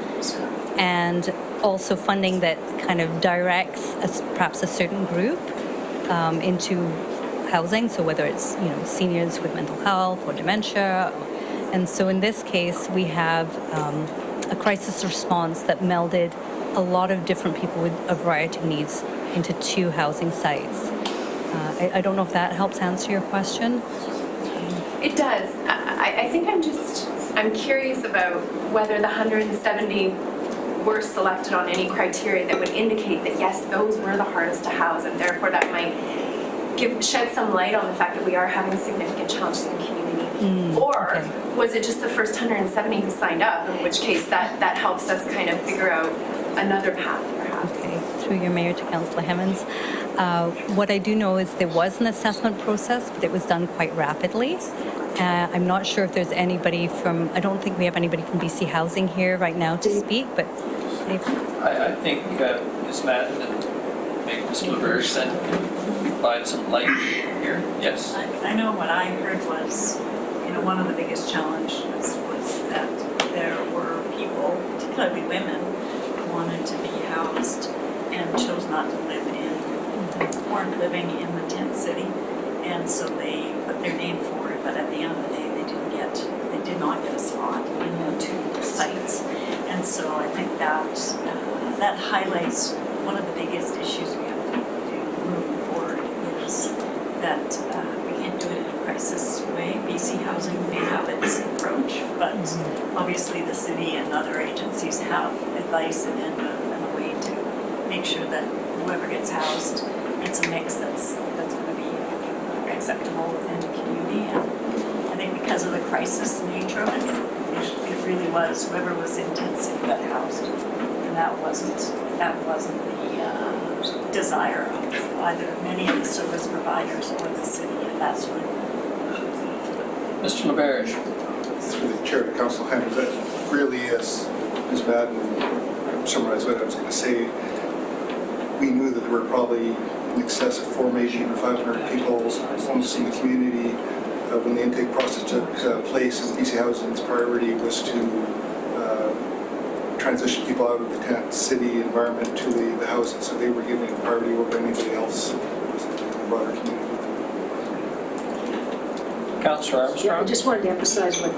S4: and also funding that kind of directs perhaps a certain group into housing. So whether it's seniors with mental health or dementia, and so in this case we have a crisis response that melded a lot of different people with a variety of needs into 2 housing sites. I don't know if that helps answer your question.
S9: It does. I think I'm curious about whether the 170 were selected on any criteria that would indicate that yes, those were the hardest to house, and therefore that might shed some light on the fact that we are having significant challenges in the community. Or was it just the first 170 who signed up, in which case that helps us kind of figure out another path perhaps.
S4: Okay, through your mayor to Councillor Hemmons. What I do know is there was an assessment process, but it was done quite rapidly. I'm not sure if there's anybody from, I don't think we have anybody from BC Housing here right now to speak, but
S2: I think Ms. Madden and maybe Mr. LaBerge can provide some light here. Yes?
S16: I know what I heard was, one of the biggest challenges was that there were people, particularly women, who wanted to be housed and chose not to live weren't living in the tent city, and so they put their name for it, but at the end of the day they did not get a slot in the 2 sites. And so I think that highlights one of the biggest issues we have to do moving forward is that we can't do it in a crisis way. BC Housing may have its approach, but obviously the city and other agencies have advice and a way to make sure that whoever gets housed, it's a mix that's going to be acceptable within the community. And I think because of the crisis nature of it really was whoever was in tent city got housed, and that wasn't the desire of either many of the service providers or the city at that time.
S2: Mr. LaBerge.
S19: Through the chair to Council Hemmons, that really is, Ms. Madden summarized what I was going to say. We knew that there were probably in excess of 400 or 500 people homeless in the community. When the intake process took place, and BC Housing's priority was to transition people out of the tent city environment to the housing, so they were given priority over anybody else in the broader community.
S2: Councillor Armstrong?
S11: Yeah, I just wanted to emphasize what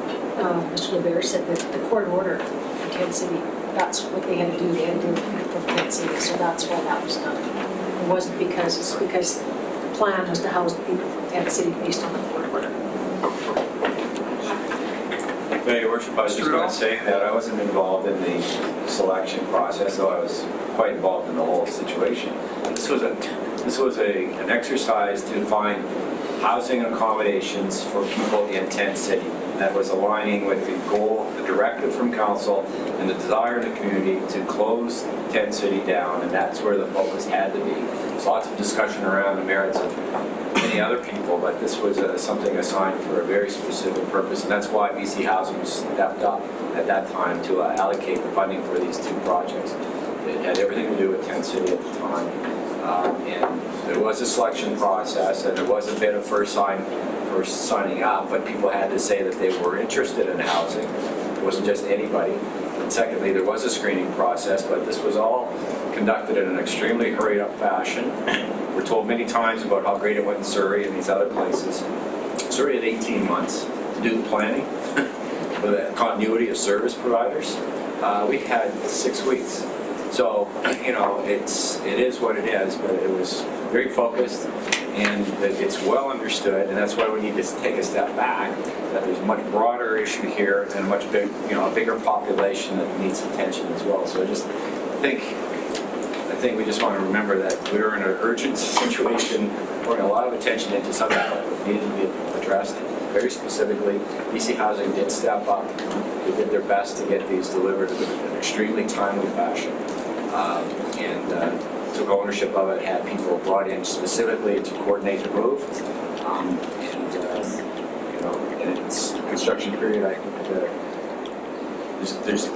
S11: Mr. LaBerge said, that the court order for tent city, that's what they had to do. They had to do it from tent city, so that's why that was done. It wasn't because, it's because the plan was to house the people from tent city based on the court order.
S18: Your Worship, I was just going to say that I wasn't involved in the selection process, though I was quite involved in the whole situation. This was an exercise to find housing accommodations for people in tent city. That was aligning with the goal, the directive from council, and the desire in the community to close tent city down, and that's where the focus had to be. There's lots of discussion around the merits of many other people, but this was something assigned for a very specific purpose, and that's why BC Housing stepped up at that time to allocate the funding for these 2 projects. It had everything to do with tent city at the time, and there was a selection process, and there was a bit of first signing up, but people had to say that they were interested in housing. It wasn't just anybody. And secondly, there was a screening process, but this was all conducted in an extremely hurried up fashion. We're told many times about how great it went in Surrey and these other places. Surrey had 18 months to do the planning for the continuity of service providers. We had 6 weeks. So, it is what it is, but it was very focused, and it's well understood, and that's why we need to take a step back, that there's a much broader issue here and a much a bigger population that needs attention as well. So I think we just want to remember that we're in an urgent situation, pouring a lot of attention into something that needed to be addressed very specifically. BC Housing did step up. They did their best to get these delivered in an extremely timely fashion, and took ownership of it, had people brought in specifically to coordinate the move, in its construction period, I think there's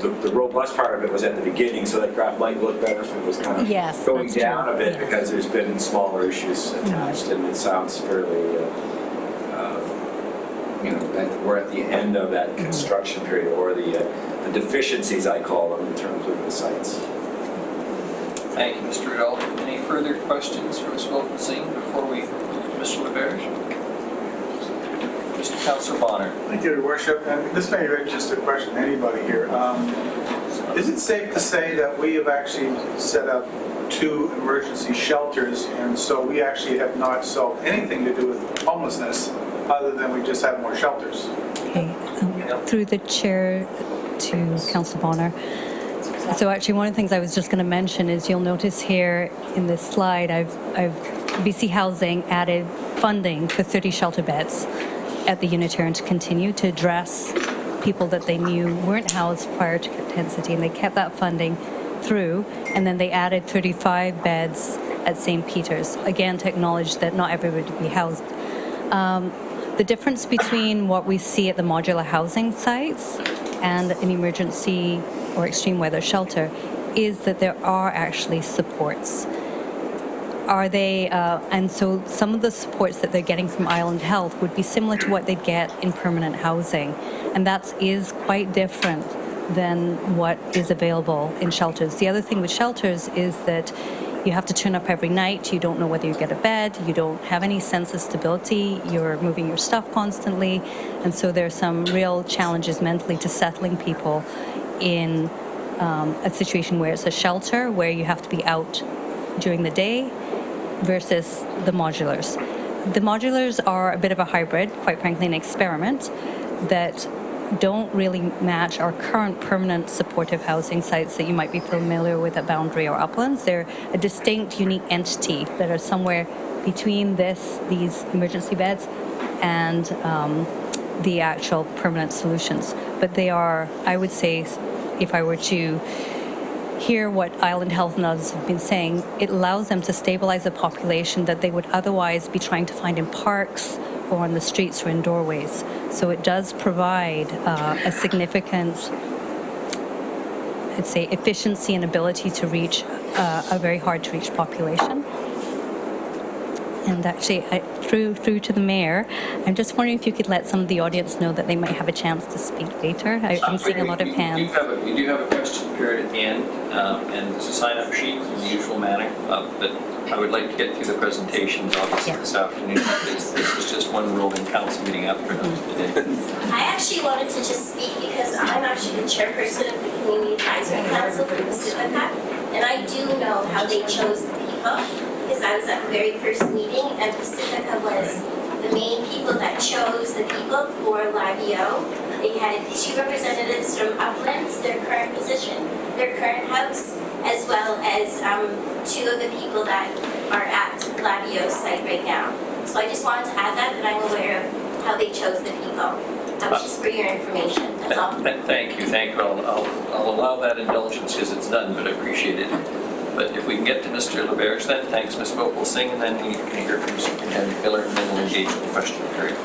S18: the robust part of it was at the beginning, so that graph might look better if it was kind of
S4: Yes,
S18: going
S4: that's
S18: down
S4: true.
S18: a bit because there's been smaller issues attached, and it sounds fairly, that we're at the end of that construction period, or the deficiencies, I call them, in terms of the sites.
S2: Thank you, Mr. Rudolph. Any further questions for Ms. Wilson before we move to Mr. LeBerge? Mr. Councilor Bonner.
S1: Thank you, Your Worship. And this may be just a question to anybody here. Is it safe to say that we have actually set up 2 emergency shelters, and so we actually have not solved anything to do with homelessness other than we just have more shelters?
S4: Okay, through the chair to Councillor Bonner. So actually, one of the things I was just going to mention is you'll notice here in this slide, BC Housing added funding for 30 shelter beds at the Unitarian to continue to address people that they knew weren't housed prior to tent city, and they kept that funding through, and then they added 35 beds at St. Peter's, again to acknowledge that not everybody would be housed. The difference between what we see at the modular housing sites and an emergency or extreme weather shelter is that there are actually supports. Are they, and so some of the supports that they're getting from Island Health would be similar to what they'd get in permanent housing. And that is quite different than what is available in shelters. The other thing with shelters is that you have to turn up every night. You don't know whether you get a bed. You don't have any sense of stability. You're moving your stuff constantly. And so there's some real challenges mentally to settling people in a situation where it's a shelter, where you have to be out during the day, versus the modulars. The modulars are a bit of a hybrid, quite frankly, an experiment that don't really match our current permanent supportive housing sites that you might be familiar with at Boundary or Uplands. They're a distinct, unique entity that are somewhere between these emergency beds and the actual permanent solutions. But they are, I would say, if I were to hear what Island Health and others have been saying, it allows them to stabilize a population that they would otherwise be trying to find in parks or on the streets or in doorways. So it does provide a significant, I'd say, efficiency and ability to reach a very hard to reach population. And actually, through to the mayor, I'm just wondering if you could let some of the audience know that they might have a chance to speak later. I'm seeing a lot of hands.
S2: We do have a question period at the end, and there's a sign-up sheet in the usual manner, but I would like to get through the presentations, obviously, this afternoon. This is just one rolling council meeting after today.
S20: I actually wanted to just speak because I'm actually the chairperson of the Community Advisory Council for Pacifica, and I do know how they chose the people, because I was at the very first meeting, and Pacifica was the main people that chose the people for Labio. They had 2 representatives from Uplands, their current position, their current house, as well as 2 of the people that are at Labio's site right now. So I just wanted to add that I'm aware of how they chose the people. That was just for your information, that's all.
S2: Thank you. I'll allow that indulgence because it's done, but I appreciate it. But if we can get to Mr. LeBerge then, thanks Ms. Mopal Singh, and then we can hear from Superintendent Miller, and then we'll engage in the question period.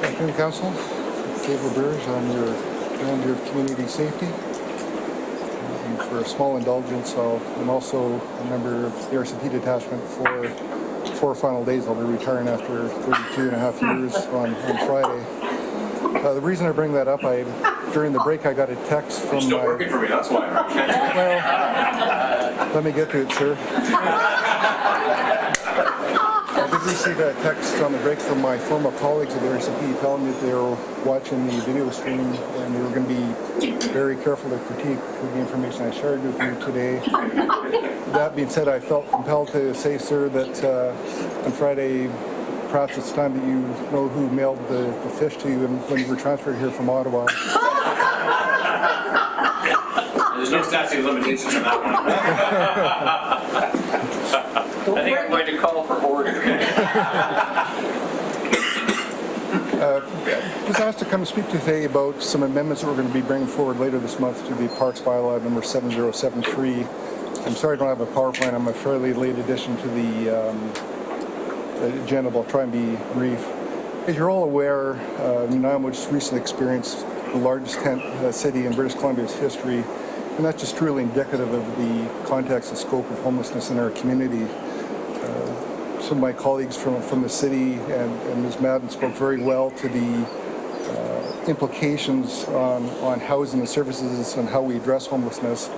S21: Afternoon, Council. Dave LeBerge, I'm your Commander of Community Safety. And for a small indulgence, I'm also a member of the RCP detachment for 4 final days. I'll be retiring after 32 and a half years on Friday. The reason I bring that up, during the break I got a text from
S14: You're still working for me, that's why, right?
S21: Well, let me get to it, sir. I did receive a text on the break from my former colleagues at the RCP telling me that they were watching the video stream and they were going to be very careful to critique the information I shared with you today. That being said, I felt compelled to say, sir, that on Friday, perhaps it's time that you know who mailed the fish to you when you were transferred here from Ottawa.
S12: There's no statute of limitations on that one.
S2: I think I'm going to call for order.
S21: was asked to come speak today about some amendments that we're going to be bringing forward later this month to the Parks Bylaw number 7073. I'm sorry I don't have a PowerPoint. I'm a fairly late addition to the agenda, but I'll try and be brief. As you're all aware, Nanaimo just recently experienced the largest tent city in British Columbia's history, and that's just truly indicative of the context and scope of homelessness in our community. Some of my colleagues from the city and Ms. Madden spoke very well to the implications on housing and services and how we address homelessness.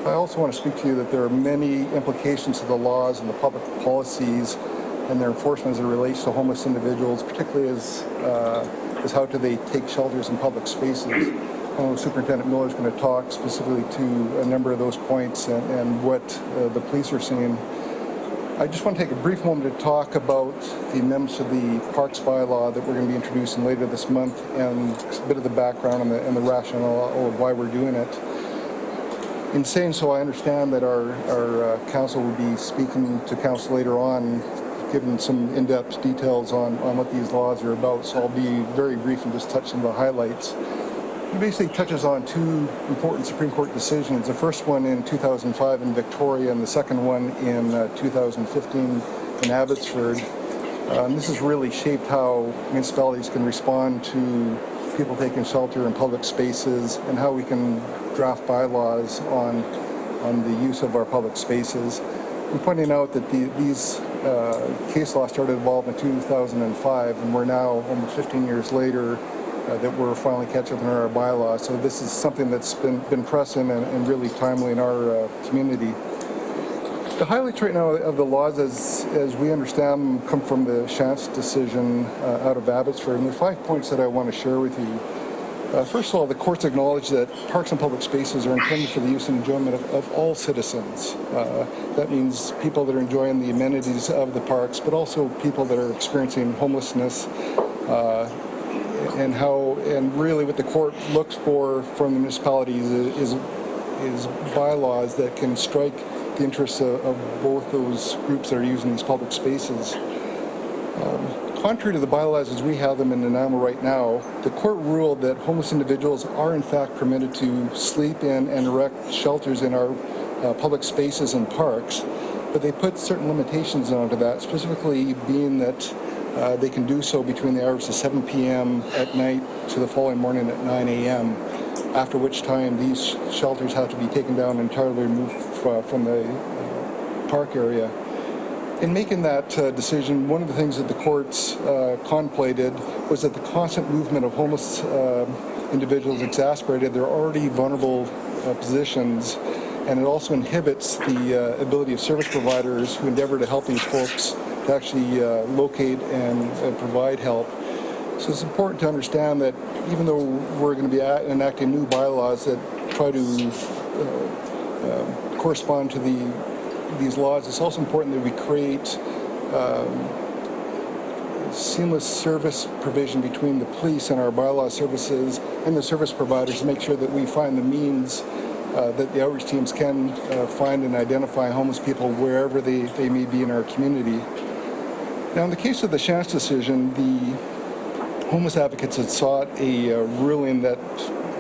S21: I also want to speak to you that there are many implications to the laws and the public policies and their enforcement as it relates to homeless individuals, particularly as how do they take shelters in public spaces. I know Superintendent Miller is going to talk specifically to a number of those points and what the police are seeing. I just want to take a brief moment to talk about the amendments to the Parks Bylaw that we're going to be introducing later this month and a bit of the background and the rationale of why we're doing it. In saying so, I understand that our council will be speaking to council later on, giving some in-depth details on what these laws are about, so I'll be very brief and just touch on the highlights. It basically touches on two important Supreme Court decisions, the first one in 2005 in Victoria and the second one in 2015 in Abbotsford. This has really shaped how municipalities can respond to people taking shelter in public spaces and how we can draft bylaws on the use of our public spaces. I'm pointing out that these case laws started evolving in 2005, and we're now almost 15 years later that we're finally catching up in our bylaws. So this is something that's been pressing and really timely in our community. The highlights right now of the laws, as we understand them, come from the Chance decision out of Abbotsford, and there are 5 points that I want to share with you. First of all, the courts acknowledge that parks and public spaces are intended for the use and enjoyment of all citizens. That means people that are enjoying the amenities of the parks, but also people that are experiencing homelessness, and really what the court looks for from the municipalities is bylaws that can strike the interests of both those groups that are using these public spaces. Contrary to the bylaws as we have them in Nanaimo right now, the court ruled that homeless individuals are in fact permitted to sleep in and erect shelters in our public spaces and parks, but they put certain limitations onto that, specifically being that they can do so between the hours of 7 p.m. at night to the following morning at 9 a.m., after which time these shelters have to be taken down and entirely removed from the park area. In making that decision, one of the things that the courts contemplated was that the constant movement of homeless individuals exasperated their already vulnerable positions, and it also inhibits the ability of service providers who endeavor to help these folks to actually locate and provide help. So it's important to understand that even though we're going to be enacting new bylaws that try to correspond to these laws, it's also important that we create seamless service provision between the police and our bylaw services and the service providers to make sure that we find the means that the outreach teams can find and identify homeless people wherever they may be in our community. Now, in the case of the Chance decision, the homeless advocates had sought a ruling that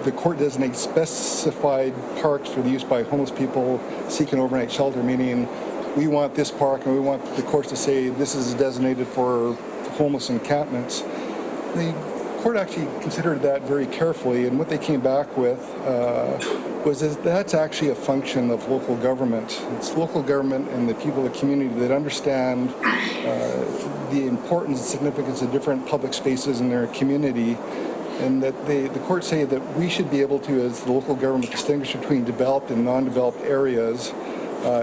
S21: the court designates specified parks for the use by homeless people seeking overnight shelter, meaning we want this park and we want the courts to say this is designated for homeless encampments. The court actually considered that very carefully, and what they came back with was that that's actually a function of local government. It's local government and the people of the community that understand the importance and significance of different public spaces in their community, and that the courts say that we should be able to, as the local government, distinguish between developed and non-developed areas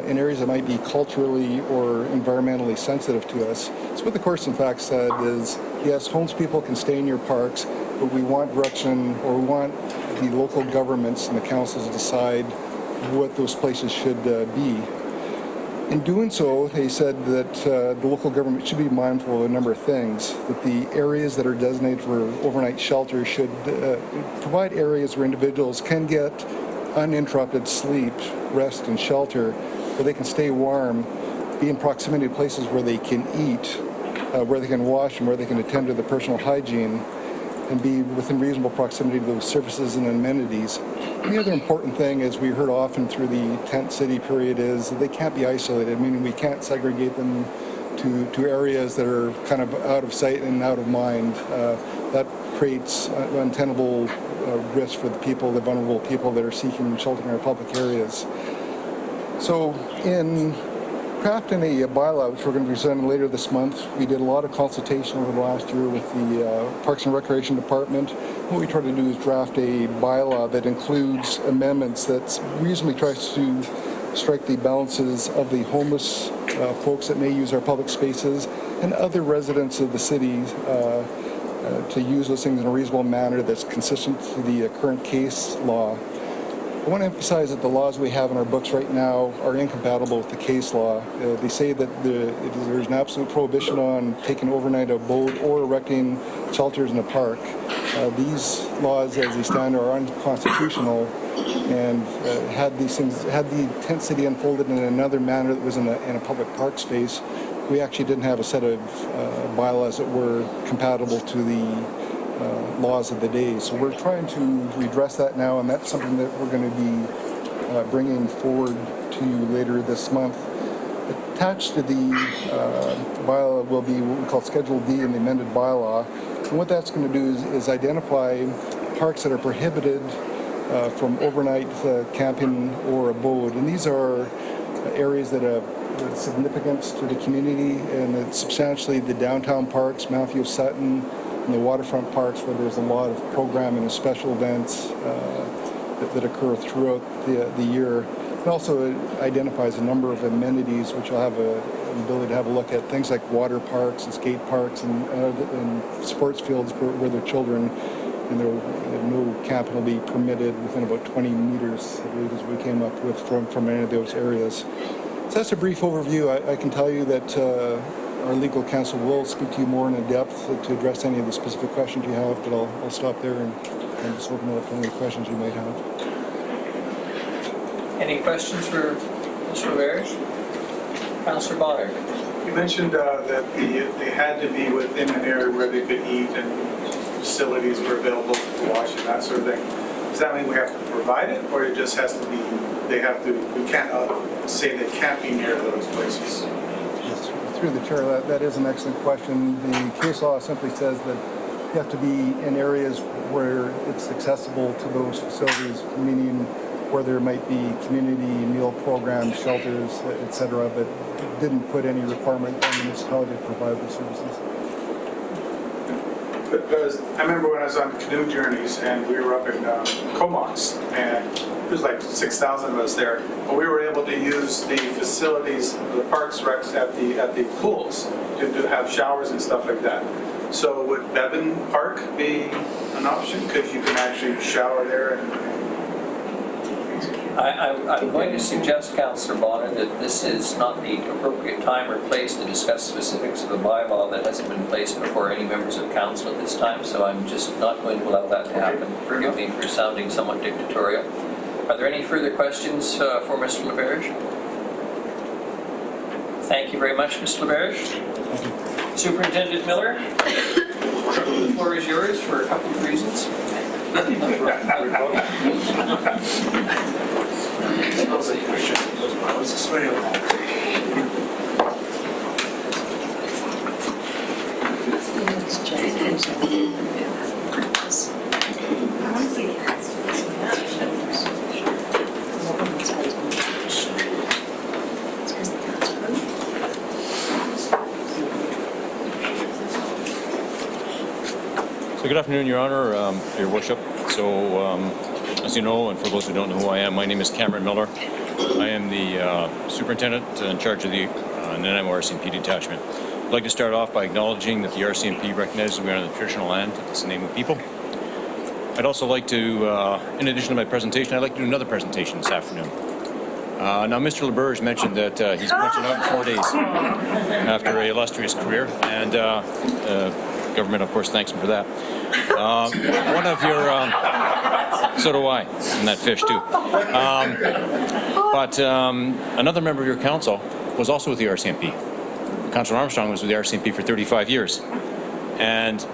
S21: in areas that might be culturally or environmentally sensitive to us. So what the courts in fact said is, yes, homeless people can stay in your parks, but we want direction, or we want the local governments and the councils to decide what those places should be. In doing so, they said that the local government should be mindful of a number of things, that the areas that are designated for overnight shelter should provide areas where individuals can get uninterrupted sleep, rest, and shelter, where they can stay warm, be in proximity to places where they can eat, where they can wash, and where they can attend to their personal hygiene. and be within reasonable proximity to those services and amenities. And the other important thing, as we heard often through the tent city period, is that they can't be isolated, meaning we can't segregate them to areas that are kind of out of sight and out of mind. That creates untenable risk for the people, the vulnerable people that are seeking shelter in our public areas. So in crafting a bylaw, which we're going to be presenting later this month, we did a lot of consultation over the last year with the Parks and Recreation Department. What we try to do is draft a bylaw that includes amendments that reasonably tries to strike the balances of the homeless folks that may use our public spaces and other residents of the city to use those things in a reasonable manner that's consistent to the current case law. I want to emphasize that the laws we have in our books right now are incompatible with the case law. They say that there's an absolute prohibition on taking overnight abode or erecting shelters in a park. These laws, as they stand, are unconstitutional, and had the tent city unfolded in another manner that was in a public park space, we actually didn't have a set of bylaws that were compatible to the laws of the day. So we're trying to redress that now, and that's something that we're going to be bringing forward to you later this month. Attached to the bylaw will be what we call Schedule D in the amended bylaw. And what that's going to do is identify parks that are prohibited from overnight camping or abode. And these are areas that have significance to the community, and it's substantially the downtown parks, Matthew Sutton, and the waterfront parks, where there's a lot of programming and special events that occur throughout the year. It also identifies a number of amenities, which I'll have an ability to have a look at, things like water parks and skate parks and sports fields where there are children, and no camping will be permitted within about 20 meters, I believe, as we came up with from any of those areas. So that's a brief overview. I can tell you that our legal counsel will speak to you more in depth to address any of the specific questions you have, but I'll stop there and just open it up to any questions you might have.
S2: Any questions for Mr. Laberge? Councillor Bonner?
S1: You mentioned that they had to be within an area where they could eat and facilities were available to wash and that sort of thing. Does that mean we have to provide it, or it just has to be, we can't say they can't be near those places?
S21: Yes, through the chair, that is an excellent question. The case law simply says that you have to be in areas where it's accessible to those facilities, meaning where there might be community meal programs, shelters, etc., but didn't put any requirement on the municipality to provide the services.
S1: Because I remember when I was on canoe journeys and we were up in Comox, and there's like 6,000 of us there, but we were able to use the facilities, the parks recs at the pools to have showers and stuff like that. So would Bevan Park be an option? Because you can actually shower there and
S2: I'm going to suggest, Councillor Bonner, that this is not the appropriate time or place to discuss specifics of the bylaw that hasn't been placed before any members of council at this time, so I'm just not going to allow that to happen. Forgive me for sounding somewhat dictatorial. Are there any further questions for Mr. Laberge? Thank you very much, Mr. Laberge. Superintendent Miller, the floor is yours for a couple of reasons.
S5: So good afternoon, Your Honor, Your Worship. So as you know, and for those who don't know who I am, my name is Cameron Miller. I am the superintendent in charge of the Nanaimo RCMP detachment. I'd like to start off by acknowledging that the RCMP recognizes we are on the traditional land of the Nanaimo people. I'd also like to, in addition to my presentation, I'd like to do another presentation this afternoon. Now, Mr. Laberge mentioned that he's pensioned out in 4 days after an illustrious career, and government, of course, thanks him for that. One of your, so do I, and that fish too. But another member of your council was also with the RCMP. Councillor Armstrong was with the RCMP for 35 years. And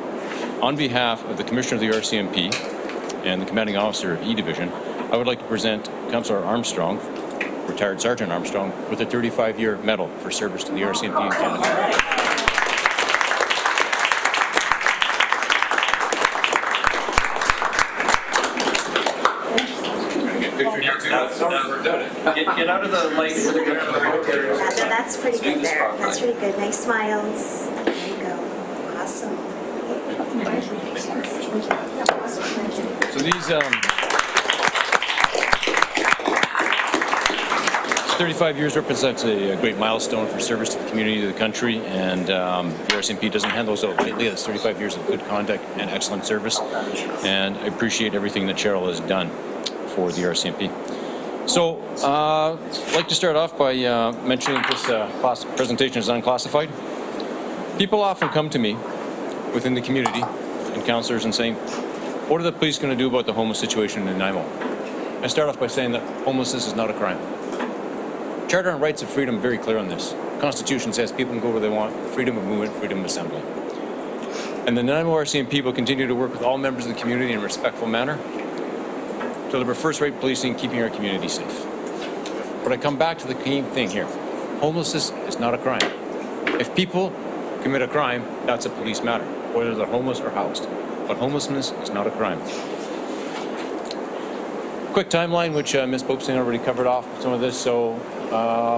S5: on behalf of the Commissioner of the RCMP and the Commanding Officer of E Division, I would like to present Councillor Armstrong, retired Sergeant Armstrong, with a 35-year medal for service to the RCMP in Canada.
S2: Get out of the light for the
S15: That's pretty good there. That's pretty good. Nice smiles. There you go. Awesome.
S5: So these 35 years represents a great milestone for service to the community, to the country, and the RCMP doesn't hand those out lightly. That's 35 years of good conduct and excellent service, and I appreciate everything that Cheryl has done for the RCMP. So I'd like to start off by mentioning this presentation is unclassified. People often come to me within the community and councillors and saying, what are the police going to do about the homeless situation in Nanaimo? I start off by saying that homelessness is not a crime. Charter on Rights of Freedom very clear on this. The Constitution says people can go where they want, freedom of movement, freedom of assembly. And the Nanaimo RCMP will continue to work with all members of the community in a respectful manner to deliver first-rate policing, keeping our community safe. But I come back to the key thing here. Homelessness is not a crime. If people commit a crime, that's a police matter, whether they're homeless or housed. But homelessness is not a crime. Quick timeline, which Ms. Popestein already covered off some of this. So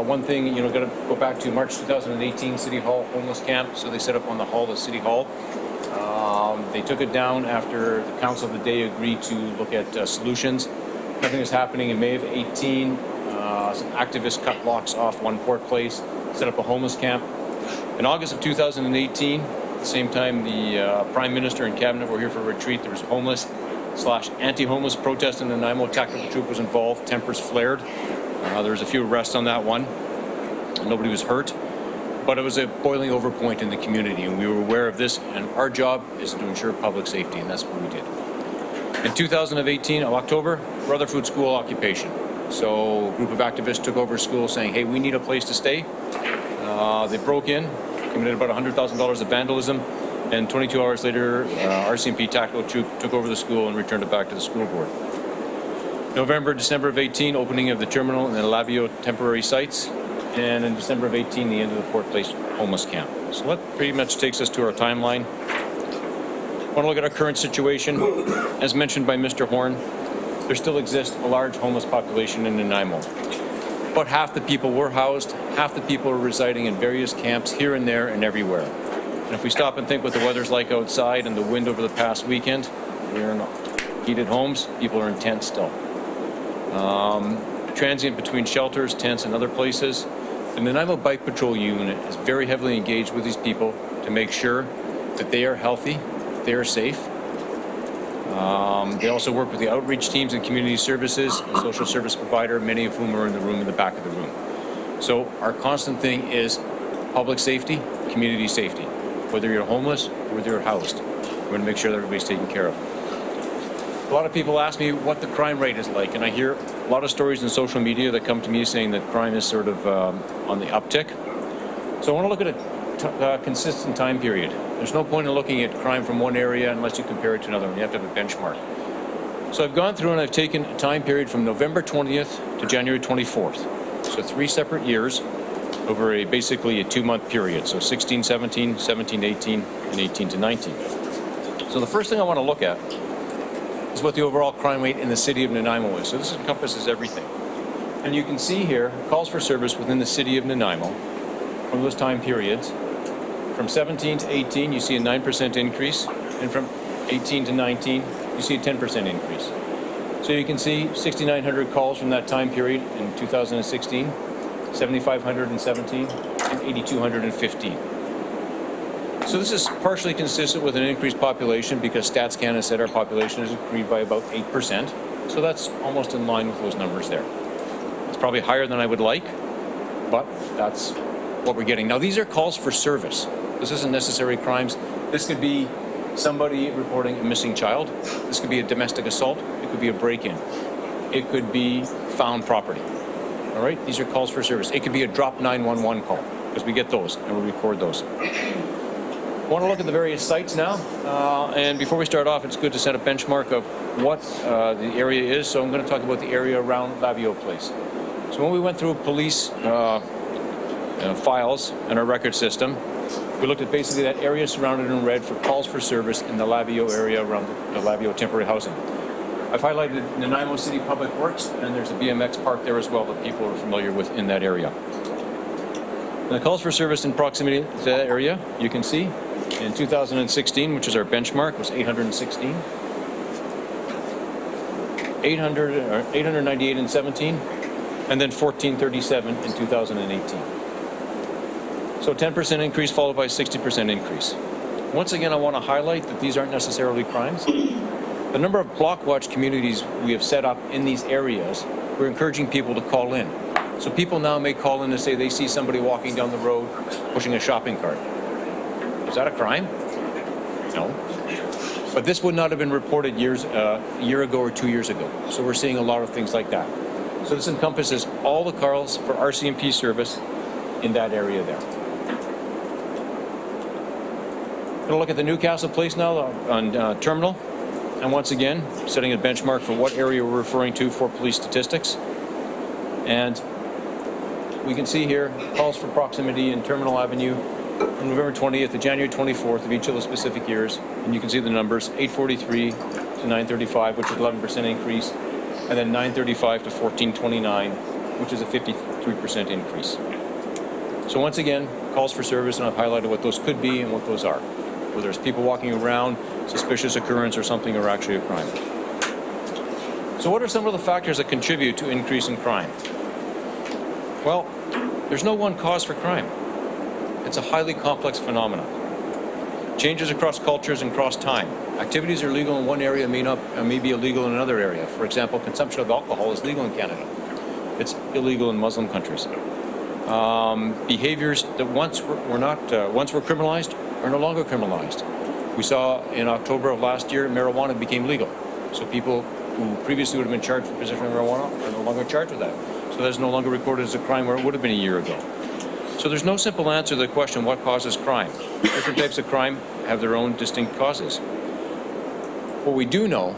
S5: one thing, got to go back to March 2018, City Hall homeless camp. So they set up on the hall of City Hall. They took it down after the council of the day agreed to look at solutions. Nothing is happening in May of 18. Some activists cut blocks off One Port Place, set up a homeless camp. In August of 2018, at the same time the Prime Minister and Cabinet were here for a retreat, there was homeless/anti-homeless protest in Nanaimo. Tactical troop was involved, tempers flared. There was a few arrests on that one. Nobody was hurt. But it was a boiling over point in the community, and we were aware of this, and our job is to ensure public safety, and that's what we did. In 2018, October, Rutherford School occupation. So a group of activists took over school saying, hey, we need a place to stay. They broke in, committed about $100,000 of vandalism, and 22 hours later, RCMP Tactical Troop took over the school and returned it back to the school board. November, December of 18, opening of the terminal and the Labio temporary sites. And in December of 18, the end of the Port Place homeless camp. So that pretty much takes us to our timeline. I want to look at our current situation. As mentioned by Mr. Horn, there still exists a large homeless population in Nanaimo. About half the people were housed, half the people are residing in various camps here and there and everywhere. And if we stop and think what the weather's like outside and the wind over the past weekend, we're in heated homes, people are in tents still. Transient between shelters, tents, and other places. The Nanaimo Bike Patrol Unit is very heavily engaged with these people to make sure that they are healthy, they are safe. They also work with the outreach teams and community services, and social service provider, many of whom are in the room in the back of the room. So our constant thing is public safety, community safety. Whether you're homeless or whether you're housed, we're going to make sure that everybody's taken care of. A lot of people ask me what the crime rate is like, and I hear a lot of stories in social media that come to me saying that crime is sort of on the uptick. So I want to look at a consistent time period. There's no point in looking at crime from one area unless you compare it to another one. You have to have a benchmark. So I've gone through and I've taken a time period from November 20th to January 24th. So 3 separate years over basically a 2-month period. So 16, 17, 17, 18, and 18 to 19. So the first thing I want to look at is what the overall crime rate in the city of Nanaimo is. So this encompasses everything. And you can see here, calls for service within the city of Nanaimo from those time periods. From 17 to 18, you see a 9% increase. And from 18 to 19, you see a 10% increase. So you can see 6,900 calls from that time period in 2016, 7,517, and 8,215. So this is partially consistent with an increased population because Stats Canada said our population has increased by about 8%. So that's almost in line with those numbers there. It's probably higher than I would like, but that's what we're getting. Now these are calls for service. This isn't necessarily crimes. This could be somebody reporting a missing child. This could be a domestic assault. It could be a break-in. It could be found property. All right, these are calls for service. It could be a drop 911 call because we get those and we record those. I want to look at the various sites now, and before we start off, it's good to set a benchmark of what the area is. So I'm going to talk about the area around Lavio Place. So when we went through police files in our record system, we looked at basically that area surrounded in red for calls for service in the Lavio area around the Lavio temporary housing. I've highlighted Nanaimo City Public Works, and there's a BMX park there as well that people are familiar with in that area. And the calls for service in proximity to that area, you can see in 2016, which is our benchmark, was 816. 898 in 17, and then 1437 in 2018. So 10% increase followed by 60% increase. Once again, I want to highlight that these aren't necessarily crimes. The number of block watch communities we have set up in these areas, we're encouraging people to call in. So people now may call in and say they see somebody walking down the road pushing a shopping cart. Is that a crime? No. But this would not have been reported a year ago or 2 years ago. So we're seeing a lot of things like that. So this encompasses all the calls for RCMP service in that area there. Going to look at the Newcastle Place now on Terminal. And once again, setting a benchmark for what area we're referring to for police statistics. And we can see here calls for proximity in Terminal Avenue from November 20th to January 24th of each of the specific years. And you can see the numbers, 843 to 935, which is 11% increase, and then 935 to 1429, which is a 53% increase. So once again, calls for service, and I've highlighted what those could be and what those are. Whether it's people walking around, suspicious occurrence, or something, or actually a crime. So what are some of the factors that contribute to increase in crime? Well, there's no one cause for crime. It's a highly complex phenomenon. Changes across cultures and across time. Activities are legal in one area may be illegal in another area. For example, consumption of alcohol is legal in Canada. It's illegal in Muslim countries. Behaviors that once were criminalized are no longer criminalized. We saw in October of last year, marijuana became legal. So people who previously would have been charged for possession of marijuana are no longer charged with that. So that's no longer recorded as a crime where it would have been a year ago. So there's no simple answer to the question, what causes crime? Different types of crime have their own distinct causes. What we do know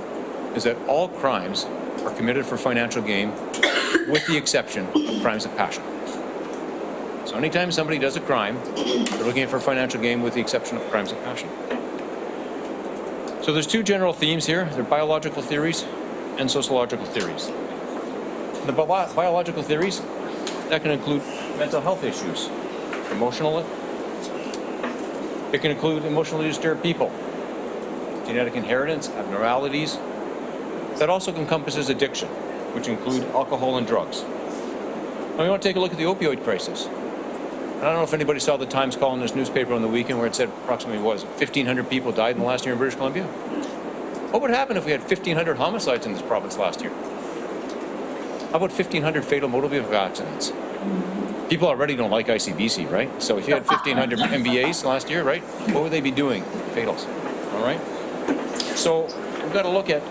S5: is that all crimes are committed for financial gain, with the exception of crimes of passion. So anytime somebody does a crime, they're looking at for financial gain with the exception of crimes of passion. So there's two general themes here. They're biological theories and sociological theories. The biological theories, that can include mental health issues, emotional. It can include emotionally disturbed people, genetic inheritance, abnormalities. That also encompasses addiction, which include alcohol and drugs. Now we want to take a look at the opioid crisis. I don't know if anybody saw the Times call in this newspaper on the weekend where it said approximately, 1,500 people died in the last year in British Columbia? What would happen if we had 1,500 homicides in this province last year? How about 1,500 fatal motor vehicle accidents? People already don't like ICBC, right? So if you had 1,500 MVAs last year, right, what would they be doing? Fatals, all right? So we've got to look at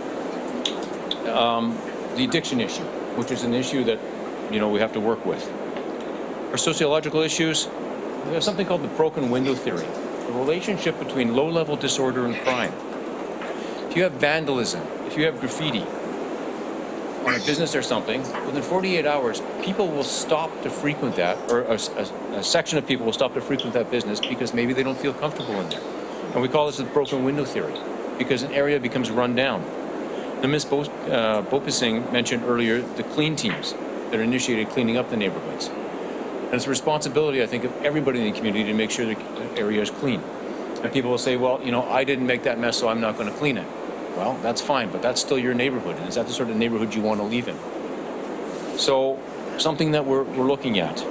S5: the addiction issue, which is an issue that, we have to work with. For sociological issues, we have something called the broken window theory, the relationship between low-level disorder and crime. If you have vandalism, if you have graffiti on a business or something, within 48 hours, people will stop to frequent that, or a section of people will stop to frequent that business because maybe they don't feel comfortable in there. And we call this the broken window theory, because an area becomes run down. Now, Ms. Bopising mentioned earlier the clean teams that are initiated cleaning up the neighborhoods. And it's a responsibility, I think, of everybody in the community to make sure the area is clean. And people will say, well, I didn't make that mess, so I'm not going to clean it. Well, that's fine, but that's still your neighborhood. And is that the sort of neighborhood you want to live in? So, something that we're looking at.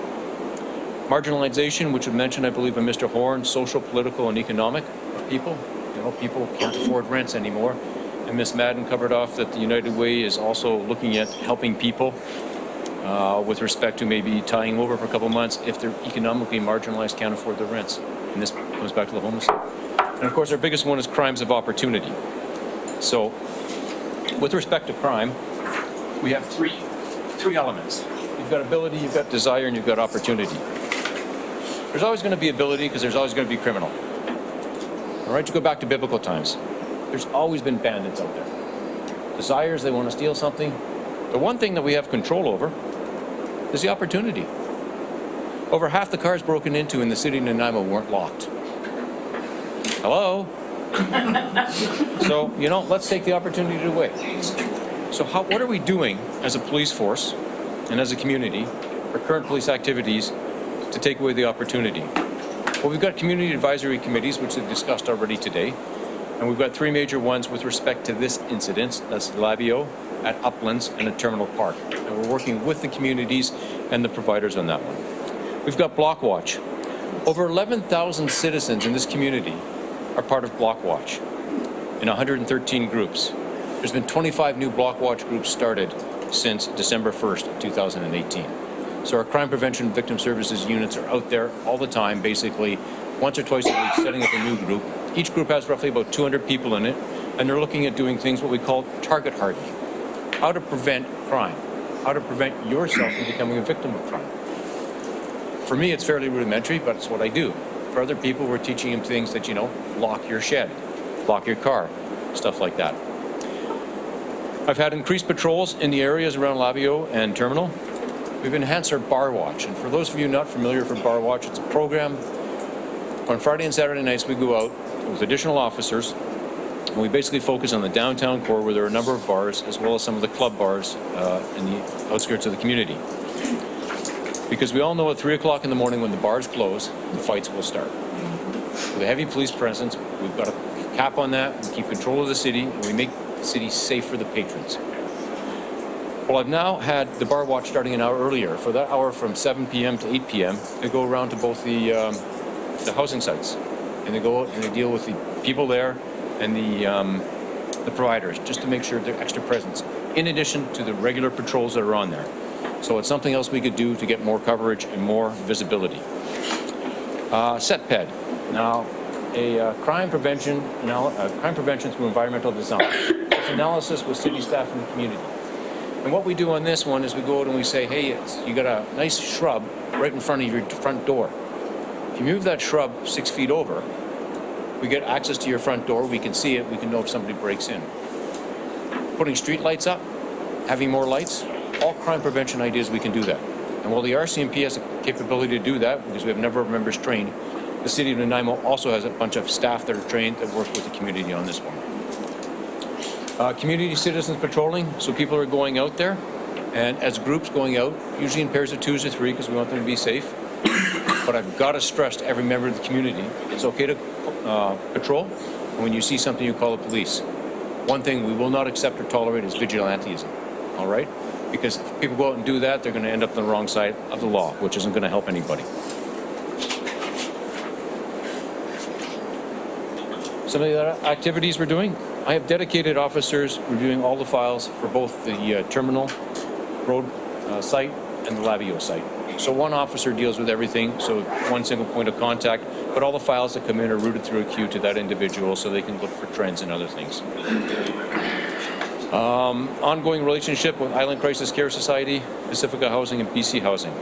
S5: Marginalization, which was mentioned, I believe, by Mr. Horn, social, political, and economic of people. People can't afford rents anymore. And Ms. Madden covered off that the United Way is also looking at helping people with respect to maybe tying over for a couple of months if they're economically marginalized, can't afford their rents. And this comes back to the homeless. And of course, our biggest one is crimes of opportunity. So, with respect to crime, we have three elements. You've got ability, you've got desire, and you've got opportunity. There's always going to be ability because there's always going to be criminal. All right, to go back to biblical times, there's always been bandits out there. Desires, they want to steal something. The one thing that we have control over is the opportunity. Over half the cars broken into in the city of Nanaimo weren't locked. Hello? So, let's take the opportunity away. So what are we doing as a police force and as a community for current police activities to take away the opportunity? Well, we've got community advisory committees, which we've discussed already today. And we've got three major ones with respect to this incident. That's Labio, at Uplands, and at Terminal Park. And we're working with the communities and the providers on that one. We've got Block Watch. Over 11,000 citizens in this community are part of Block Watch in 113 groups. There's been 25 new Block Watch groups started since December 1st, 2018. So our crime prevention victim services units are out there all the time, basically once or twice a week, setting up a new group. Each group has roughly about 200 people in it, and they're looking at doing things what we call target hardening. How to prevent crime, how to prevent yourself from becoming a victim of crime. For me, it's fairly rudimentary, but it's what I do. For other people, we're teaching them things that, lock your shed, lock your car, stuff like that. I've had increased patrols in the areas around Labio and Terminal. We've enhanced our Bar Watch, and for those of you not familiar with Bar Watch, it's a program. On Friday and Saturday nights, we go out with additional officers, and we basically focus on the downtown core where there are a number of bars, as well as some of the club bars in the outskirts of the community. Because we all know at 3 o'clock in the morning when the bars close, the fights will start. With a heavy police presence, we've got a cap on that, we keep control of the city, and we make the city safe for the patrons. Well, I've now had the Bar Watch starting an hour earlier. For that hour from 7 p.m. to 8 p.m., they go around to both the housing sites. And they go out and they deal with the people there and the providers, just to make sure they're extra presence, in addition to the regular patrols that are on there. So it's something else we could do to get more coverage and more visibility. SETPED. Now, a crime prevention through environmental design. It's analysis with city staff and the community. And what we do on this one is we go out and we say, hey, you got a nice shrub right in front of your front door. If you move that shrub 6 feet over, we get access to your front door, we can see it, we can know if somebody breaks in. Putting street lights up, having more lights, all crime prevention ideas, we can do that. And while the RCMP has the capability to do that, because we have a number of members trained, the City of Nanaimo also has a bunch of staff that are trained that work with the community on this one. Community citizens patrolling, so people are going out there, and as groups going out, usually in pairs of 2 or 3, because we want them to be safe. But I've got to stress to every member of the community, it's okay to patrol, and when you see something, you call the police. One thing we will not accept or tolerate is vigilantism, all right? Because if people go out and do that, they're going to end up on the wrong side of the law, which isn't going to help anybody. Some of the other activities we're doing, I have dedicated officers reviewing all the files for both the Terminal Road site and the Labio site. So one officer deals with everything, so one single point of contact, but all the files that come in are routed through a queue to that individual so they can look for trends and other things. Ongoing relationship with Island Crisis Care Society, Pacifica Housing, and BC Housing.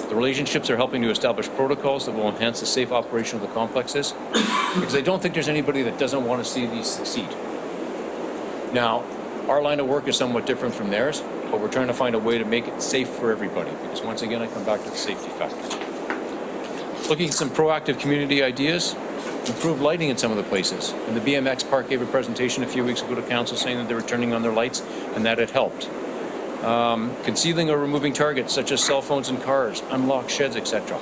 S5: The relationships are helping to establish protocols that will enhance the safe operation of the complexes, because I don't think there's anybody that doesn't want to see these succeed. Now, our line of work is somewhat different from theirs, but we're trying to find a way to make it safe for everybody, because once again, I come back to the safety factor. Looking at some proactive community ideas, improved lighting in some of the places. And the BMX Park gave a presentation a few weeks ago to council saying that they were turning on their lights and that it helped. Concealing or removing targets such as cell phones in cars, unlocked sheds, etc.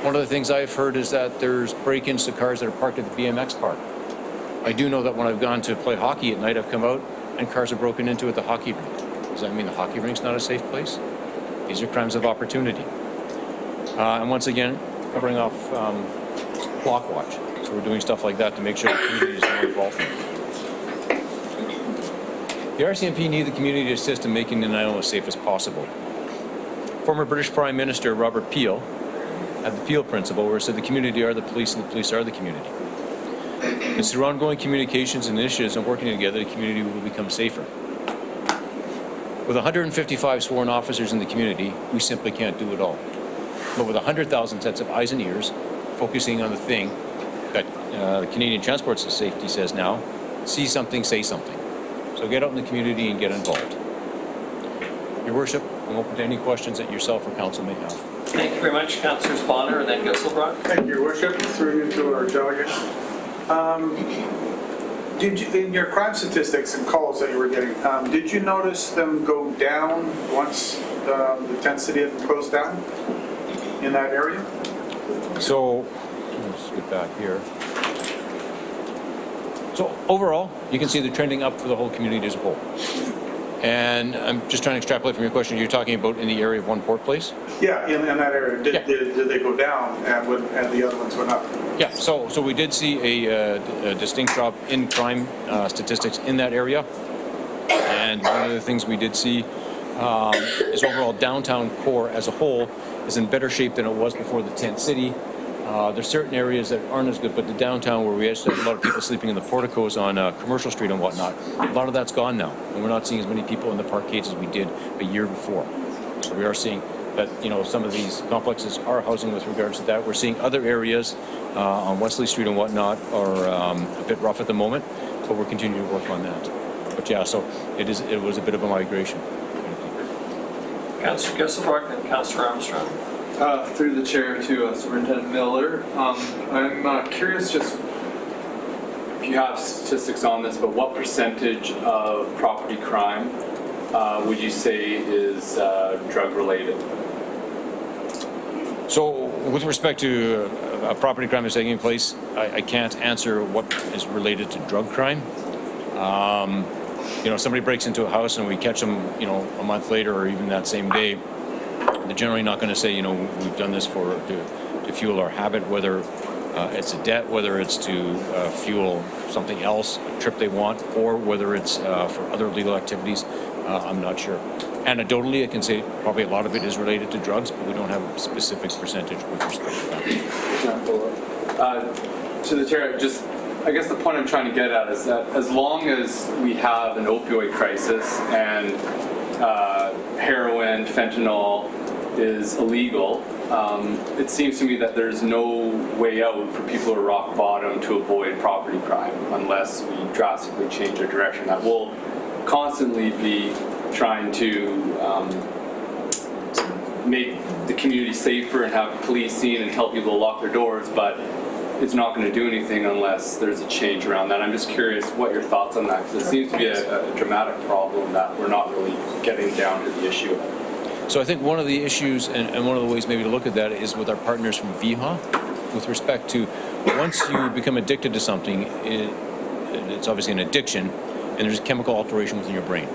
S5: One of the things I've heard is that there's break-ins to cars that are parked at the BMX park. I do know that when I've gone to play hockey at night, I've come out and cars are broken into at the hockey rink. Does that mean the hockey rink's not a safe place? These are crimes of opportunity. And once again, covering off Block Watch. So we're doing stuff like that to make sure the community is more involved in it. The RCMP need the community to assist in making Nanaimo as safe as possible. Former British Prime Minister Robert Peel had the Peel Principle, where he said the community are the police and the police are the community. It's through ongoing communications and initiatives and working together, the community will become safer. With 155 sworn officers in the community, we simply can't do it all. But with 100,000 sets of eyes and ears, focusing on the thing, that the Canadian Transport Safety says now, see something, say something. So get out in the community and get involved. Your Worship, I'm open to any questions that yourself or council may have.
S2: Thank you very much, Councillors Bonner and then Gusselbrock.
S1: Thank you, Your Worship. Through you to our delegates. Did you, in your crime statistics and calls that you were getting, did you notice them go down once the tent city had closed down in that area?
S5: So, let's get back here. So overall, you can see the trending up for the whole community as a whole. And I'm just trying to extrapolate from your question, you're talking about in the area of One Port Place?
S1: Yeah, in that area. Did they go down and the other ones went up?
S5: Yeah, so we did see a distinct drop in crime statistics in that area. And one of the things we did see is overall downtown core as a whole is in better shape than it was before the tent city. There's certain areas that aren't as good, but the downtown where we actually have a lot of people sleeping in the porticos on Commercial Street and whatnot, a lot of that's gone now. And we're not seeing as many people in the parkades as we did a year before. So we are seeing that, some of these complexes are housing with regards to that. We're seeing other areas on Wesley Street and whatnot are a bit rough at the moment, but we're continuing to work on that. But yeah, so it was a bit of a migration.
S2: Councillor Gusselbrock and Councillor Armstrong.
S17: Through the chair to Superintendent Miller. I'm curious just if you have statistics on this, but what percentage of property crime would you say is drug related?
S5: So with respect to a property crime that's taking place, I can't answer what is related to drug crime. Somebody breaks into a house and we catch them, a month later or even that same day, they're generally not going to say, we've done this to fuel our habit, whether it's a debt, whether it's to fuel something else, a trip they want, or whether it's for other legal activities. I'm not sure. Anecdotally, I can say probably a lot of it is related to drugs, but we don't have a specific percentage with respect to that.
S17: To the chair, I guess the point I'm trying to get at is that as long as we have an opioid crisis and heroin, fentanyl is illegal, it seems to me that there's no way out for people who are rock bottom to avoid property crime unless we drastically change our direction. That will constantly be trying to make the community safer and have policing and tell people to lock their doors, but it's not going to do anything unless there's a change around that. I'm just curious what your thoughts on that, because it seems to be a dramatic problem that we're not really getting down to the issue.
S5: So I think one of the issues and one of the ways maybe to look at that is with our partners from VHA with respect to once you become addicted to something, it's obviously an addiction and there's a chemical alteration within your brain.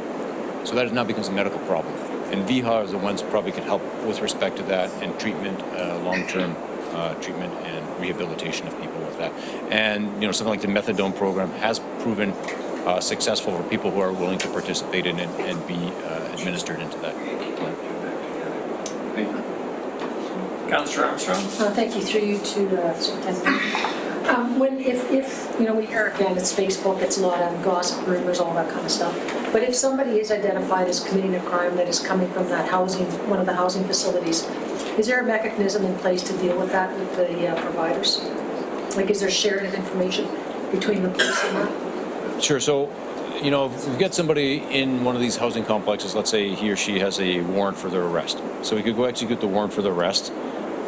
S5: So that now becomes a medical problem. And VHA is the ones who probably can help with respect to that and treatment, long-term treatment and rehabilitation of people with that. And something like the methadone program has proven successful for people who are willing to participate in it and be administered into that.
S17: Thank you.
S2: Councillor Armstrong.
S11: Thank you. Through you to Superintendent. If we hear again, it's Facebook, it's not gossip, rumors, all that kind of stuff. But if somebody is identified as committing a crime that is coming from that one of the housing facilities, is there a mechanism in place to deal with that with the providers? Like, is there sharing of information between the police and that?
S5: Sure. So, if we get somebody in one of these housing complexes, let's say he or she has a warrant for their arrest. So we could go execute the warrant for the arrest.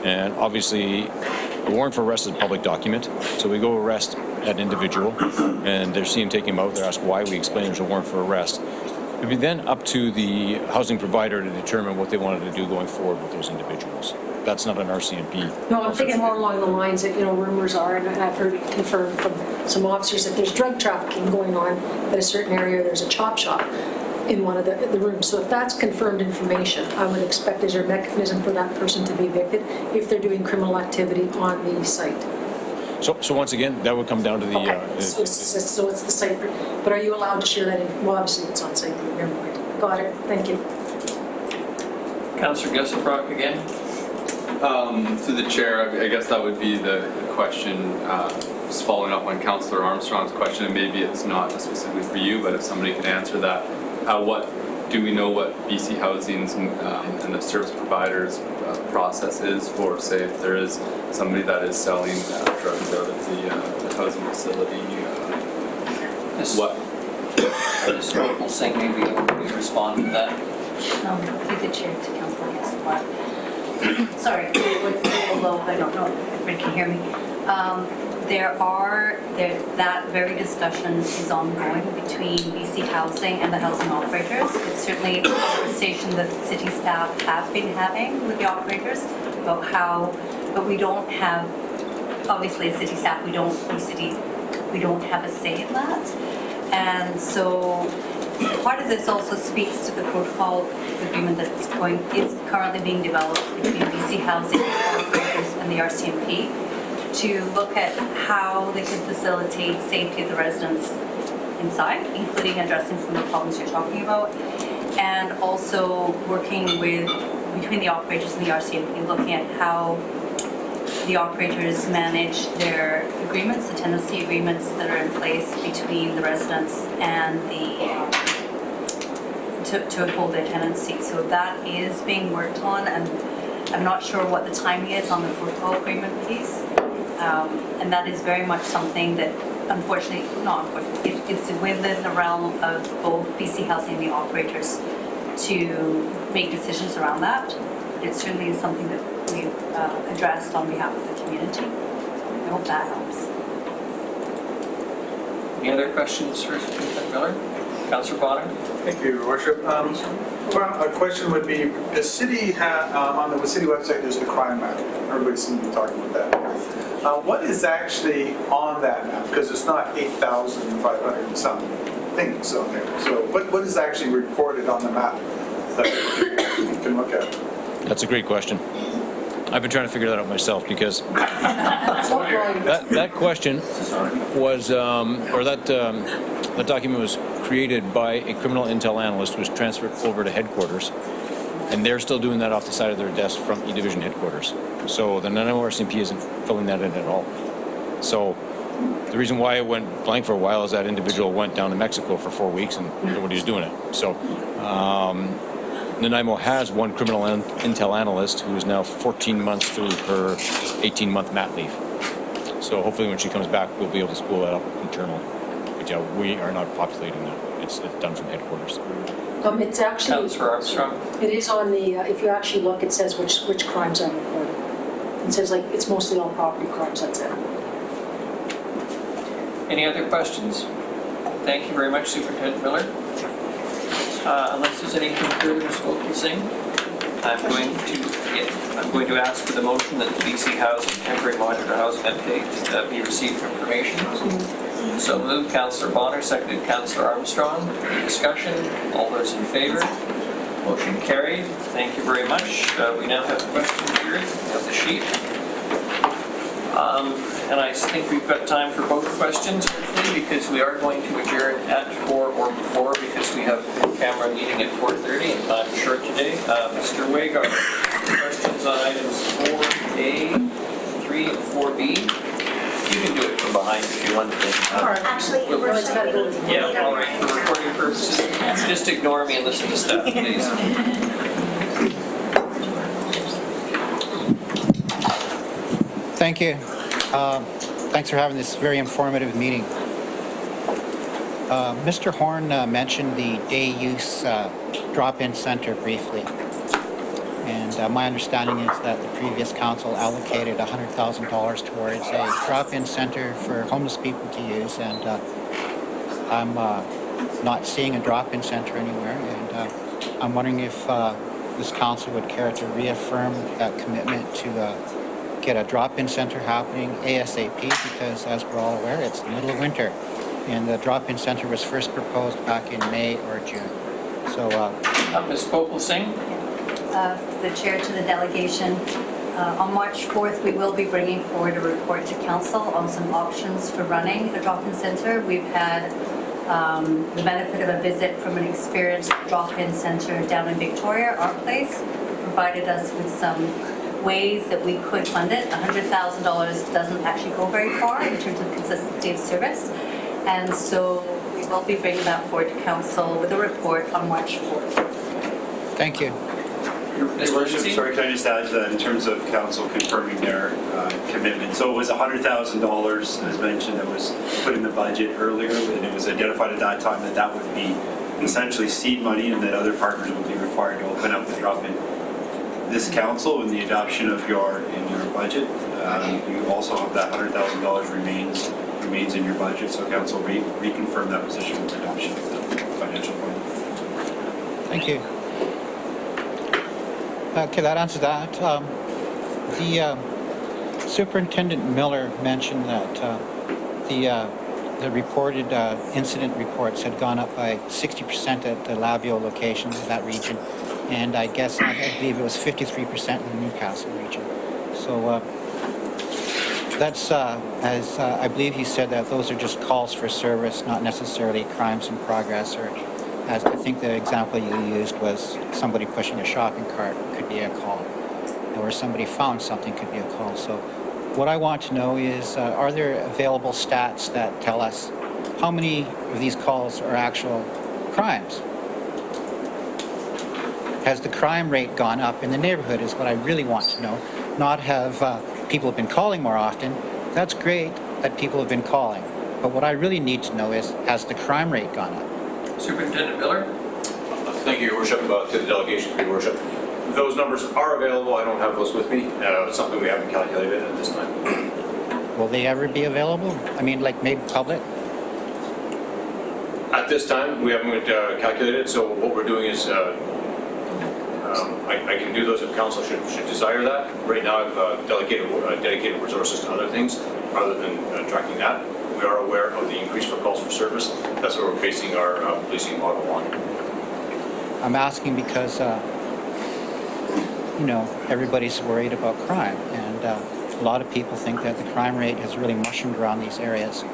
S5: And obviously, a warrant for arrest is a public document. So we go arrest that individual and they're seeing taking him out. They're asked why. We explain there's a warrant for arrest. It would be then up to the housing provider to determine what they wanted to do going forward with those individuals. That's not an RCMP.
S11: No, I'm thinking more along the lines that, rumors are, and I've heard it confirmed from some officers that there's drug trafficking going on at a certain area. There's a chop shop in one of the rooms. So if that's confirmed information, I would expect there's a mechanism for that person to be evicted if they're doing criminal activity on the site.
S5: So once again, that would come down to the...
S11: Okay. So it's the site. But are you allowed to share that? Well, obviously it's on site. Never mind. Got it. Thank you.
S2: Councillor Gusselbrock again.
S17: To the chair, I guess that would be the question, just following up on Councillor Armstrong's question, and maybe it's not specifically for you, but if somebody could answer that, do we know what BC Housing's and the service providers process is for, say, if there is somebody that is selling drugs out of
S2: facility. What? Ms. Opal-Singh, maybe you want to respond to that?
S4: Through the chair to Councillor Escobar. Sorry, it's a little low, I don't know if everybody can hear me. That very discussion is ongoing between BC Housing and the housing operators. It's certainly a conversation that city staff have been having with the operators about how, but we don't have, obviously as city staff, we don't have a say in that. And so part of this also speaks to the protocol agreement that's is currently being developed between BC Housing operators and the RCMP to look at how they can facilitate safety of the residents inside, including addressing some of the problems you're talking about, and also working between the operators and the RCMP, looking at how the operators manage their agreements, the tenancy agreements that are in place between the residents and to uphold their tenancy. So that is being worked on, and I'm not sure what the timing is on the protocol agreement piece. And that is very much something that, it's within the realm of both BC Housing and the operators to make decisions around that. It certainly is something that we've addressed on behalf of the community. I hope that helps.
S2: Any other questions for Superintendent Miller? Councillor Bonner?
S1: Thank you, Your Worship. Well, a question would be, the city on the city website, there's the crime map. Everybody seems to be talking about that. What is actually on that map? Because it's not 8,500 and some things on there. So what is actually reported on the map that you can look at?
S5: That's a great question. I've been trying to figure that out myself because that question was, that document was created by a criminal intel analyst who was transferred over to headquarters, and they're still doing that off the side of their desk from E-Division headquarters. So the Nanaimo RCMP isn't filling that in at all. So the reason why it went blank for a while is that individual went down to Mexico for 4 weeks and nobody was doing it. So Nanaimo has one criminal intel analyst who is now 14 months through her 18-month mat leave. So hopefully when she comes back, we'll be able to spool that up internally. But yeah, we are not populating that. It's done from headquarters.
S11: It's actually,
S2: Councillor Armstrong?
S11: it is on the, if you actually look, it says which crimes are reported. It says like, it's mostly all property crimes, that's it.
S2: Any other questions? Thank you very much, Superintendent Miller. Unless there's anything further Ms. Opal-Singh, I'm going to ask for the motion that the BC Housing Temporary Modular Housing Update be received for information. So moved, Councillor Bonner, seconded Councillor Armstrong. Any discussion? All those in favor? Motion carried. Thank you very much. We now have a question period. We have the sheet. And I think we've got time for both questions, hopefully, because we are going to adjourn at 4 or before, because we have a camera meeting at 4:30 and time is short today. Mr. Wagar, questions on items 4A, 3, and 4B? You can do it from behind if you want to.
S20: Actually, we're showing.
S2: Yeah, all right, for recording purposes. Just ignore me and listen to stuff, please.
S13: Thank you. Thanks for having this very informative meeting. Mr. Horn mentioned the day use drop-in center briefly. And my understanding is that the previous council allocated $100,000 towards a drop-in center for homeless people to use. And I'm not seeing a drop-in center anywhere. And I'm wondering if this council would care to reaffirm that commitment to get a drop-in center happening ASAP, because as we're all aware, it's the middle of winter. And the drop-in center was first proposed back in May or June. So,
S2: Ms. Opal-Singh?
S4: The chair to the delegation. On March 4th, we will be bringing forward a report to council on some options for running a drop-in center. We've had the benefit of a visit from an experienced drop-in center down in Victoria, our place, who provided us with some ways that we could fund it. $100,000 doesn't actually go very far in terms of consistency of service. And so we will be bringing that forward to council with a report on March 4th.
S13: Thank you.
S3: Your Worship, sorry, can I just add to that in terms of council confirming their commitment? So it was $100,000, as mentioned, that was put in the budget earlier, and it was identified at that time that that would be essentially seed money and that other partners would be required to open up the drop-in. This council, in the adoption of your budget, you also have that $100,000 remains in your budget, so council reconfirmed that position with adoption of the financial plan.
S13: Thank you. Okay, that answers that. The Superintendent Miller mentioned that the reported incident reports had gone up by 60% at the Labio location, that region, and I believe it was 53% in the Newcastle region. So that's, as I believe he said, that those are just calls for service, not necessarily crimes in progress, or as I think the example you used was somebody pushing a shopping cart could be a call, or somebody found something could be a call. So what I want to know is, are there available stats that tell us how many of these calls are actual crimes? Has the crime rate gone up in the neighborhood is what I really want to know. Not have people have been calling more often. That's great that people have been calling. But what I really need to know is, has the crime rate gone up?
S2: Superintendent Miller?
S8: Thank you, Your Worship, to the delegation for Your Worship. Those numbers are available. I don't have those with me. It's something we haven't calculated at this time.
S13: Will they ever be available? I mean, like made public?
S8: At this time, we haven't calculated, so what we're doing is I can do those if council should desire that. Right now, I've dedicated resources to other things rather than tracking that. We are aware of the increase for calls for service. That's what we're basing our policing model on.
S13: I'm asking because, everybody's worried about crime, and a lot of people think that the crime rate has really mushroomed around these areas.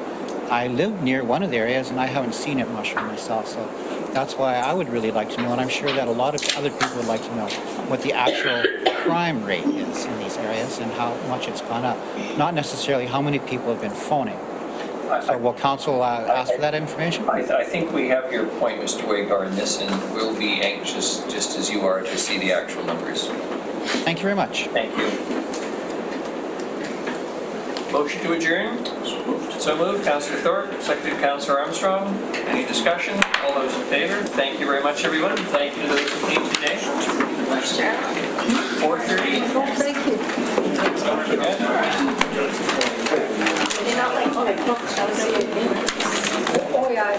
S13: I live near one of the areas, and I haven't seen it mushroom myself, so that's why I would really like to know, and I'm sure that a lot of other people would like to know what the actual crime rate is in these areas and how much it's gone up. Not necessarily how many people have been phoning. So will council ask for that information?
S2: I think we have your point, Mr. Wagar, in this, and we'll be anxious, just as you are, to see the actual numbers.
S13: Thank you very much.
S2: Thank you. Motion to adjourn? So moved. Councillor Thorpe, seconded Councillor Armstrong. Any discussion? All those in favor? Thank you very much, everyone. Thank you to those who came today. 4:30.
S11: Thank you.
S9: They're not like, oh, that was it.
S11: Oh, yeah.